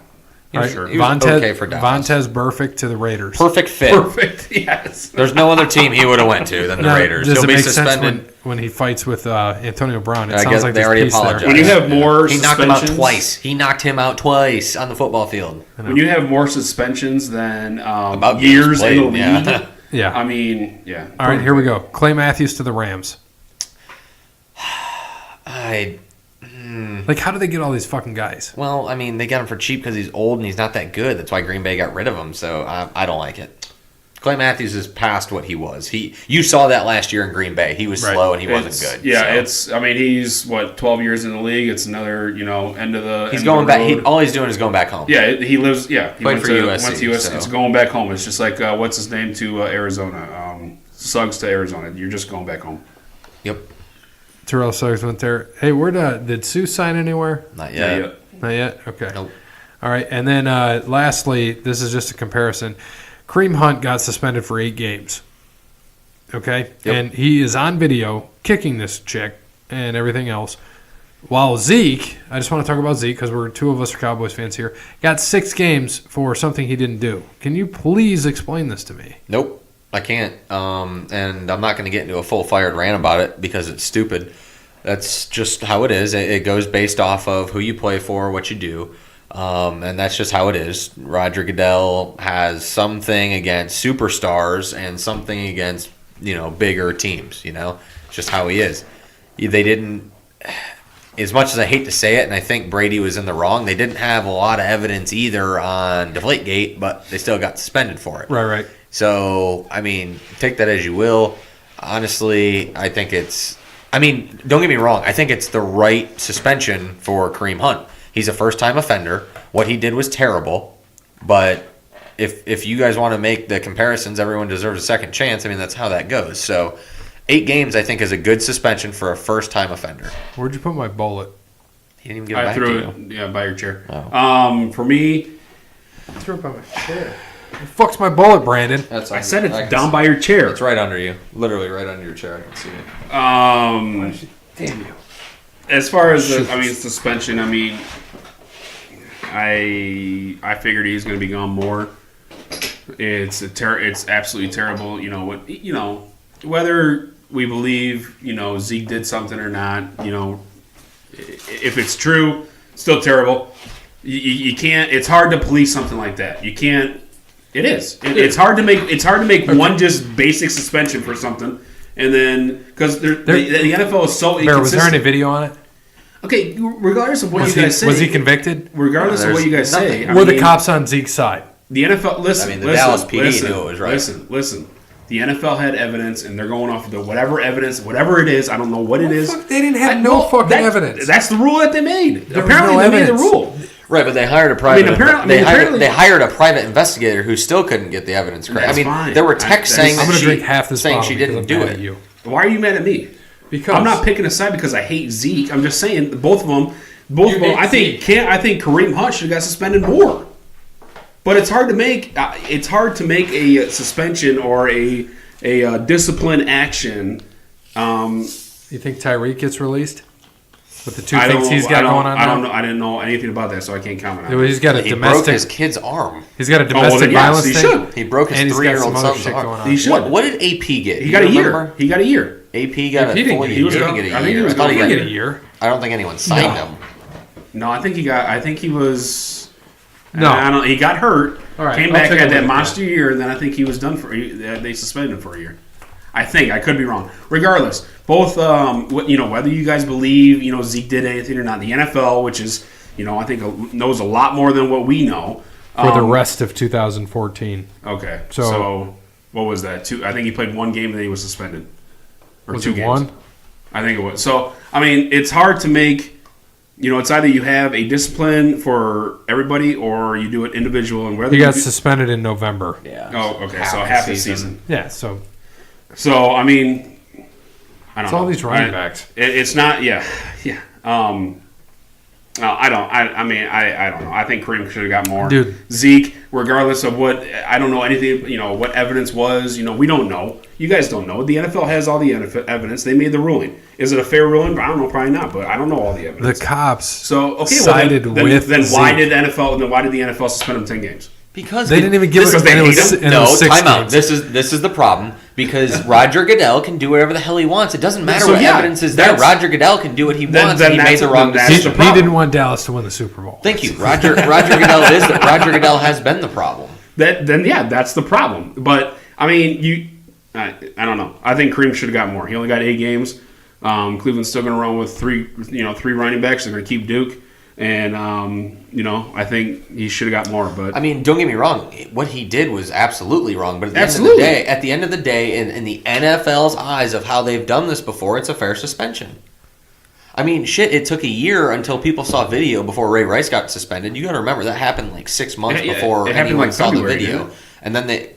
Speaker 1: All right,
Speaker 3: Sure.
Speaker 2: He was okay for Dallas.
Speaker 1: Vontez Burfict to the Raiders.
Speaker 2: Perfect fit.
Speaker 3: Perfect. Yes.
Speaker 2: There's no other team he would have went to than the
Speaker 1: Now,
Speaker 2: Raiders.
Speaker 1: Does
Speaker 2: He'll
Speaker 1: it
Speaker 2: be
Speaker 1: make
Speaker 2: suspended.
Speaker 1: sense when he fights with Antonio Brown? It
Speaker 2: I
Speaker 1: sounds
Speaker 2: guess
Speaker 1: like
Speaker 2: they
Speaker 1: there's
Speaker 2: already
Speaker 1: peace there.
Speaker 2: apologized.
Speaker 3: When you have more
Speaker 2: He knocked him out
Speaker 3: suspensions-
Speaker 2: twice. He knocked him out twice on the football field.
Speaker 3: When you have more suspensions than
Speaker 2: About games
Speaker 3: years in the
Speaker 2: played,
Speaker 3: league,
Speaker 2: yeah.
Speaker 1: Yeah.
Speaker 3: I mean, yeah.
Speaker 1: All right, here we go. Clay Matthews to the Rams. Like, how do they get all these fucking guys?
Speaker 2: Well, I mean, they got him for cheap because he's old and he's not that good. That's why Green Bay got rid of him. So I don't like it. Clay Matthews is past what he was. You saw that last year in Green Bay. He was
Speaker 1: Right.
Speaker 2: slow and he wasn't
Speaker 3: It's-
Speaker 2: good.
Speaker 3: Yeah,
Speaker 2: so.
Speaker 3: I mean, he's 12 years in the league. It's another, end of the.
Speaker 2: He's
Speaker 3: end
Speaker 2: going
Speaker 3: of the
Speaker 2: back.
Speaker 3: road.
Speaker 2: All he's doing is going back home.
Speaker 3: Yeah, he lives. Yeah, he
Speaker 2: Played
Speaker 3: went
Speaker 2: for
Speaker 3: to,
Speaker 2: USC,
Speaker 3: Went to USC.
Speaker 2: so.
Speaker 3: It's going back home. It's just like what's his name to Arizona. Suggs to Arizona. You're just going back home.
Speaker 2: Yep.
Speaker 1: Terrell Suggs went there. Hey, did Sue sign anywhere?
Speaker 2: Not
Speaker 3: Yeah.
Speaker 2: yet.
Speaker 1: Not yet? Okay.
Speaker 2: Nope.
Speaker 1: All right, and then lastly, this is just a comparison. Kareem Hunt got suspended for 8 games. Okay?
Speaker 2: Yep.
Speaker 1: And he is on video kicking this chick and everything else. While Zeke, I just want to talk about Zeke because we're 2 of us are Cowboys fans here, got 6 games for something he didn't do. Can you please explain this to me?
Speaker 2: Nope. I can't. And I'm not going to get into a full fired rant about it because it's stupid. That's just how it is. It goes based off of who you play for, what you do. And that's just how it is. Roger Goodell has something against superstars and something against, bigger teams, It's just how he is. They didn't, as much as I hate to say it, and I think Brady was in the wrong, they didn't have a lot of evidence either on Deflategate, but they still got suspended for it.
Speaker 1: Right.
Speaker 2: So, take that as you will. Honestly, I think don't get me wrong, I think it's the right suspension for Kareem Hunt. He's a first-time offender. What he did was terrible, but if you guys want to make the comparisons, everyone deserves a second chance. That's how that goes. So 8 games, I think, is a good suspension for a first-time offender.
Speaker 1: Where'd you put my bullet?
Speaker 2: He didn't even give it back to you.
Speaker 3: By your chair.
Speaker 2: Oh.
Speaker 3: For me,
Speaker 1: I threw it by my chair. The fuck's my bullet, Brandon?
Speaker 3: I said it's down by your chair.
Speaker 2: It's right under you. Literally right under your chair. I can see it.
Speaker 1: Damn you.
Speaker 3: As far as suspension, I figured he's going to be gone more. It's absolutely terrible. Whether we believe Zeke did something or not, if it's true, still terrible. You can't. It's hard to police something like that. You can't. It is. It's hard to make. It's hard to make one just basic suspension for something, and then because the NFL is so inconsistent.
Speaker 1: Was there any video on it?
Speaker 3: Okay, regardless of what you guys say,
Speaker 1: was he convicted?
Speaker 3: Regardless of what you guys say,
Speaker 1: were the cops on Zeke's side?
Speaker 3: The NFL. Listen,
Speaker 2: Dallas PD knew it was right.
Speaker 3: Listen. The NFL had evidence, and they're going off of the whatever evidence, whatever it is. I don't know what it is.
Speaker 1: Fuck, they didn't have no fucking evidence.
Speaker 3: That's the rule that they made.
Speaker 1: There
Speaker 3: apparently,
Speaker 1: was no
Speaker 3: they
Speaker 1: evidence.
Speaker 3: made the rule.
Speaker 2: Right, but they hired a private.
Speaker 3: Apparently,
Speaker 2: they hired a private investigator who still couldn't get the evidence correct.
Speaker 3: Fine.
Speaker 2: There were texts saying
Speaker 1: I'm
Speaker 2: that
Speaker 1: going to drink half this bottle
Speaker 2: she didn't do it.
Speaker 1: You.
Speaker 3: Why are you mad at me?
Speaker 1: Because
Speaker 3: I'm not picking a side because I hate Zeke. I'm just saying both of them. I think Kareem Hunt should have got suspended more. But it's hard to make. It's hard to make a suspension or a discipline action.
Speaker 1: You think Tyreek gets released with the 2 things he's got going on?
Speaker 3: I don't know. I didn't know anything about that, so I can't comment on it.
Speaker 1: He's got
Speaker 2: He broke his kid's arm.
Speaker 1: He's got a domestic violence thing.
Speaker 3: Should.
Speaker 2: He broke his 3-year-old son's arm.
Speaker 3: He should.
Speaker 2: What did AP get?
Speaker 3: He got a year. He got a year.
Speaker 2: AP got a full year. He didn't get a year.
Speaker 3: I think he was going to
Speaker 1: get a year.
Speaker 2: I don't think anyone signed him.
Speaker 3: No, I think he was.
Speaker 1: No,
Speaker 3: I don't. He got hurt.
Speaker 1: All right,
Speaker 3: came back, had that monster year, and then I think he was done for. They suspended him for a year. I think I could be wrong. Regardless, both whether you guys believe Zeke did anything or not, the NFL, which is I think knows a lot more than what we know
Speaker 1: for the rest of 2014.
Speaker 3: Okay, so what was that? I think he played 1 game and then he was suspended. Or
Speaker 1: was
Speaker 3: 2
Speaker 1: it
Speaker 3: games.
Speaker 1: 1?
Speaker 3: I think it was. So it's hard to make. It's either you have a discipline for everybody or you do it individual. And whether
Speaker 1: he got suspended in November.
Speaker 2: Yeah.
Speaker 3: Oh, okay. So half the season.
Speaker 1: Yeah. So
Speaker 3: I don't know.
Speaker 1: It's all these running backs.
Speaker 3: It's not. Yeah. No, I don't. I don't know. I think Kareem should have got more.
Speaker 1: Dude.
Speaker 3: Zeke, regardless of what, I don't know anything. What evidence was. We don't know. You guys don't know. The NFL has all the evidence. They made the ruling. Is it a fair ruling? I don't know. Probably not. But I don't know all the evidence.
Speaker 1: The cops.
Speaker 3: Sided
Speaker 1: with
Speaker 3: then why
Speaker 1: Zeke.
Speaker 3: did the NFL suspend him 10 games?
Speaker 2: Because
Speaker 1: they didn't even give us.
Speaker 2: Time out. This is the problem. Because Roger Goodell can do whatever the hell he wants. It doesn't matter what evidence is there. Roger Goodell can do what he wants. And he made the wrong decision.
Speaker 1: He didn't want Dallas to win the Super Bowl.
Speaker 2: Thank you. Roger Goodell has been the problem.
Speaker 3: That's the problem. But I don't know. I think Kareem should have got more. He only got 8 games. Cleveland's still going to run with three running backs. They're going to keep Duke. And, I think he should have got more. But
Speaker 2: don't get me wrong. What he did was absolutely wrong. But at the end of the day, in the NFL's eyes of how they've done this before, it's a fair suspension. It took a year until people saw video before Ray Rice got suspended. You got to remember, that happened like 6 months before anyone saw the video. And then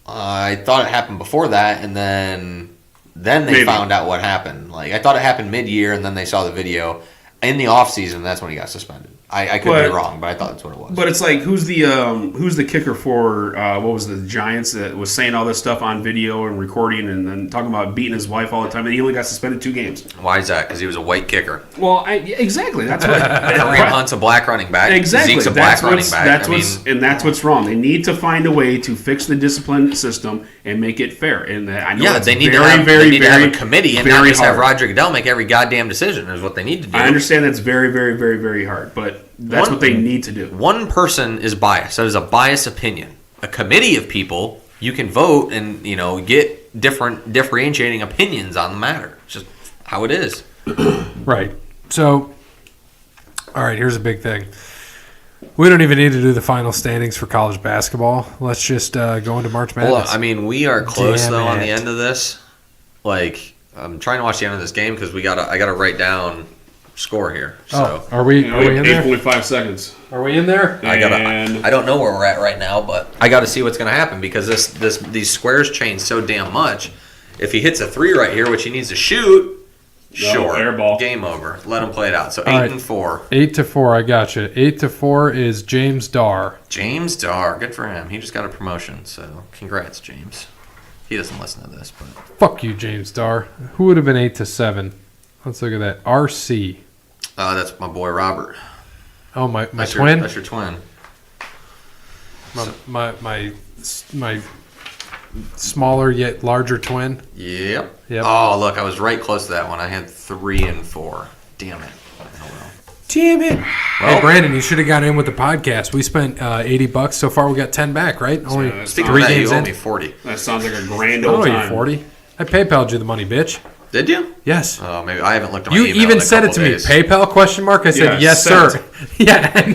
Speaker 2: I thought it happened before that, and then they found out what happened. I thought it happened mid-year, and then they saw the video. In the offseason, that's when he got suspended. I could be wrong, but I thought that's what it was.
Speaker 3: But it's like, who's the kicker for what was the Giants that was saying all this stuff on video and recording and then talking about beating his wife all the time, and he only got suspended 2 games.
Speaker 2: Why is that? Because he was a white kicker.
Speaker 3: Well, exactly. That's what.
Speaker 2: Kareem Hunt's a black running back.
Speaker 3: Exactly.
Speaker 2: Zeke's a black running back.
Speaker 3: That's what's wrong. They need to find a way to fix the discipline system and make it fair. And I know
Speaker 2: they need to have a committee and not just have Roger Goodell make every goddamn decision is what they need to do.
Speaker 3: I understand that's very, very, very, very hard, but that's what they need to do.
Speaker 2: One person is biased. That is a biased opinion. A committee of people, you can vote and get different differentiating opinions on the matter. It's just how it is.
Speaker 1: Right. So, all right, here's a big thing. We don't even need to do the final standings for college basketball. Let's just go into March Madness.
Speaker 2: Well, I mean, we are close on the end of this. Like, I'm trying to watch the end of this game because I gotta write down score here. So
Speaker 1: are we in there?
Speaker 3: 8.5 seconds.
Speaker 1: Are we in there?
Speaker 2: I don't know where we're at right now, but I got to see what's going to happen because these squares change so damn much. If he hits a 3 right here, which he needs to shoot, sure,
Speaker 3: air ball.
Speaker 2: Game over. Let him play it out. So 8-4.
Speaker 1: 8-4. I got you. 8-4 is James Darr.
Speaker 2: James Darr, good for him. He just got a promotion, so congrats, James. He doesn't listen to this, but
Speaker 1: fuck you, James Darr. Who would have been 8-7? Let's look at that. RC.
Speaker 2: That's my boy Robert.
Speaker 1: Oh, my twin.
Speaker 2: That's your twin.
Speaker 1: My smaller yet larger twin.
Speaker 2: Yep.
Speaker 1: Oh,
Speaker 2: look, I was right close to that one. I had 3 and 4. Damn it. Oh, well.
Speaker 1: Damn it. Well, hey, Brandon, you should have got in with the podcast. We spent $80. So far, we got 10 back, right? Only
Speaker 2: speaking
Speaker 1: 3
Speaker 2: of that,
Speaker 1: games
Speaker 2: you owe
Speaker 1: in.
Speaker 2: me 40.
Speaker 3: That sounds like a grand old time.
Speaker 1: I owe you 40. I PayPal'd you the money, bitch.
Speaker 2: Did you?
Speaker 1: Yes.
Speaker 2: Oh, maybe I haven't looked at my
Speaker 1: email.
Speaker 2: You
Speaker 1: even said it to
Speaker 2: days.
Speaker 1: me. PayPal ? I said yes, sir. Yeah.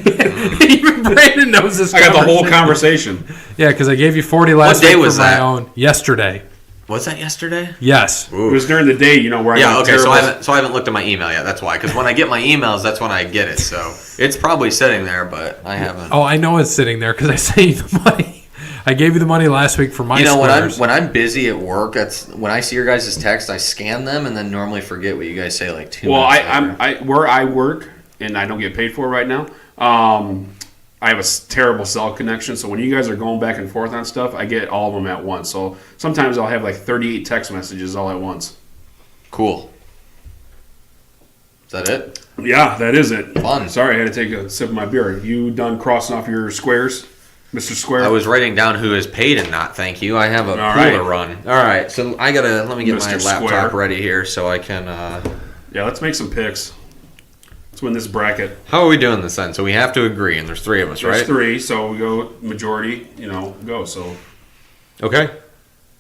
Speaker 1: Even Brandon knows this.
Speaker 3: I got the whole conversation.
Speaker 1: Yeah, because I gave you 40 last week
Speaker 2: was
Speaker 1: for
Speaker 2: that?
Speaker 1: my own. Yesterday.
Speaker 2: Was that yesterday?
Speaker 1: Yes.
Speaker 3: Ooh. It was during the day, where I got
Speaker 2: so I haven't looked at my email yet. That's why. Because when I get my emails, that's when I get it. So it's probably sitting there, but I haven't.
Speaker 1: Oh, I know it's sitting there because I sent you the money. I gave you the money last week for my
Speaker 2: when I'm busy at work, that's when I see your guys' text, I scan them and then normally forget what you guys say like 2 minutes later.
Speaker 3: Where I work and I don't get paid for it right now. I have a terrible cell connection, so when you guys are going back and forth on stuff, I get all of them at once. So sometimes I'll have like 38 text messages all at once.
Speaker 2: Cool. Is that it?
Speaker 3: Yeah, that is it.
Speaker 2: Fun.
Speaker 3: Sorry, I had to take a sip of my beer. You done crossing off your squares, Mr. Square?
Speaker 2: I was writing down who is paid and not. Thank you. I have a pool to run. All right, so let me get Mr. my laptop ready here so I can.
Speaker 3: Yeah, let's make some picks. Let's win this bracket.
Speaker 2: How are we doing this then? So we have to agree, and there's 3 of us, right?
Speaker 3: There's 3, so we go majority. Go. So
Speaker 2: okay.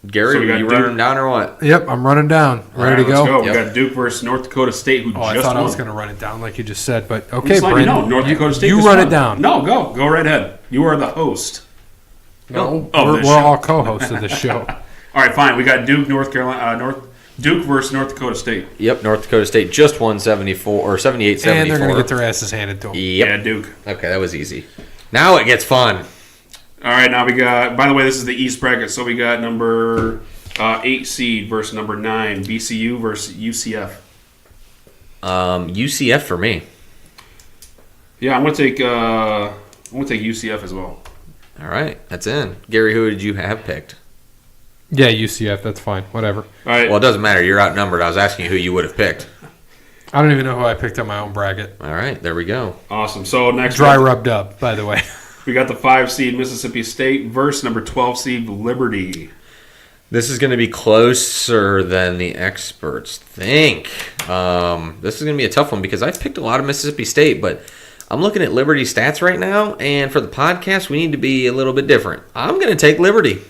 Speaker 2: Gary,
Speaker 3: so
Speaker 2: you running down or what?
Speaker 1: Yep, I'm running down. Ready to go?
Speaker 3: Let's go. We got Duke versus North Dakota State, who just won.
Speaker 1: I thought I was going to run it down like you just said, but okay, Brandon.
Speaker 3: North Dakota State.
Speaker 1: You run it down.
Speaker 3: No, go right ahead. You are the host.
Speaker 1: No, we're all co-hosts of this show.
Speaker 3: All right, fine. We got Duke, Duke versus North Dakota State.
Speaker 2: Yep, North Dakota State just won 78-74.
Speaker 1: And they're going to get their asses handed to them.
Speaker 2: Yep.
Speaker 3: Yeah, Duke.
Speaker 2: Okay, that was easy. Now it gets fun.
Speaker 3: All right, now we got, by the way, this is the East bracket, so we got number 8 seed versus number 9, VCU versus UCF.
Speaker 2: UCF for me.
Speaker 3: Yeah, I'm going to take UCF as well.
Speaker 2: All right, that's in. Gary, who did you have picked?
Speaker 1: Yeah, UCF. That's fine. Whatever.
Speaker 3: All right.
Speaker 2: Well, it doesn't matter. You're outnumbered. I was asking you who you would have picked.
Speaker 1: I don't even know who I picked on my own bracket.
Speaker 2: All right, there we go.
Speaker 3: Awesome. So next,
Speaker 1: dry rubbed up, by the way.
Speaker 3: We got the 5 seed Mississippi State versus number 12 seed Liberty.
Speaker 2: This is going to be closer than the experts think. This is going to be a tough one because I've picked a lot of Mississippi State, but I'm looking at Liberty stats right now, and for the podcast, we need to be a little bit different. I'm going to take Liberty.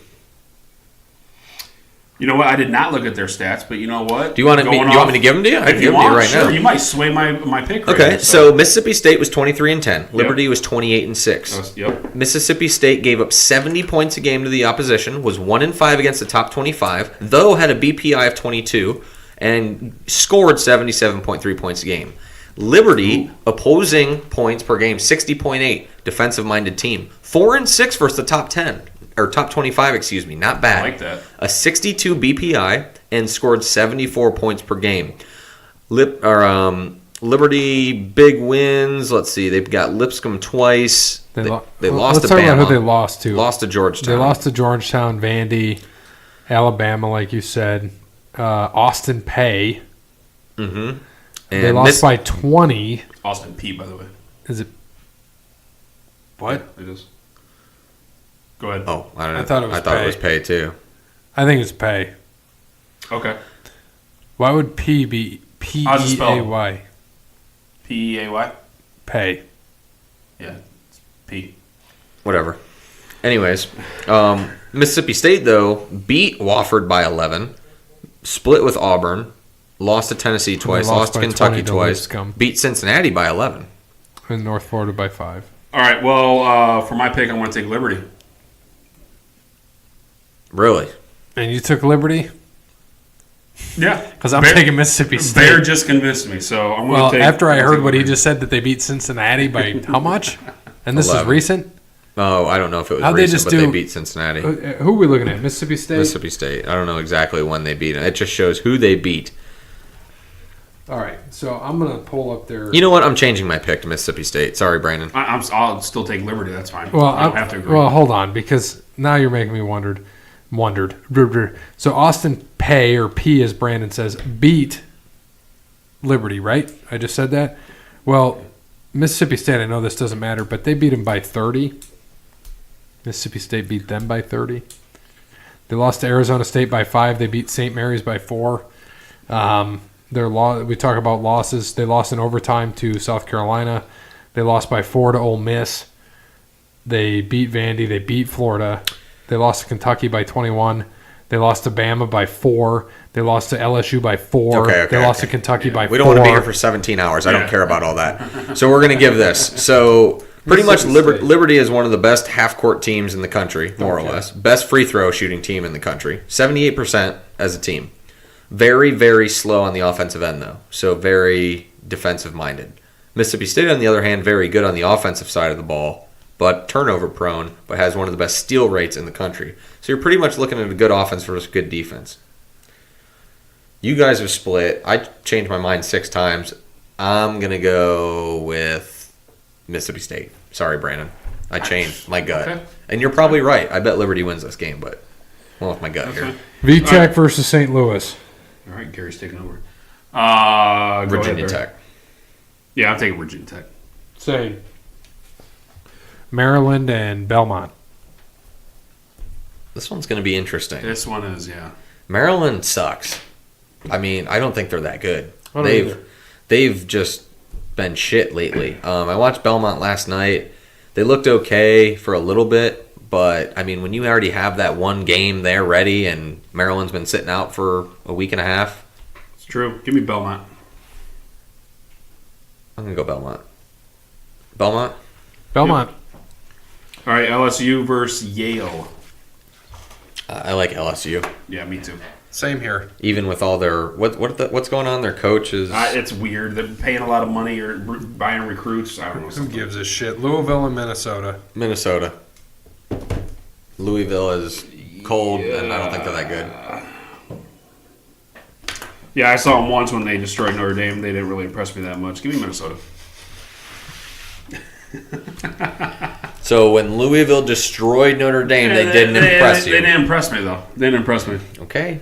Speaker 3: You know what? I did not look at their stats, but you know what?
Speaker 2: Do you want me to give them to you? I can give them to you right now.
Speaker 3: You might sway my pick.
Speaker 2: Okay, right so Mississippi State was 23-10. Liberty was 28-6.
Speaker 3: Yep.
Speaker 2: Mississippi State gave up 70 points a game to the opposition, was 1-5 against the top 25, though had a BPI of 22, and scored 77.3 points a game. Liberty, opposing points per game, 60.8, defensive-minded team. 4-6 versus the top 10. Or top 25, excuse me. Not bad.
Speaker 3: I like that.
Speaker 2: A 62 BPI and scored 74 points per game. Liberty, big wins. Let's see. They've got Lipscomb twice. They lost to
Speaker 1: Let's talk
Speaker 2: Bama.
Speaker 1: about who they lost to.
Speaker 2: Lost to Georgetown.
Speaker 1: They lost to Georgetown, Vandy, Alabama, like you said. Austin Peay.
Speaker 2: Mm-hmm.
Speaker 1: They lost by 20.
Speaker 3: Austin P, by the way.
Speaker 1: Is it? What?
Speaker 3: Yeah, it is. Go ahead.
Speaker 2: Oh, I don't know.
Speaker 1: I thought it was
Speaker 2: Pay too.
Speaker 1: I think it's Peay.
Speaker 3: Okay.
Speaker 1: Why would P be
Speaker 3: How's it spelled?
Speaker 1: P-E-A-Y?
Speaker 3: P-E-A-Y?
Speaker 1: Peay.
Speaker 3: Yeah, it's P.
Speaker 2: Whatever. Anyways, Mississippi State, though, beat Wofford by 11, split with Auburn, lost to Tennessee twice, lost to Kentucky twice, beat Cincinnati by 11.
Speaker 1: And North Florida by 5.
Speaker 3: All right, well, for my pick, I want to take Liberty.
Speaker 2: Really?
Speaker 1: And you took Liberty?
Speaker 3: Yeah.
Speaker 1: Because I'm taking Mississippi State.
Speaker 3: Bear just convinced me, so I'm going to take...
Speaker 1: after I heard what he just said, that they beat Cincinnati by how much? And this
Speaker 2: 11.
Speaker 1: is recent?
Speaker 2: Oh, I don't know if it was
Speaker 1: How'd
Speaker 2: recent, but they beat Cincinnati.
Speaker 1: Who are we looking at? Mississippi State?
Speaker 2: Mississippi State. I don't know exactly when they beat them. It just shows who they beat.
Speaker 1: All right, so I'm going to pull up their...
Speaker 2: You know what? I'm changing my pick to Mississippi State. Sorry, Brandon.
Speaker 3: I'll still take Liberty. That's fine.
Speaker 1: Well,
Speaker 3: I don't have to agree.
Speaker 1: Well, hold on, because now you're making me wondered. So Austin Peay, or P as Brandon says, beat Liberty, right? I just said that? Well, Mississippi State, I know this doesn't matter, but they beat them by 30. Mississippi State beat them by 30. They lost to Arizona State by 5. They beat St. Mary's by 4. We talk about losses. They lost in overtime to South Carolina. They lost by 4 to Ole Miss. They beat Vandy. They beat Florida. They lost to Kentucky by 21. They lost to Bama by 4. They lost to LSU by 4. They lost to Kentucky by 4.
Speaker 2: We don't want to be here for 17 hours. I don't care about all that. So we're going to give this. So pretty much Liberty is one of the best half-court teams in the country, more or less. Best free throw shooting team in the country. 78% as a team. Very, very slow on the offensive end, though. So very defensive-minded. Mississippi State, on the other hand, very good on the offensive side of the ball, but turnover-prone, but has one of the best steal rates in the country. So you're pretty much looking at a good offense versus good defense. You guys have split. I changed my mind 6 times. I'm going to go with Mississippi State. Sorry, Brandon. I changed my gut. Okay. And you're probably right. I bet Liberty wins this game, but I went with my gut here.
Speaker 1: VTech versus St. Louis.
Speaker 3: All right, Gary's taking over.
Speaker 2: Virginia Tech.
Speaker 3: Yeah, I'm taking Virginia Tech.
Speaker 1: Same. Maryland and Belmont.
Speaker 2: This one's going to be interesting.
Speaker 3: This one is, yeah.
Speaker 2: Maryland sucks. I mean, I don't think they're that good. They've just been shit lately. I watched Belmont last night. They looked okay for a little bit, but I mean, when you already have that one game there ready, and Maryland's been sitting out for a week and a half.
Speaker 3: It's true. Give me Belmont.
Speaker 2: I'm gonna go Belmont. Belmont.
Speaker 1: Yep.
Speaker 3: All right, LSU versus Yale.
Speaker 2: I like LSU.
Speaker 3: Yeah, me too.
Speaker 1: Same here.
Speaker 2: Even with all their what's going on, their coach is.
Speaker 3: It's weird. They're paying a lot of money or buying recruits. I don't know.
Speaker 1: Who gives a shit? Louisville and Minnesota.
Speaker 2: Louisville is cold, and I don't think they're that good.
Speaker 3: Yeah, I saw them once when they destroyed Notre Dame. They didn't really impress me that much. Give me Minnesota.
Speaker 2: So when Louisville destroyed Notre Dame, they didn't impress you.
Speaker 3: They didn't impress me, though. They didn't impress me.
Speaker 2: Okay.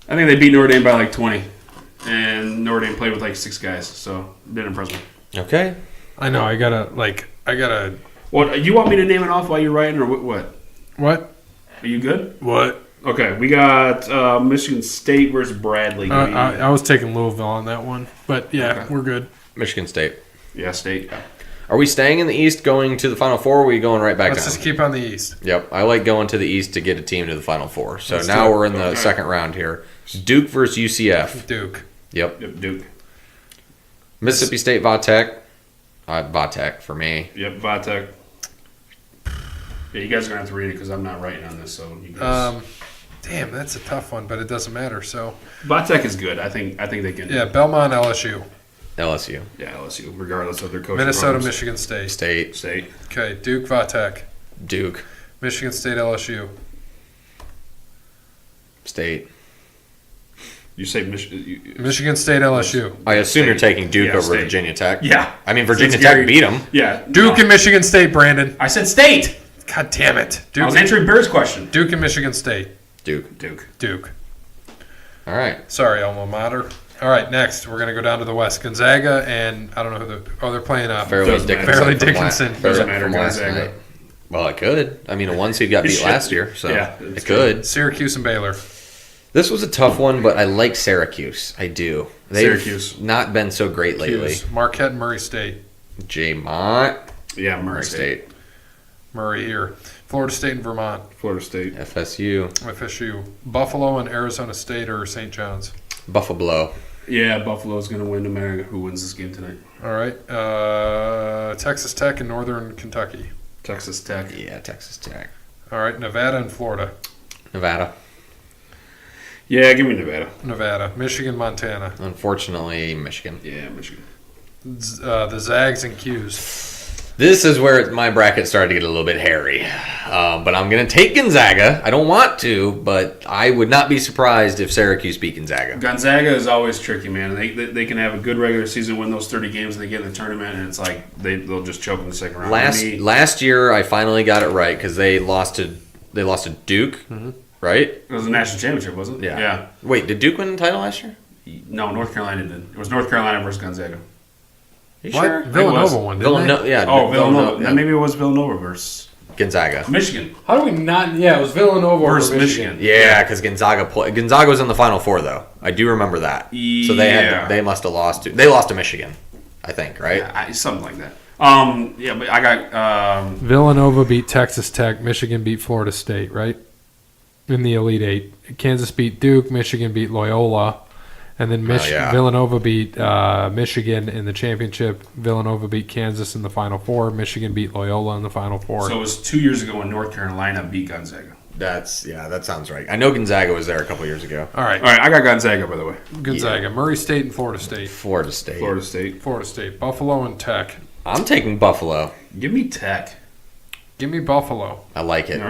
Speaker 3: I think they beat Notre Dame by like 20. And Notre Dame played with like 6 guys, so it didn't impress me.
Speaker 2: Okay.
Speaker 1: I know. I gotta.
Speaker 3: What, you want me to name it off while you're writing, or what?
Speaker 1: What?
Speaker 3: Are you good?
Speaker 1: What?
Speaker 3: Okay, we got Michigan State versus Bradley.
Speaker 1: I was taking Louisville on that one, but yeah, We're good.
Speaker 2: Michigan State.
Speaker 3: Yeah, State. Yeah.
Speaker 2: Are we staying in the East, going to the Final Four, or are we going right back down?
Speaker 1: Let's just keep on the East.
Speaker 2: Yep, I like going to the East to get a team to the Final Four. So now we're in the second round here. Duke versus UCF.
Speaker 1: Duke.
Speaker 2: Yep,
Speaker 3: Duke.
Speaker 2: Mississippi State, Vatech. Vatech for me.
Speaker 3: Yep, Vatech. Yeah, you guys are going to have to read it because I'm not writing on this. So you guys...
Speaker 1: Damn, that's a tough one, but it doesn't matter. So
Speaker 3: Vatech is good. I think they can.
Speaker 1: Yeah, Belmont, LSU.
Speaker 2: LSU.
Speaker 3: Yeah, LSU, regardless of their coach.
Speaker 1: Minnesota, Michigan State.
Speaker 2: State.
Speaker 1: Okay, Duke, Vatech.
Speaker 2: Duke.
Speaker 1: Michigan State, LSU.
Speaker 2: State.
Speaker 3: You say
Speaker 1: Michigan State, LSU.
Speaker 2: I assume you're taking Duke
Speaker 3: Yeah,
Speaker 2: over
Speaker 3: State.
Speaker 2: Virginia Tech.
Speaker 3: Yeah.
Speaker 2: I mean, Virginia
Speaker 3: Since
Speaker 2: Tech
Speaker 3: Gary-
Speaker 2: beat them.
Speaker 3: Yeah.
Speaker 1: Duke and Michigan State, Brandon.
Speaker 3: I said State.
Speaker 1: God damn it.
Speaker 3: I was answering Bear's question.
Speaker 1: Duke and Michigan State.
Speaker 3: Duke.
Speaker 2: All right.
Speaker 1: Sorry, alma mater. All right, next we're gonna go down to the West. Gonzaga and I don't know they're playing.
Speaker 2: Fairleigh
Speaker 3: Doesn't matter.
Speaker 2: Dickinson.
Speaker 1: Fairleigh
Speaker 2: from
Speaker 1: Dickinson.
Speaker 3: Doesn't matter,
Speaker 2: from last
Speaker 3: Gonzaga.
Speaker 2: night. Well, it could. I mean, a 1 seed got beat
Speaker 3: should.
Speaker 2: last year, so
Speaker 3: Yeah,
Speaker 2: it could.
Speaker 1: Syracuse and Baylor.
Speaker 2: This was a tough one, but I like Syracuse. I do. They've
Speaker 3: Syracuse.
Speaker 2: not been so great lately.
Speaker 1: Hughes, Marquette and Murray State.
Speaker 2: J-Mont.
Speaker 3: Yeah, Murray
Speaker 2: Murray
Speaker 3: State.
Speaker 2: State.
Speaker 1: Murray here. Florida State and Vermont.
Speaker 3: Florida State.
Speaker 2: FSU.
Speaker 1: FSU. Buffalo and Arizona State or St. John's.
Speaker 2: Buffalo.
Speaker 3: Yeah, Buffalo's going to win no matter who wins this game tonight.
Speaker 1: All right. Texas Tech and Northern Kentucky.
Speaker 3: Texas Tech.
Speaker 2: Yeah, Texas Tech.
Speaker 1: All right. Nevada and Florida.
Speaker 2: Nevada.
Speaker 3: Yeah, give me Nevada.
Speaker 1: Nevada. Michigan, Montana.
Speaker 2: Unfortunately, Michigan.
Speaker 3: Yeah, Michigan.
Speaker 1: The Zags and Qs.
Speaker 2: This is where my bracket started to get a little bit hairy. But I'm going to take Gonzaga. I don't want to, but I would not be surprised if Syracuse beat Gonzaga.
Speaker 3: Gonzaga is always tricky, man. They can have a good regular season, win those 30 games, and they get in the tournament, and it's like they'll just choke in the second round.
Speaker 2: Last year, I finally got it right because they lost to Duke, right?
Speaker 3: It was a national championship, wasn't it? Yeah.
Speaker 2: Wait, did Duke win the title last year?
Speaker 3: No, North Carolina did. It was North Carolina versus Gonzaga.
Speaker 2: You
Speaker 1: What?
Speaker 2: sure?
Speaker 1: Villanova won, didn't they?
Speaker 2: Yeah.
Speaker 3: Oh, Villanova.
Speaker 2: yeah.
Speaker 3: Maybe it was Villanova versus
Speaker 2: Gonzaga.
Speaker 3: Michigan.
Speaker 1: How do we not? Yeah, it was Villanova
Speaker 3: Versus Michigan.
Speaker 2: Yeah, because Gonzaga was in the Final Four though. I do remember that. So they must have lost to. They lost to Michigan, I think, right?
Speaker 3: Something like that. Yeah, but I got
Speaker 1: Villanova beat Texas Tech. Michigan beat Florida State, right? In the Elite Eight. Kansas beat Duke. Michigan beat Loyola. And then Villanova beat Michigan in the championship. Villanova beat Kansas in the Final Four. Michigan beat Loyola in the Final Four.
Speaker 3: So it was 2 years ago when North Carolina beat Gonzaga.
Speaker 2: That sounds right. I know Gonzaga was there a couple years ago.
Speaker 1: All right.
Speaker 3: All right, I got Gonzaga, by the way.
Speaker 1: Gonzaga. Murray State and Florida State.
Speaker 2: Florida State.
Speaker 1: Florida State. Buffalo and Tech.
Speaker 2: I'm taking Buffalo.
Speaker 3: Give me Tech.
Speaker 1: Give me Buffalo.
Speaker 2: I like it.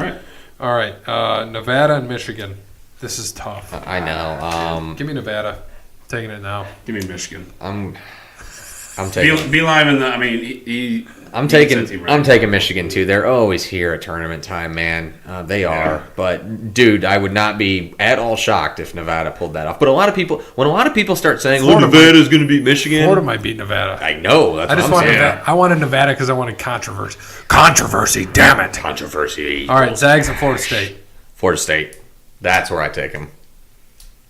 Speaker 3: All right.
Speaker 1: Nevada and Michigan. This is tough.
Speaker 2: I know.
Speaker 1: Give me Nevada. Taking it now.
Speaker 3: Give me Michigan.
Speaker 2: I'm taking.
Speaker 3: Beeline in the. I mean,
Speaker 2: I'm taking Michigan too. They're always here at tournament time, man. They are. But dude, I would not be at all shocked if Nevada pulled that off. But when a lot of people start saying, "Oh, Nevada's going to beat Michigan,"
Speaker 1: Florida might beat Nevada.
Speaker 2: I know. That's what I'm saying.
Speaker 1: I wanted Nevada because I wanted controversy. Controversy, damn it.
Speaker 2: Controversy.
Speaker 1: All right, Zags and Florida State.
Speaker 2: Florida State. That's where I take them.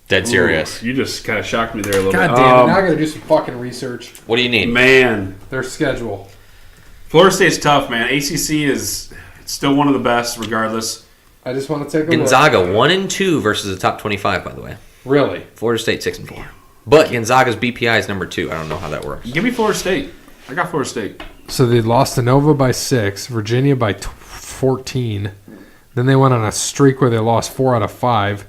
Speaker 2: Dead serious.
Speaker 3: Ooh, you just kind of shocked me there a little
Speaker 1: God
Speaker 3: bit.
Speaker 1: damn it! Now I got to do some fucking research.
Speaker 2: What do you need?
Speaker 3: Man,
Speaker 1: Their schedule.
Speaker 3: Florida State's tough, man. ACC is still one of the best, regardless.
Speaker 1: I just want to take a
Speaker 2: Gonzaga
Speaker 1: look.
Speaker 2: 1-2 versus the top 25, by the way.
Speaker 1: Really?
Speaker 2: Florida State 6-4. But Gonzaga's BPI is number 2. I don't know how that works.
Speaker 3: Give me Florida State. I got Florida State.
Speaker 1: So they lost to Nova by 6, Virginia by 14. Then they went on a streak where they lost 4 out of 5.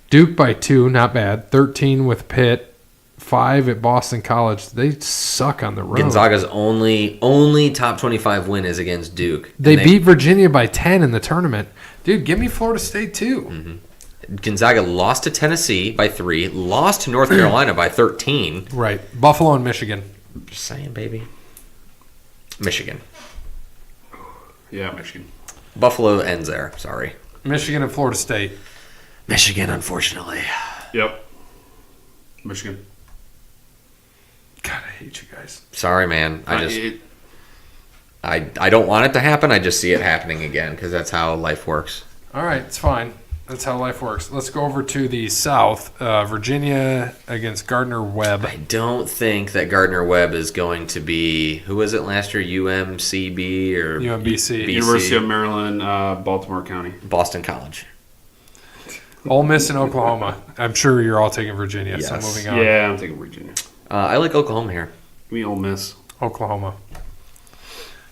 Speaker 1: Duke by 2, not bad. 13 with Pitt. 5 at Boston College. They suck on the road.
Speaker 2: Gonzaga's only top 25 win is against Duke.
Speaker 1: They beat Virginia by 10 in the tournament. Dude, give me Florida State too.
Speaker 2: Mm-hmm. Gonzaga lost to Tennessee by 3, lost to North Carolina by 13.
Speaker 1: Right. Buffalo and Michigan.
Speaker 2: Just saying, baby. Michigan.
Speaker 3: Yeah, Michigan.
Speaker 2: Buffalo ends there. Sorry.
Speaker 1: Michigan and Florida State.
Speaker 2: Michigan, unfortunately.
Speaker 3: Yep. Michigan.
Speaker 1: God, I hate you guys.
Speaker 2: Sorry, man. I don't want it to happen. I just see it happening again because that's how life works.
Speaker 1: All right, it's fine. That's how life works. Let's go over to the South. Virginia against Gardner-Webb.
Speaker 2: I don't think that Gardner-Webb is going to be, who was it last year? UMCB or
Speaker 1: UMBC.
Speaker 3: University of Maryland, Baltimore County.
Speaker 2: Boston College.
Speaker 1: Ole Miss and Oklahoma. I'm sure you're all taking Virginia,
Speaker 2: Yes.
Speaker 1: so moving on.
Speaker 3: Yeah, I'm taking Virginia.
Speaker 2: I like Oklahoma here.
Speaker 3: Give me Ole Miss.
Speaker 1: Oklahoma.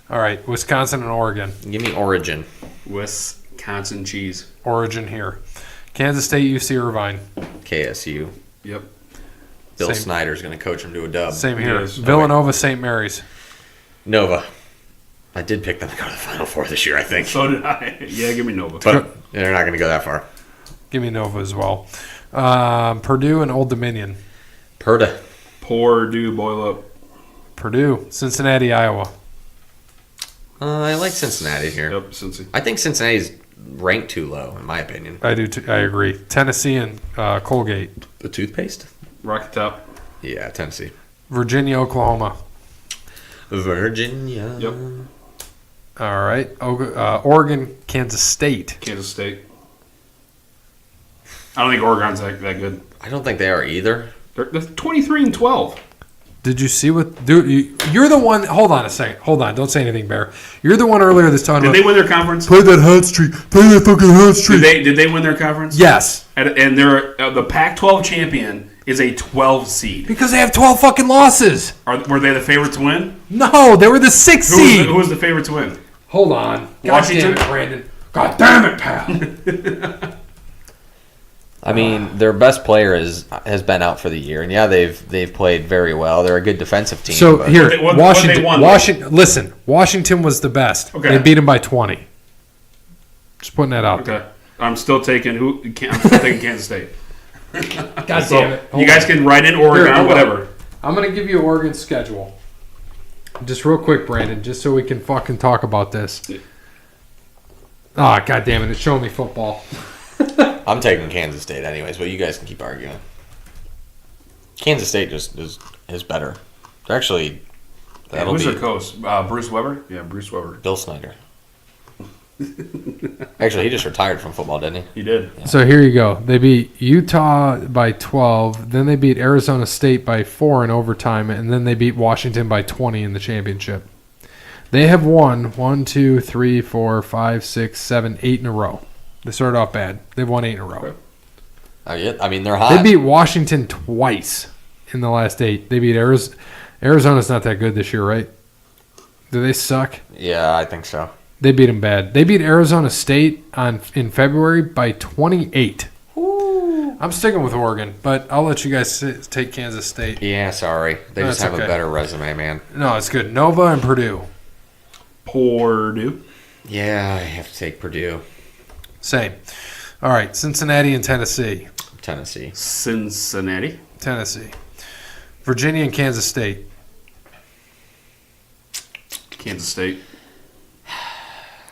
Speaker 1: All right, Wisconsin and Oregon.
Speaker 2: Give me Origin.
Speaker 3: Wisconsin cheese.
Speaker 1: Origin here. Kansas State, UC Irvine.
Speaker 2: KSU.
Speaker 3: Yep.
Speaker 2: Bill
Speaker 1: Same.
Speaker 2: Snyder's going to coach him to a dub.
Speaker 1: Same here.
Speaker 3: Yes.
Speaker 1: Villanova, St. Mary's.
Speaker 2: Nova. I did pick them to go to the Final Four this year, I think.
Speaker 3: So did I. Yeah, give me Nova.
Speaker 2: But they're not going to go that far.
Speaker 1: Give me Nova as well. Purdue and Old Dominion.
Speaker 3: Purdue, boil up.
Speaker 1: Purdue, Cincinnati, Iowa.
Speaker 2: I like Cincinnati here.
Speaker 3: Yep, Cincy.
Speaker 2: I think Cincinnati's ranked too low, in my opinion.
Speaker 1: I do. I agree. Tennessee and Colgate.
Speaker 2: The toothpaste?
Speaker 3: Rocky Top.
Speaker 2: Yeah, Tennessee.
Speaker 1: Virginia, Oklahoma.
Speaker 2: Virginia.
Speaker 3: Yep.
Speaker 1: All right. Oregon, Kansas State.
Speaker 3: Kansas State. I don't think Oregon's that good.
Speaker 2: I don't think they are either.
Speaker 3: They're 23-12.
Speaker 1: Did you see what? Dude, you're the one. Hold on a second. Hold on. Don't say anything, Bear. You're the one earlier that's talking
Speaker 3: Did
Speaker 1: about.
Speaker 3: they win their conference?
Speaker 1: Play that hot streak. Play that fucking hot streak.
Speaker 3: Did they win their conference?
Speaker 1: Yes.
Speaker 3: And they're the Pac-12 champion is a 12 seed.
Speaker 1: Because they have 12 fucking losses.
Speaker 3: Were they the favorite to win?
Speaker 1: No, they were the 6th seed.
Speaker 3: Who was the favorite to win?
Speaker 1: Hold on.
Speaker 3: Washington?
Speaker 1: God damn it, Brandon. God damn it, pal.
Speaker 2: I mean, their best player has been out for the year, and yeah, they've played very well. They're a good defensive team.
Speaker 1: So
Speaker 2: but
Speaker 1: here,
Speaker 3: What
Speaker 1: Washington.
Speaker 3: they won,
Speaker 1: Washington. Listen, Washington was the best.
Speaker 3: Okay.
Speaker 1: They beat them by 20. Just putting that out there.
Speaker 3: Okay, I'm still taking Kansas State.
Speaker 1: God
Speaker 3: So
Speaker 1: damn it.
Speaker 3: you guys can write in Oregon,
Speaker 1: Here, hold
Speaker 3: whatever.
Speaker 1: on. I'm gonna give you Oregon's schedule. Just real quick, Brandon, just so we can fucking talk about this. Ah, God damn it! It's showing me football.
Speaker 2: I'm taking Kansas State anyways, but you guys can keep arguing. Kansas State just is better. They're actually
Speaker 3: Who's their coach? Bruce Weber? Yeah, Bruce Weber.
Speaker 2: Bill Snyder. Actually, he just retired from football, didn't he?
Speaker 3: He did.
Speaker 2: Yeah.
Speaker 1: So here you go. They beat Utah by 12. Then they beat Arizona State by 4 in overtime, and then they beat Washington by 20 in the championship. They have won 1, 2, 3, 4, 5, 6, 7, 8 in a row. They started off bad. They've won 8 in a row.
Speaker 3: Okay.
Speaker 2: Yeah, I mean, they're hot.
Speaker 1: They beat Washington twice in the last 8. They beat Arizona. Arizona's not that good this year, right? Do they suck?
Speaker 2: Yeah, I think so.
Speaker 1: They beat them bad. They beat Arizona State in February by 28.
Speaker 2: Ooh.
Speaker 1: I'm sticking with Oregon, but I'll let you guys take Kansas State.
Speaker 2: Yeah, sorry. They
Speaker 1: No,
Speaker 2: just
Speaker 1: it's
Speaker 2: have
Speaker 1: okay.
Speaker 2: a better resume, man.
Speaker 1: No, it's good. Nova and Purdue.
Speaker 3: Purdue.
Speaker 2: Yeah, I have to take Purdue.
Speaker 1: Same. All right, Cincinnati and Tennessee.
Speaker 2: Tennessee.
Speaker 3: Cincinnati.
Speaker 1: Tennessee. Virginia and Kansas State.
Speaker 3: Kansas State.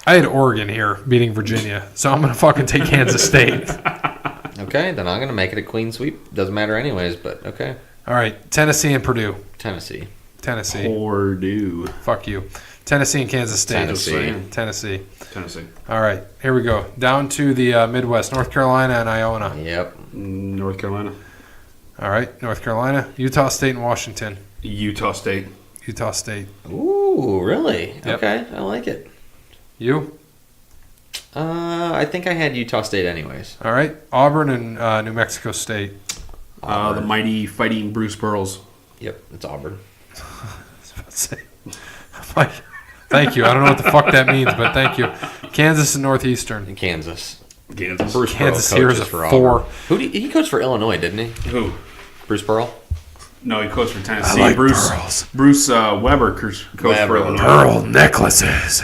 Speaker 1: I had Oregon here beating Virginia, so I'm going to fucking take Kansas State.
Speaker 2: Okay, then I'm going to make it a clean sweep. Doesn't matter anyways, but okay.
Speaker 1: All right, Tennessee and Purdue.
Speaker 2: Tennessee.
Speaker 1: Tennessee.
Speaker 3: Purdue.
Speaker 1: Fuck you. Tennessee and Kansas State.
Speaker 2: Tennessee.
Speaker 1: Tennessee.
Speaker 3: Tennessee.
Speaker 1: All right, here we go. Down to the Midwest, North Carolina and Iona.
Speaker 2: Yep.
Speaker 3: North Carolina.
Speaker 1: All right, North Carolina, Utah State and Washington.
Speaker 3: Utah State.
Speaker 1: Utah State.
Speaker 2: Ooh, really?
Speaker 1: Yep.
Speaker 2: Okay, I like it.
Speaker 1: You?
Speaker 2: I think I had Utah State anyways.
Speaker 1: All right, Auburn and New Mexico State.
Speaker 3: The mighty fighting Bruce Pearls.
Speaker 2: Yep, it's Auburn.
Speaker 1: Like, thank you. I don't know what the fuck that means, but thank you. Kansas and Northeastern.
Speaker 2: And Kansas.
Speaker 3: Kansas.
Speaker 2: Bruce
Speaker 1: Kansas
Speaker 2: Pearl
Speaker 1: here is
Speaker 2: coaches
Speaker 1: a
Speaker 2: for
Speaker 1: 4.
Speaker 2: Auburn. He coached for Illinois, didn't he?
Speaker 3: Who?
Speaker 2: Bruce Pearl?
Speaker 3: No, he coached for Tennessee.
Speaker 1: I like
Speaker 3: Bruce
Speaker 1: pearls.
Speaker 3: Bruce Weber coached for
Speaker 2: Weber.
Speaker 3: Illinois.
Speaker 1: Pearl necklaces.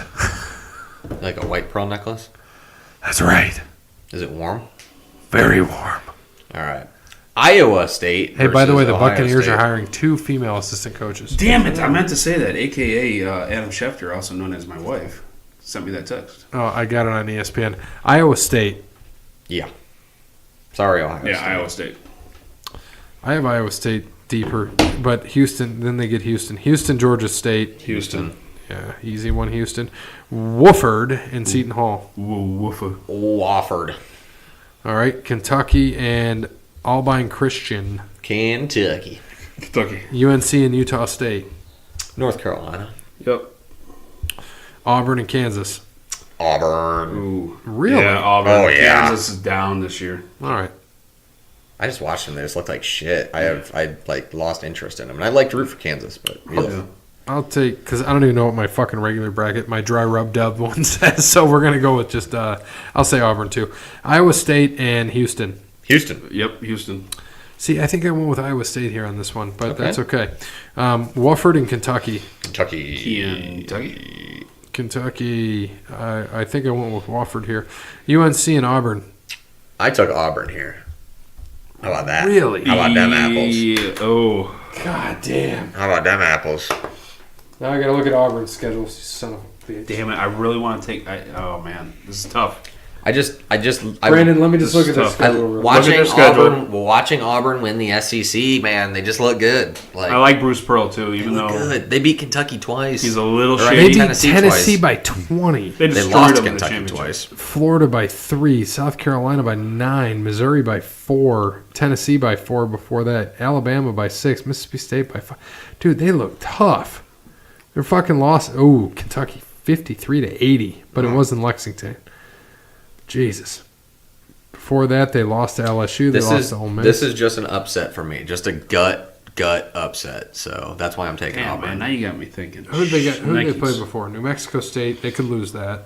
Speaker 2: Like a white pearl necklace?
Speaker 1: That's right.
Speaker 2: Is it warm?
Speaker 1: Very warm.
Speaker 2: All right. Iowa State.
Speaker 1: Hey, by the way, the
Speaker 2: versus Ohio
Speaker 1: Buccaneers
Speaker 2: State.
Speaker 1: are hiring 2 female assistant coaches.
Speaker 3: Damn it! I meant to say that. AKA Adam Schefter, also known as my wife, sent me that text.
Speaker 1: Oh, I got it on ESPN. Iowa State.
Speaker 2: Yeah. Sorry, Ohio State.
Speaker 3: Iowa State.
Speaker 1: I have Iowa State deeper, but Houston, then they get Houston. Houston, Georgia State.
Speaker 3: Houston.
Speaker 1: Yeah, easy one, Houston. Wofford and Seton Hall.
Speaker 3: Woofa.
Speaker 2: Wofford.
Speaker 1: All right, Kentucky and Albine Christian.
Speaker 2: Kentucky.
Speaker 3: Kentucky.
Speaker 1: UNC and Utah State.
Speaker 2: North Carolina.
Speaker 3: Yep.
Speaker 1: Auburn and Kansas.
Speaker 2: Auburn.
Speaker 3: Ooh.
Speaker 1: Really?
Speaker 3: Yeah, Auburn.
Speaker 2: Oh, yeah.
Speaker 3: Kansas is down this year.
Speaker 1: All right.
Speaker 2: I just watched them. They just looked like shit. I lost interest in them. And I'd like to root for Kansas, but
Speaker 3: Yeah.
Speaker 1: I'll take, because I don't even know what my fucking regular bracket, my dry rub dub one says, so we're going to go with just, I'll say Auburn too. Iowa State and Houston.
Speaker 2: Houston.
Speaker 3: Yep, Houston.
Speaker 1: See, I think I went with Iowa State here on this one, but
Speaker 2: Okay.
Speaker 1: that's okay. Wofford and Kentucky.
Speaker 2: Kentucky.
Speaker 3: Kentucky.
Speaker 1: Kentucky, I think I went with Wofford here. UNC and Auburn.
Speaker 2: I took Auburn here. How about that?
Speaker 1: Really?
Speaker 2: How about them apples?
Speaker 3: Oh.
Speaker 1: God damn.
Speaker 2: How about them apples?
Speaker 1: Now I gotta look at Auburn's schedule. Son of a bitch.
Speaker 3: Damn it! I really want to take. Oh man, this is tough.
Speaker 1: Brandon, let me just look at this schedule.
Speaker 2: Watching Auburn win the SEC, man, they just look good.
Speaker 3: I like Bruce Pearl too, even though
Speaker 2: good. They beat Kentucky twice.
Speaker 3: He's a little
Speaker 2: Right.
Speaker 3: shady.
Speaker 1: They beat Tennessee by 20.
Speaker 3: They
Speaker 2: lost
Speaker 3: him in the
Speaker 2: Kentucky
Speaker 3: championship.
Speaker 2: twice.
Speaker 1: Florida by 3. South Carolina by 9. Missouri by 4. Tennessee by 4 before that. Alabama by 6. Mississippi State by 5. Dude, they look tough. They're fucking lost. Oh, Kentucky 53-80, but it was in Lexington. Jesus. Before that, they lost to LSU. They lost to Ole Miss.
Speaker 2: This is just an upset for me. Just a gut upset. So that's why I'm taking
Speaker 3: Damn,
Speaker 2: Auburn.
Speaker 3: man, now you got me thinking.
Speaker 1: Who did they play before? New Mexico State. They could lose that.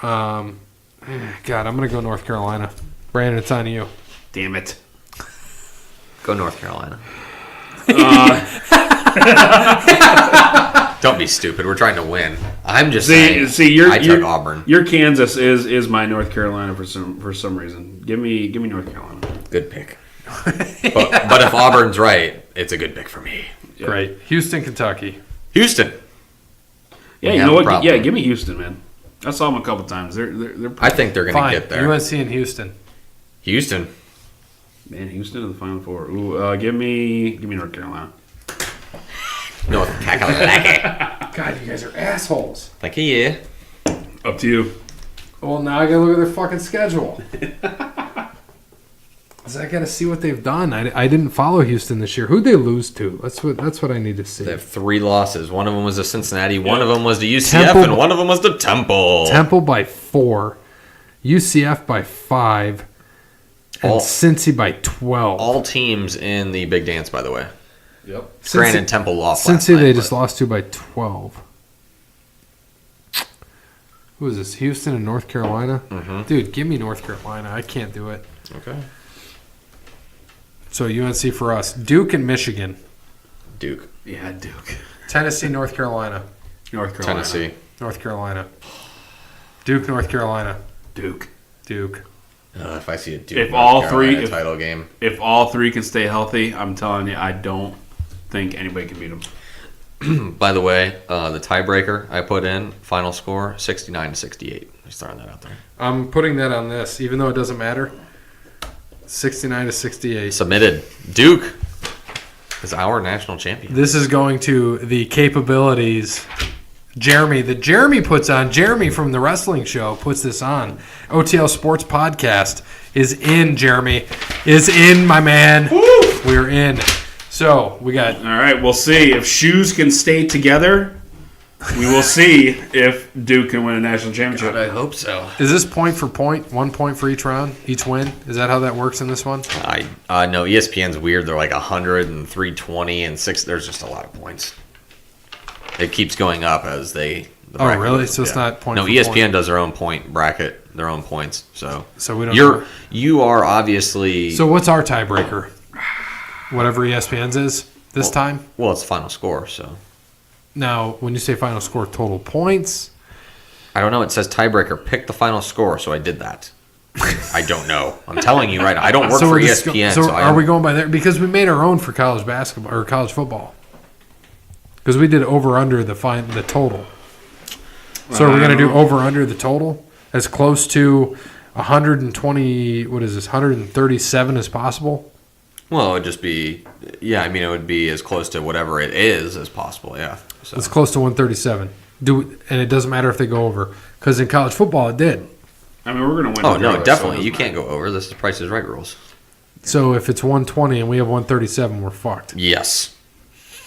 Speaker 1: God, I'm going to go North Carolina. Brandon, it's on you.
Speaker 3: Damn it.
Speaker 2: Go North Carolina. Don't be stupid. We're trying to win. I'm just saying. I took Auburn.
Speaker 3: Your Kansas is my North Carolina for some reason. Give me North Carolina.
Speaker 2: Good pick. but if Auburn's right, it's a good pick for me.
Speaker 3: Yeah.
Speaker 1: Great. Houston, Kentucky.
Speaker 2: Houston.
Speaker 3: Yeah, you know what? Yeah, give me Houston, man. I saw them a couple times. They're
Speaker 2: I think they're going to get there.
Speaker 1: UNC and Houston.
Speaker 2: Houston.
Speaker 3: Man, Houston in the Final Four. Ooh, give me North Carolina.
Speaker 2: North Carolina.
Speaker 1: God, you guys are assholes.
Speaker 2: Like, yeah.
Speaker 3: Up to you.
Speaker 1: Well, now I got to look at their fucking schedule. I got to see what they've done. I didn't follow Houston this year. Who'd they lose to? That's what I need to see.
Speaker 2: They have 3 losses. One of them was to Cincinnati. One of them was to UCF, and one of them was to Temple.
Speaker 1: Temple by 4, UCF by 5, and Cincy by 12.
Speaker 2: All teams in the Big Dance, by the way.
Speaker 3: Yep.
Speaker 2: Granted, Temple lost last
Speaker 1: Cincy
Speaker 2: night,
Speaker 1: they just lost to by 12. Who is this? Houston and North Carolina?
Speaker 2: Mm-hmm.
Speaker 1: Dude, give me North Carolina. I can't do it.
Speaker 2: Okay.
Speaker 1: So UNC for us. Duke and Michigan.
Speaker 2: Duke.
Speaker 3: Yeah, Duke.
Speaker 1: Tennessee, North Carolina.
Speaker 3: North Carolina.
Speaker 2: Tennessee.
Speaker 1: North Carolina. Duke, North Carolina.
Speaker 3: Duke.
Speaker 2: If I see a Duke
Speaker 3: If
Speaker 2: North
Speaker 3: all
Speaker 2: Carolina
Speaker 3: three-
Speaker 2: title game.
Speaker 3: If all 3 can stay healthy, I'm telling you, I don't think anybody can beat them.
Speaker 2: By the way, the tiebreaker I put in, final score, 69-68. Just throwing that out there.
Speaker 1: I'm putting that on this, even though it doesn't matter. 69-68.
Speaker 2: Submitted. Duke is our national champion.
Speaker 1: This is going to the capabilities Jeremy puts on. Jeremy from the wrestling show puts this on. OTL Sports Podcast is in, Jeremy. Is in, my man.
Speaker 3: Woo!
Speaker 1: We're in. So, we got...
Speaker 3: All right, we'll see. If shoes can stay together, we will see if Duke can win a national championship.
Speaker 2: I hope so.
Speaker 1: Is this point for point? 1 point for each round? Each win? Is that how that works in this one?
Speaker 2: No, ESPN's weird. They're like 100 and 320 and 6. There's just a lot of points. It keeps going up as the bracket
Speaker 1: really?
Speaker 2: goes.
Speaker 1: So it's not point
Speaker 2: No,
Speaker 1: for
Speaker 2: ESPN
Speaker 1: point?
Speaker 2: does their own point bracket, their own points. So
Speaker 1: we don't know.
Speaker 2: You are obviously...
Speaker 1: So what's our tiebreaker? Whatever ESPN's is this time?
Speaker 2: Well, it's final score, so...
Speaker 1: Now, when you say final score, total points?
Speaker 2: I don't know. It says tiebreaker. Pick the final score, so I did that. I don't know. I'm telling you right now. I don't work for ESPN.
Speaker 1: Are we going by there? Because we made our own for college basketball or college football. Because we did over-under the total. So are we going to do over-under the total as close to 120, what is this, 137 as possible?
Speaker 2: Well, it would just be... Yeah, I mean, it would be as close to whatever it is as possible, yeah. So.
Speaker 1: It's close to 137. And it doesn't matter if they go over. Because in college football, it did.
Speaker 3: I mean, we're going to win.
Speaker 2: Oh, no,
Speaker 3: regardless,
Speaker 2: definitely.
Speaker 3: so
Speaker 2: You can't go over. This is Price is Right rules.
Speaker 1: So if it's 120 and we have 137, we're fucked.
Speaker 2: Yes.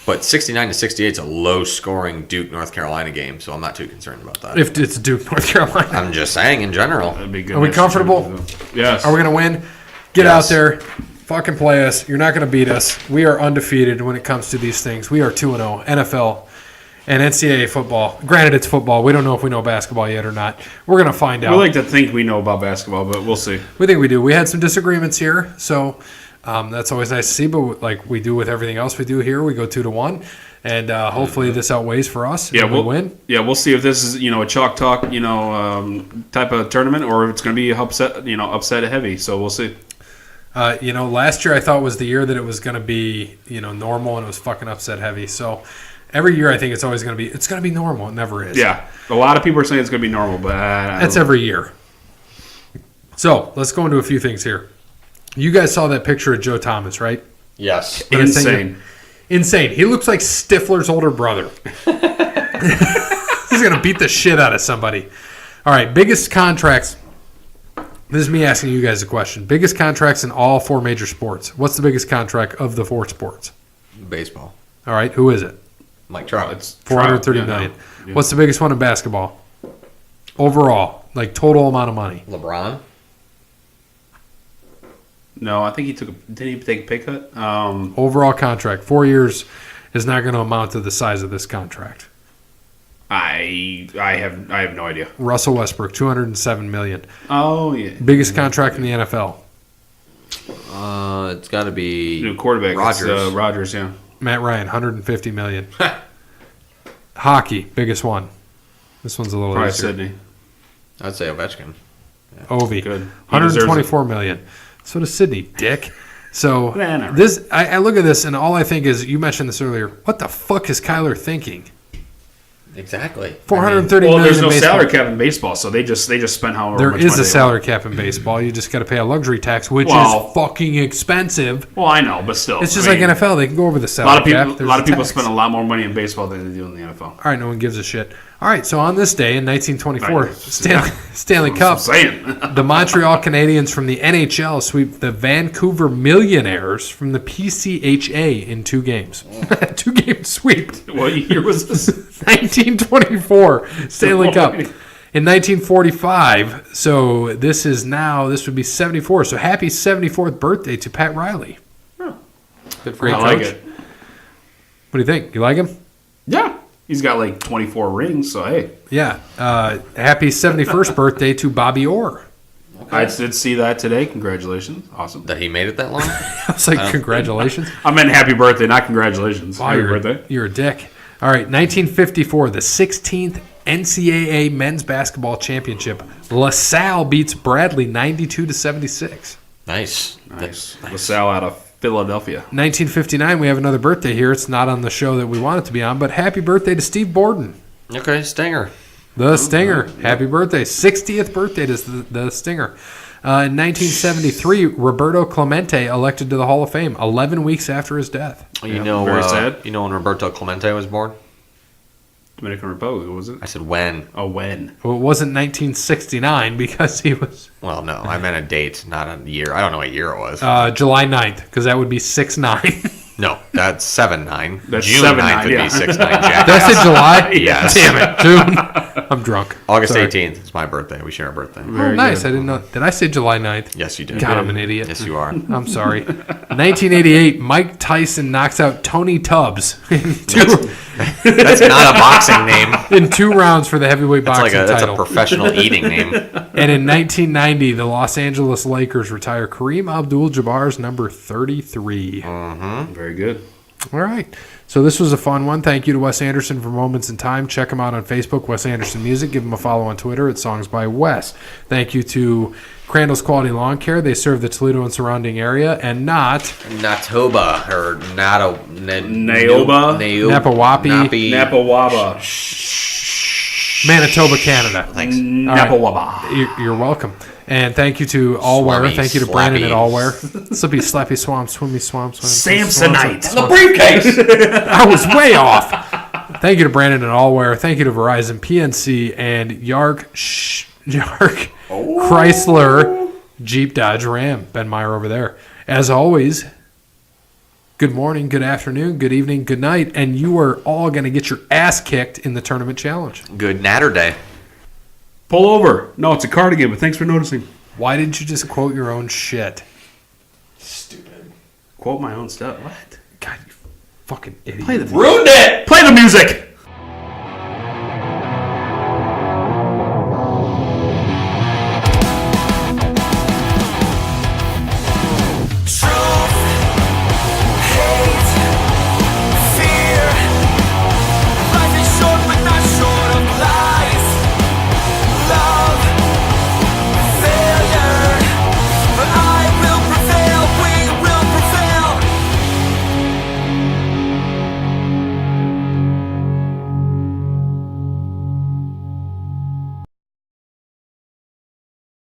Speaker 2: But 69-68 is a low-scoring Duke North Carolina game, so I'm not too concerned about that.
Speaker 1: If it's Duke, North Carolina.
Speaker 2: I'm just saying in general.
Speaker 3: That'd be good.
Speaker 1: Are we comfortable?
Speaker 3: Yes.
Speaker 1: Are we going to win? Get out there. Fucking play us. You're not going to beat us. We are undefeated when it comes to these things. We are 2-0. NFL and NCAA football. Granted, it's football. We don't know if we know basketball yet or not. We're going to find out.
Speaker 3: We like to think we know about basketball, but we'll see.
Speaker 1: We think we do. We had some disagreements here, so that's always nice to see. But like we do with everything else we do here, we go 2-1. And hopefully this outweighs for us.
Speaker 3: Yeah,
Speaker 1: we'll win.
Speaker 3: Yeah, we'll see if this is a chalk talk type of tournament, or if it's going to be upset heavy. So we'll see.
Speaker 1: Last year I thought was the year that it was going to be, normal, and it was fucking upset heavy. So every year I think it's always going to be normal. It never is.
Speaker 3: Yeah. A lot of people are saying it's going to be normal, but
Speaker 1: that's every year. So let's go into a few things here. You guys saw that picture of Joe Thomas, right?
Speaker 2: Yes.
Speaker 3: Insane.
Speaker 1: Insane. He looks like Stifler's older brother. He's going to beat the shit out of somebody. All right, biggest contracts. This is me asking you guys a question. Biggest contracts in all 4 major sports. What's the biggest contract of the 4 sports?
Speaker 2: Baseball.
Speaker 1: All right, who is it?
Speaker 2: Mike Trout.
Speaker 3: It's
Speaker 1: $430 million. Yeah. What's the biggest one in basketball? Overall, like total amount of money.
Speaker 2: LeBron?
Speaker 3: No, I think didn't he take a pay cut?
Speaker 1: Overall contract, 4 years is not going to amount to the size of this contract.
Speaker 3: I have no idea.
Speaker 1: Russell Westbrook, $207 million.
Speaker 3: Oh yeah.
Speaker 1: Biggest contract in the NFL.
Speaker 2: It's got to be
Speaker 3: new quarterback.
Speaker 2: Rodgers.
Speaker 3: Rodgers, yeah.
Speaker 1: Matt Ryan, $150 million. Hockey, biggest one. This one's a little
Speaker 3: Probably
Speaker 1: easier.
Speaker 3: Sydney.
Speaker 2: I'd say Ovechkin.
Speaker 1: Yeah. Ovi,
Speaker 3: good.
Speaker 1: $124 million. So does Sydney, dick. So
Speaker 3: Man,
Speaker 1: this, I look at this and all I think is, you mentioned this earlier. What the fuck is Kyler thinking?
Speaker 2: Exactly.
Speaker 1: $430
Speaker 3: well,
Speaker 1: million
Speaker 3: there's no
Speaker 1: in baseball.
Speaker 3: salary cap in baseball, so they just spent however
Speaker 1: There
Speaker 3: much
Speaker 1: is
Speaker 3: money
Speaker 1: a
Speaker 3: they
Speaker 1: salary
Speaker 3: want.
Speaker 1: cap in baseball. You just got to pay a luxury tax, which
Speaker 3: Well-
Speaker 1: is fucking expensive.
Speaker 3: Well, I know, but still,
Speaker 1: It's just
Speaker 3: I mean,
Speaker 1: like NFL. They can go over the
Speaker 3: a
Speaker 1: salary
Speaker 3: lot of people.
Speaker 1: cap.
Speaker 3: A lot of people
Speaker 1: tax.
Speaker 3: spend a lot more money in baseball than they do in the NFL.
Speaker 1: All right, no one gives a shit. All right, so on this day in 1924,
Speaker 3: Right.
Speaker 1: Stanley Cup,
Speaker 3: That's what I'm saying.
Speaker 1: the Montreal Canadiens from the NHL sweep the Vancouver Millionaires from the PCHA in 2 games. 2-game sweep.
Speaker 3: What year was this?
Speaker 1: 1924 Stanley Cup. In 1945, so this would be 74. So happy 74th birthday to Pat Riley.
Speaker 2: Good for
Speaker 1: Great
Speaker 3: I
Speaker 1: coach.
Speaker 3: like it.
Speaker 1: What do you think? You like him?
Speaker 3: Yeah, he's got like 24 rings. So hey,
Speaker 1: Yeah. Happy 71st birthday to Bobby Orr.
Speaker 3: I did see that today. Congratulations, awesome.
Speaker 2: That he made it that long?
Speaker 1: I was like, congratulations.
Speaker 3: I meant happy birthday, not congratulations.
Speaker 1: Wow,
Speaker 3: happy
Speaker 1: you're,
Speaker 3: birthday.
Speaker 1: you're a dick. All right, 1954, the 16th NCAA Men's Basketball Championship. LaSalle beats Bradley 92-76.
Speaker 2: Nice.
Speaker 3: Nice. LaSalle out of Philadelphia.
Speaker 1: 1959, we have another birthday here. It's not on the show that we want it to be on, but happy birthday to Steve Borden.
Speaker 2: Okay, Stinger.
Speaker 1: The Stinger. Happy birthday. 60th birthday to the Stinger. In 1973, Roberto Clemente elected to the Hall of Fame 11 weeks after his death.
Speaker 2: You
Speaker 3: very sad.
Speaker 2: You know when Roberto Clemente was born?
Speaker 3: Dominican Republic, was it?
Speaker 2: I said when.
Speaker 3: Oh, when?
Speaker 1: Well, it wasn't 1969 because he was
Speaker 2: Well, no, I meant a date, not a year. I don't know what year it was.
Speaker 1: July 9th because that would be 6-9.
Speaker 2: No, that's 7-9.
Speaker 3: That's
Speaker 2: June
Speaker 3: 7-9,
Speaker 2: 9th would
Speaker 3: yeah.
Speaker 2: be 6-9, Jack.
Speaker 1: Did I say July?
Speaker 2: Yes.
Speaker 1: Damn it, June. I'm drunk.
Speaker 2: August
Speaker 1: Sorry.
Speaker 2: 18th. It's my birthday. We share a birthday.
Speaker 1: Oh,
Speaker 3: Very
Speaker 1: nice.
Speaker 3: good.
Speaker 1: I didn't know. Did I say July 9th?
Speaker 2: Yes, you did.
Speaker 1: God, I'm an idiot.
Speaker 2: Yes, you are.
Speaker 1: I'm sorry. 1988, Mike Tyson knocks out Tony Tubbs in
Speaker 2: That's not a boxing name.
Speaker 1: in 2 rounds for the heavyweight
Speaker 2: That's
Speaker 1: boxing
Speaker 2: that's a
Speaker 1: title.
Speaker 2: professional eating name.
Speaker 1: And in 1990, the Los Angeles Lakers retire Kareem Abdul-Jabbar's number 33.
Speaker 3: Very good.
Speaker 1: All right. So this was a fun one. Thank you to Wes Anderson for Moments in Time. Check him out on Facebook, Wes Anderson Music. Give him a follow on Twitter at Songs by Wes. Thank you to Crandall's Quality Lawn Care. They serve the Toledo and surrounding area and not
Speaker 2: Natoba or Nato.
Speaker 3: Naoba?
Speaker 1: Napawapi.
Speaker 3: Napawaba.
Speaker 1: Manitoba, Canada.
Speaker 2: Thanks.
Speaker 3: Napawaba.
Speaker 1: You're welcome. And thank you to Allwear.
Speaker 2: Swammy,
Speaker 1: Thank you to Brandon at
Speaker 2: slappy.
Speaker 1: Allwear. This will be Slappy Swamp, Swimmy Swamp,
Speaker 3: Samsonite.
Speaker 2: The briefcase.
Speaker 1: I was way off. Thank you to Brandon at Allwear. Thank you to Verizon, PNC, and Yark Chrysler Jeep Dodge Ram. Ben Meyer over there. As always, good morning, good afternoon, good evening, good night, and you are all going to get your ass kicked in the tournament challenge.
Speaker 2: Good Natter Day.
Speaker 3: Pull over. No, it's a cardigan, but thanks for noticing.
Speaker 1: Why didn't you just quote your own shit?
Speaker 2: Stupid.
Speaker 3: Quote my own stuff. What?
Speaker 1: God, you fucking idiot.
Speaker 3: Play the
Speaker 2: Ruined it.
Speaker 3: Play the music.